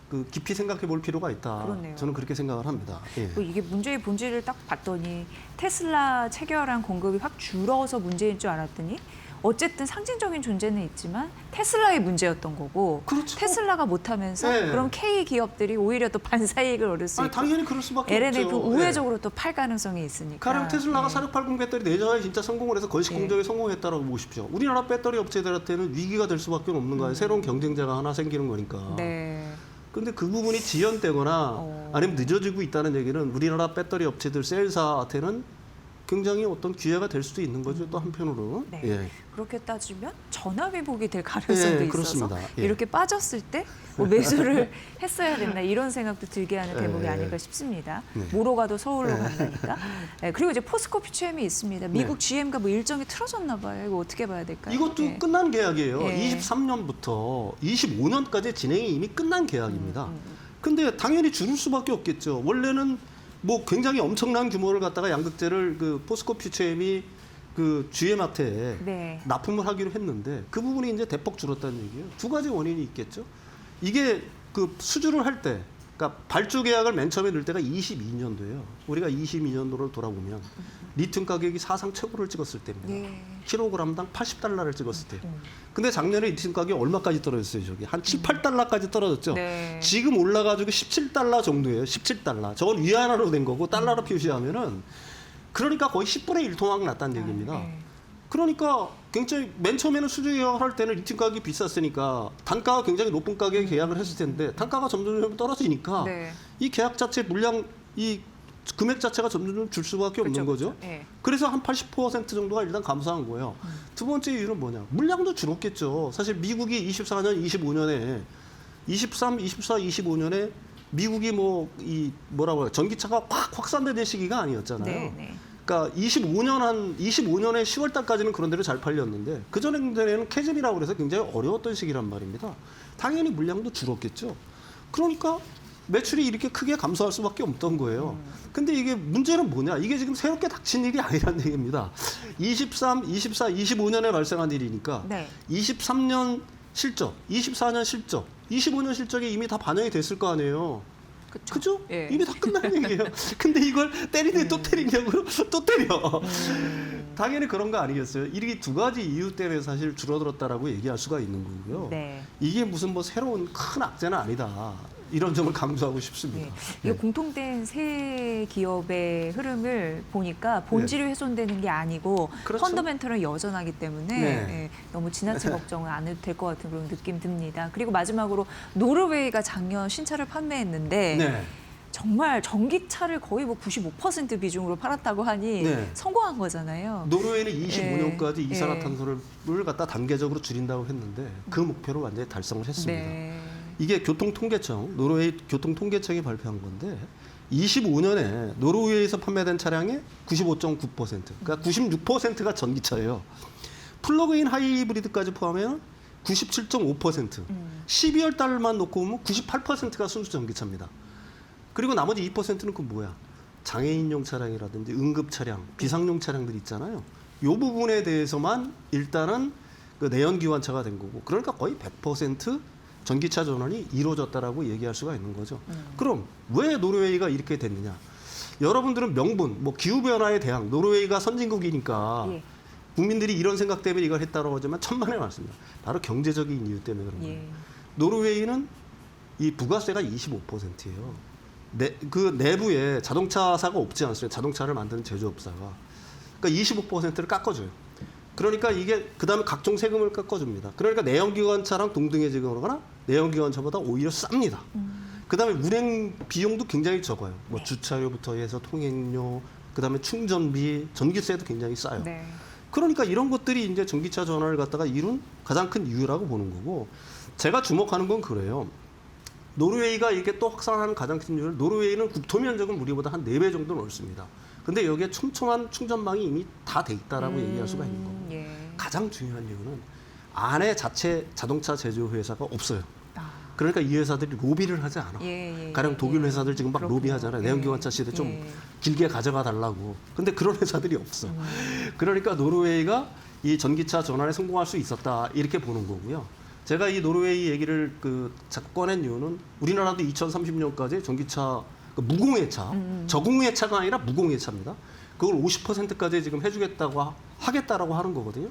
그 깊이 생각해 볼 필요가 있다. 그렇네요. 저는 그렇게 생각을 합니다. 예. 뭐 이게 문제의 본질을 딱 봤더니 테슬라 체결한 공급이 확 줄어서 문제인 줄 알았더니 어쨌든 상징적인 존재는 있지만 테슬라의 문제였던 거고 그렇죠. 테슬라가 못하면서 네. 그럼 K 기업들이 오히려 또 반사이익을 얻을 수 아니, 있고 당연히 그럴 수밖에 LNF 없죠. 우회적으로 또 팔 가능성이 있으니까. 가령 테슬라가 네. 4680 배터리 내장에 진짜 성공을 해서 건식 네. 공정에 성공했다라고 보십시오. 우리나라 배터리 업체들한테는 위기가 될 수밖에 없는 거예요. 새로운 경쟁자가 하나 생기는 거니까. 네. 근데 그 부분이 지연되거나 아니면 늦어지고 있다는 얘기는 우리나라 배터리 업체들 세일사한테는 굉장히 어떤 기회가 될 수도 있는 거죠. 또 한편으로. 네. 예. 그렇게 따지면 전화위복이 될 가능성도 예, 있어서 그렇습니다. 예. 이렇게 빠졌을 때 뭐 매수를 했어야 됐나 이런 생각도 들게 하는 대목이 예. 아닐까 싶습니다. 네. 뭐로 가도 서울로 간다니까. 네, 그리고 이제 포스코 퓨처엠이 있습니다. 미국 GM과 뭐 일정이 틀어졌나 봐요. 이거 어떻게 봐야 될까요? 이것도 네. 끝난 계약이에요. 예. 23년부터 25년까지 진행이 이미 끝난 계약입니다. 근데 당연히 줄일 수밖에 없겠죠. 원래는 뭐 굉장히 엄청난 규모를 갖다가 양극재를 그 포스코 퓨처엠이 그 GM한테 네. 납품을 하기로 했는데 그 부분이 이제 대폭 줄었다는 얘기예요. 두 가지 원인이 있겠죠. 이게 그 수주를 할 때, 그러니까 발주 계약을 맨 처음에 넣을 때가 22년도예요. 우리가 22년도를 돌아보면 리튬 가격이 사상 최고를 찍었을 때입니다. 네. 킬로그램당 80달러를 찍었을 때. 근데 작년에 리튬 가격이 얼마까지 떨어졌어요, 저기? 한 7, 8달러까지 떨어졌죠. 네. 지금 올라가지고 17달러 정도예요. 17달러. 저건 위안화로 된 거고 달러로 표시하면은 그러니까 거의 10분의 1 토막 났다는 얘기입니다. 네. 그러니까 굉장히 맨 처음에는 수주 계약을 할 때는 리튬 가격이 비쌌으니까 단가가 굉장히 높은 가격에 계약을 했을 텐데 단가가 점점 떨어지니까 네. 이 계약 자체 물량 이 금액 자체가 점점 줄 수밖에 없는 거죠. 네. 그래서 한 80% 정도가 일단 감소한 거예요. 두 번째 이유는 뭐냐? 물량도 줄었겠죠. 사실 미국이 24년, 25년에 23, 24, 25년에 미국이 뭐 이 뭐라고 해요? 전기차가 확 확산되는 시기가 아니었잖아요. 네, 네. 그러니까 25년의 10월 달까지는 그런 대로 잘 팔렸는데 그 전에는 캐즘이라고 그래서 굉장히 어려웠던 시기란 말입니다. 당연히 물량도 줄었겠죠. 그러니까 매출이 이렇게 크게 감소할 수밖에 없던 거예요. 근데 이게 문제는 뭐냐? 이게 지금 새롭게 닥친 일이 아니란 얘기입니다. 23, 24, 25년에 발생한 일이니까 네. 23년 실적, 24년 실적, 25년 실적이 이미 다 반영이 됐을 거 아니에요. 그죠? 예. 이미 다 끝난 얘기예요. 근데 이걸 때리네 또 때리냐고요? 또 때려. 당연히 그런 거 아니겠어요? 이게 두 가지 이유 때문에 사실 줄어들었다라고 얘기할 수가 있는 거고요. 네. 이게 무슨 뭐 새로운 큰 악재는 아니다. 이런 점을 강조하고 싶습니다. 네. 이 공통된 세 기업의 흐름을 보니까 본질이 훼손되는 게 아니고 그렇죠. 펀더멘털은 여전하기 때문에 네. 예, 너무 지나친 걱정은 안 해도 될 것 같은 그런 느낌 듭니다. 그리고 마지막으로 노르웨이가 작년 신차를 판매했는데 네. 정말 전기차를 거의 뭐 95% 비중으로 팔았다고 하니 네. 성공한 거잖아요. 노르웨이는 25년까지 예. 이산화탄소를 갖다 단계적으로 줄인다고 했는데 그 목표를 완전히 달성을 했습니다. 네. 이게 교통통계청, 노르웨이 교통통계청이 발표한 건데 25년에 노르웨이에서 판매된 차량의 95.9%, 그러니까 96%가 전기차예요. 플러그인 하이브리드까지 포함하면 97.5%, 12월 달만 놓고 보면 98%가 순수 전기차입니다. 그리고 나머지 2%는 그 뭐야? 장애인용 차량이라든지 응급 차량, 비상용 차량들 있잖아요. 이 부분에 대해서만 일단은 그 내연기관차가 된 거고, 그러니까 거의 100% 전기차 전환이 이루어졌다라고 얘기할 수가 있는 거죠. 그럼 왜 노르웨이가 이렇게 됐느냐? 여러분들은 명분, 뭐 기후변화에 대항, 노르웨이가 선진국이니까 예. 국민들이 이런 생각 때문에 이걸 했다고 하지만 천만에 많습니다. 바로 경제적인 이유 때문에 그런 거예요. 예. 노르웨이는 이 부가세가 25%예요. 그 내부에 자동차사가 없지 않습니까? 자동차를 만드는 제조업사가. 그러니까 25%를 깎아줘요. 그러니까 이게 그다음에 각종 세금을 깎아줍니다. 그러니까 내연기관차랑 동등해지거나 내연기관차보다 오히려 쌉니다. 그다음에 운행 비용도 굉장히 적어요. 뭐 주차료부터 해서 통행료, 그다음에 충전비, 전기세도 굉장히 싸요. 네. 그러니까 이런 것들이 이제 전기차 전환을 갖다가 이룬 가장 큰 이유라고 보는 거고, 제가 주목하는 건 그래요. 노르웨이가 이게 또 확산하는 가장 큰 이유는, 노르웨이는 국토 면적은 우리보다 한 4배 정도 넓습니다. 근데 여기에 촘촘한 충전망이 이미 다 돼 있다라고 얘기할 수가 있는 거고, 예. 가장 중요한 이유는 안에 자체 자동차 제조 회사가 없어요. 아. 그러니까 이 회사들이 로비를 하지 않아. 예, 예, 가령 독일 예. 회사들 지금 막 그렇군요. 로비하잖아요. 예. 내연기관차 시대 좀 예. 길게 가져가 달라고. 근데 그런 회사들이 없어. 그러니까 노르웨이가 이 전기차 전환에 성공할 수 있었다, 이렇게 보는 거고요. 제가 이 노르웨이 얘기를 자꾸 꺼낸 이유는, 우리나라도 2030년까지 전기차 무공해차, 저공해차가 아니라 무공해차입니다. 그걸 50%까지 지금 하겠다라고 하는 거거든요.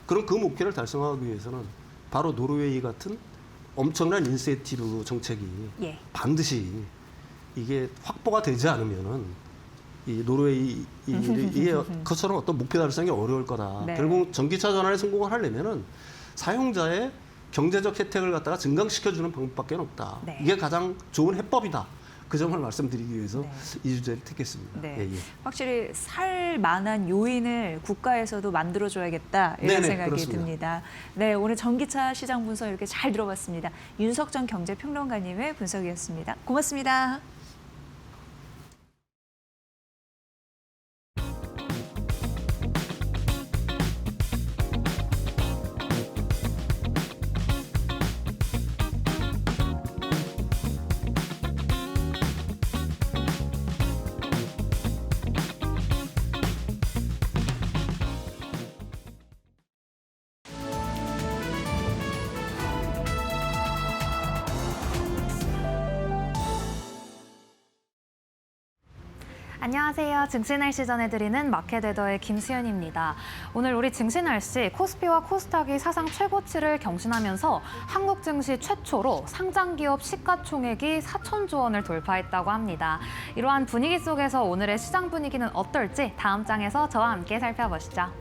그럼 그 목표를 달성하기 위해서는 바로 노르웨이 같은 엄청난 인센티브 정책이 예. 반드시 이게 확보가 되지 않으면은 이 노르웨이 이게 그처럼 어떤 목표 달성이 어려울 거다. 네. 결국 전기차 전환에 성공을 하려면은 사용자의 경제적 혜택을 갖다가 증강시켜주는 방법밖에 없다. 네. 이게 가장 좋은 해법이다. 그 점을 말씀드리기 위해서 네. 이 주제를 택했습니다. 네. 예, 예. 확실히 살 만한 요인을 국가에서도 만들어줘야겠다 이런 네네, 생각이 그렇습니다. 듭니다. 네, 오늘 전기차 시장 분석 이렇게 잘 들어봤습니다. 윤석정 경제평론가님의 분석이었습니다. 고맙습니다. 안녕하세요. 증시 날씨 전해드리는 마켓웨더의 김수현입니다. 오늘 우리 증시 날씨 코스피와 코스닥이 사상 최고치를 경신하면서 한국 증시 최초로 상장기업 시가총액이 4천조 원을 돌파했다고 합니다. 이러한 분위기 속에서 오늘의 시장 분위기는 어떨지 다음 장에서 저와 함께 살펴보시죠.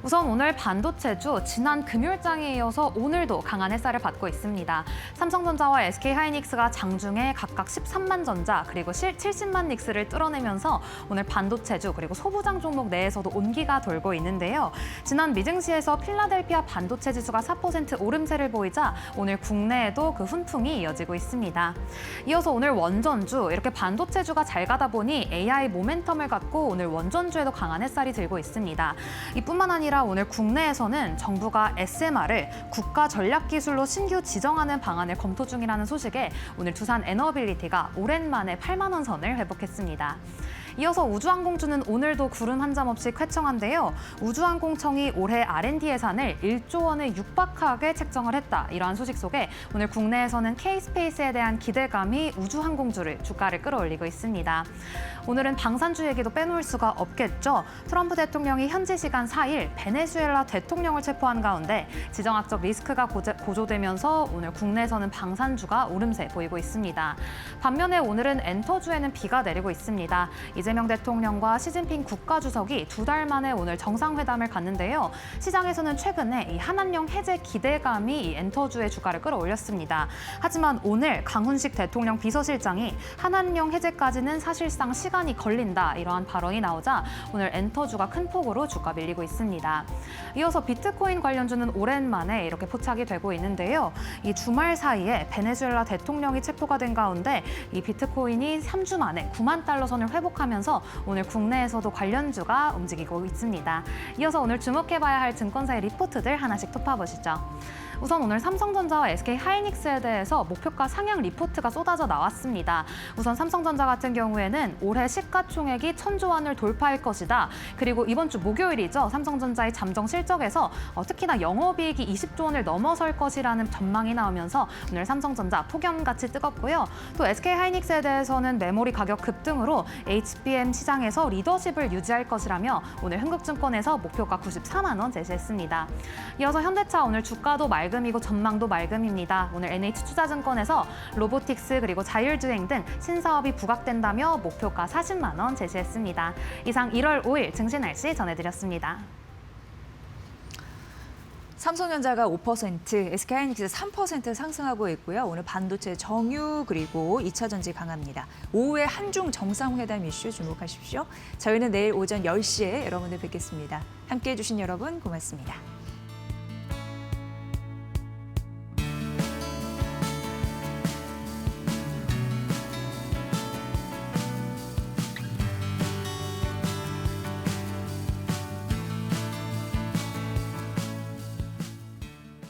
우선 오늘 반도체주 지난 금요일장에 이어서 오늘도 강한 햇살을 받고 있습니다. 삼성전자와 SK하이닉스가 장중에 각각 13만 전자 그리고 70만 닉스를 뚫어내면서 오늘 반도체주 그리고 소부장 종목 내에서도 온기가 돌고 있는데요. 지난 미증시에서 필라델피아 반도체 지수가 4% 오름세를 보이자 오늘 국내에도 그 훈풍이 이어지고 있습니다. 이어서 오늘 원전주 이렇게 반도체주가 잘 가다 보니 AI 모멘텀을 갖고 오늘 원전주에도 강한 햇살이 들고 있습니다. 이뿐만 아니라 오늘 국내에서는 정부가 SMR을 국가 전략 기술로 신규 지정하는 방안을 검토 중이라는 소식에 오늘 두산 에너빌리티가 오랜만에 8만 원 선을 회복했습니다. 이어서 우주항공주는 오늘도 구름 한 점 없이 쾌청한데요. 우주항공청이 올해 R&D 예산을 1조 원을 육박하게 책정을 했다. 이러한 소식 속에 오늘 국내에서는 K-스페이스에 대한 기대감이 우주항공주를 주가를 끌어올리고 있습니다. 오늘은 방산주 얘기도 빼놓을 수가 없겠죠. 트럼프 대통령이 현지 시간 4일 베네수엘라 대통령을 체포한 가운데 지정학적 리스크가 고조되면서 오늘 국내에서는 방산주가 오름세 보이고 있습니다. 반면에 오늘은 엔터주에는 비가 내리고 있습니다. 이재명 대통령과 시진핑 국가주석이 2달 만에 오늘 정상회담을 갖는데요. 시장에서는 최근에 이 한한령 해제 기대감이 이 엔터주의 주가를 끌어올렸습니다. 하지만 오늘 강훈식 대통령 비서실장이 한한령 해제까지는 사실상 시간이 걸린다 이러한 발언이 나오자 오늘 엔터주가 큰 폭으로 주가 밀리고 있습니다. 이어서 비트코인 관련주는 오랜만에 이렇게 포착이 되고 있는데요. 이 주말 사이에 베네수엘라 대통령이 체포가 된 가운데 이 비트코인이 3주 만에 9만 달러 선을 회복하면서 오늘 국내에서도 관련주가 움직이고 있습니다. 이어서 오늘 주목해봐야 할 증권사의 리포트들 하나씩 톱어보시죠. 우선 오늘 삼성전자와 SK하이닉스에 대해서 목표가 상향 리포트가 쏟아져 나왔습니다. 우선 삼성전자 같은 경우에는 올해 시가총액이 1,000조 원을 돌파할 것이다. 그리고 이번 주 목요일이죠. 삼성전자의 잠정 실적에서 특히나 영업이익이 20조 원을 넘어설 것이라는 전망이 나오면서 오늘 삼성전자 폭염같이 뜨겁고요. 또 SK하이닉스에 대해서는 메모리 가격 급등으로 HBM 시장에서 리더십을 유지할 것이라며 오늘 흥국증권에서 목표가 94만 원 제시했습니다. 이어서 현대차 오늘 주가도 맑음이고 전망도 맑음입니다. 오늘 NH투자증권에서 로보틱스 그리고 자율주행 등 신사업이 부각된다며 목표가 40만 원 제시했습니다. 이상 1월 5일 증시 날씨 전해드렸습니다. 삼성전자가 5%, SK하이닉스 3% 상승하고 있고요. 오늘 반도체 정유 그리고 2차 전지 강합니다. 오후에 한중 정상회담 이슈 주목하십시오. 저희는 내일 오전 10시에 여러분들 뵙겠습니다. 함께해 주신 여러분 고맙습니다.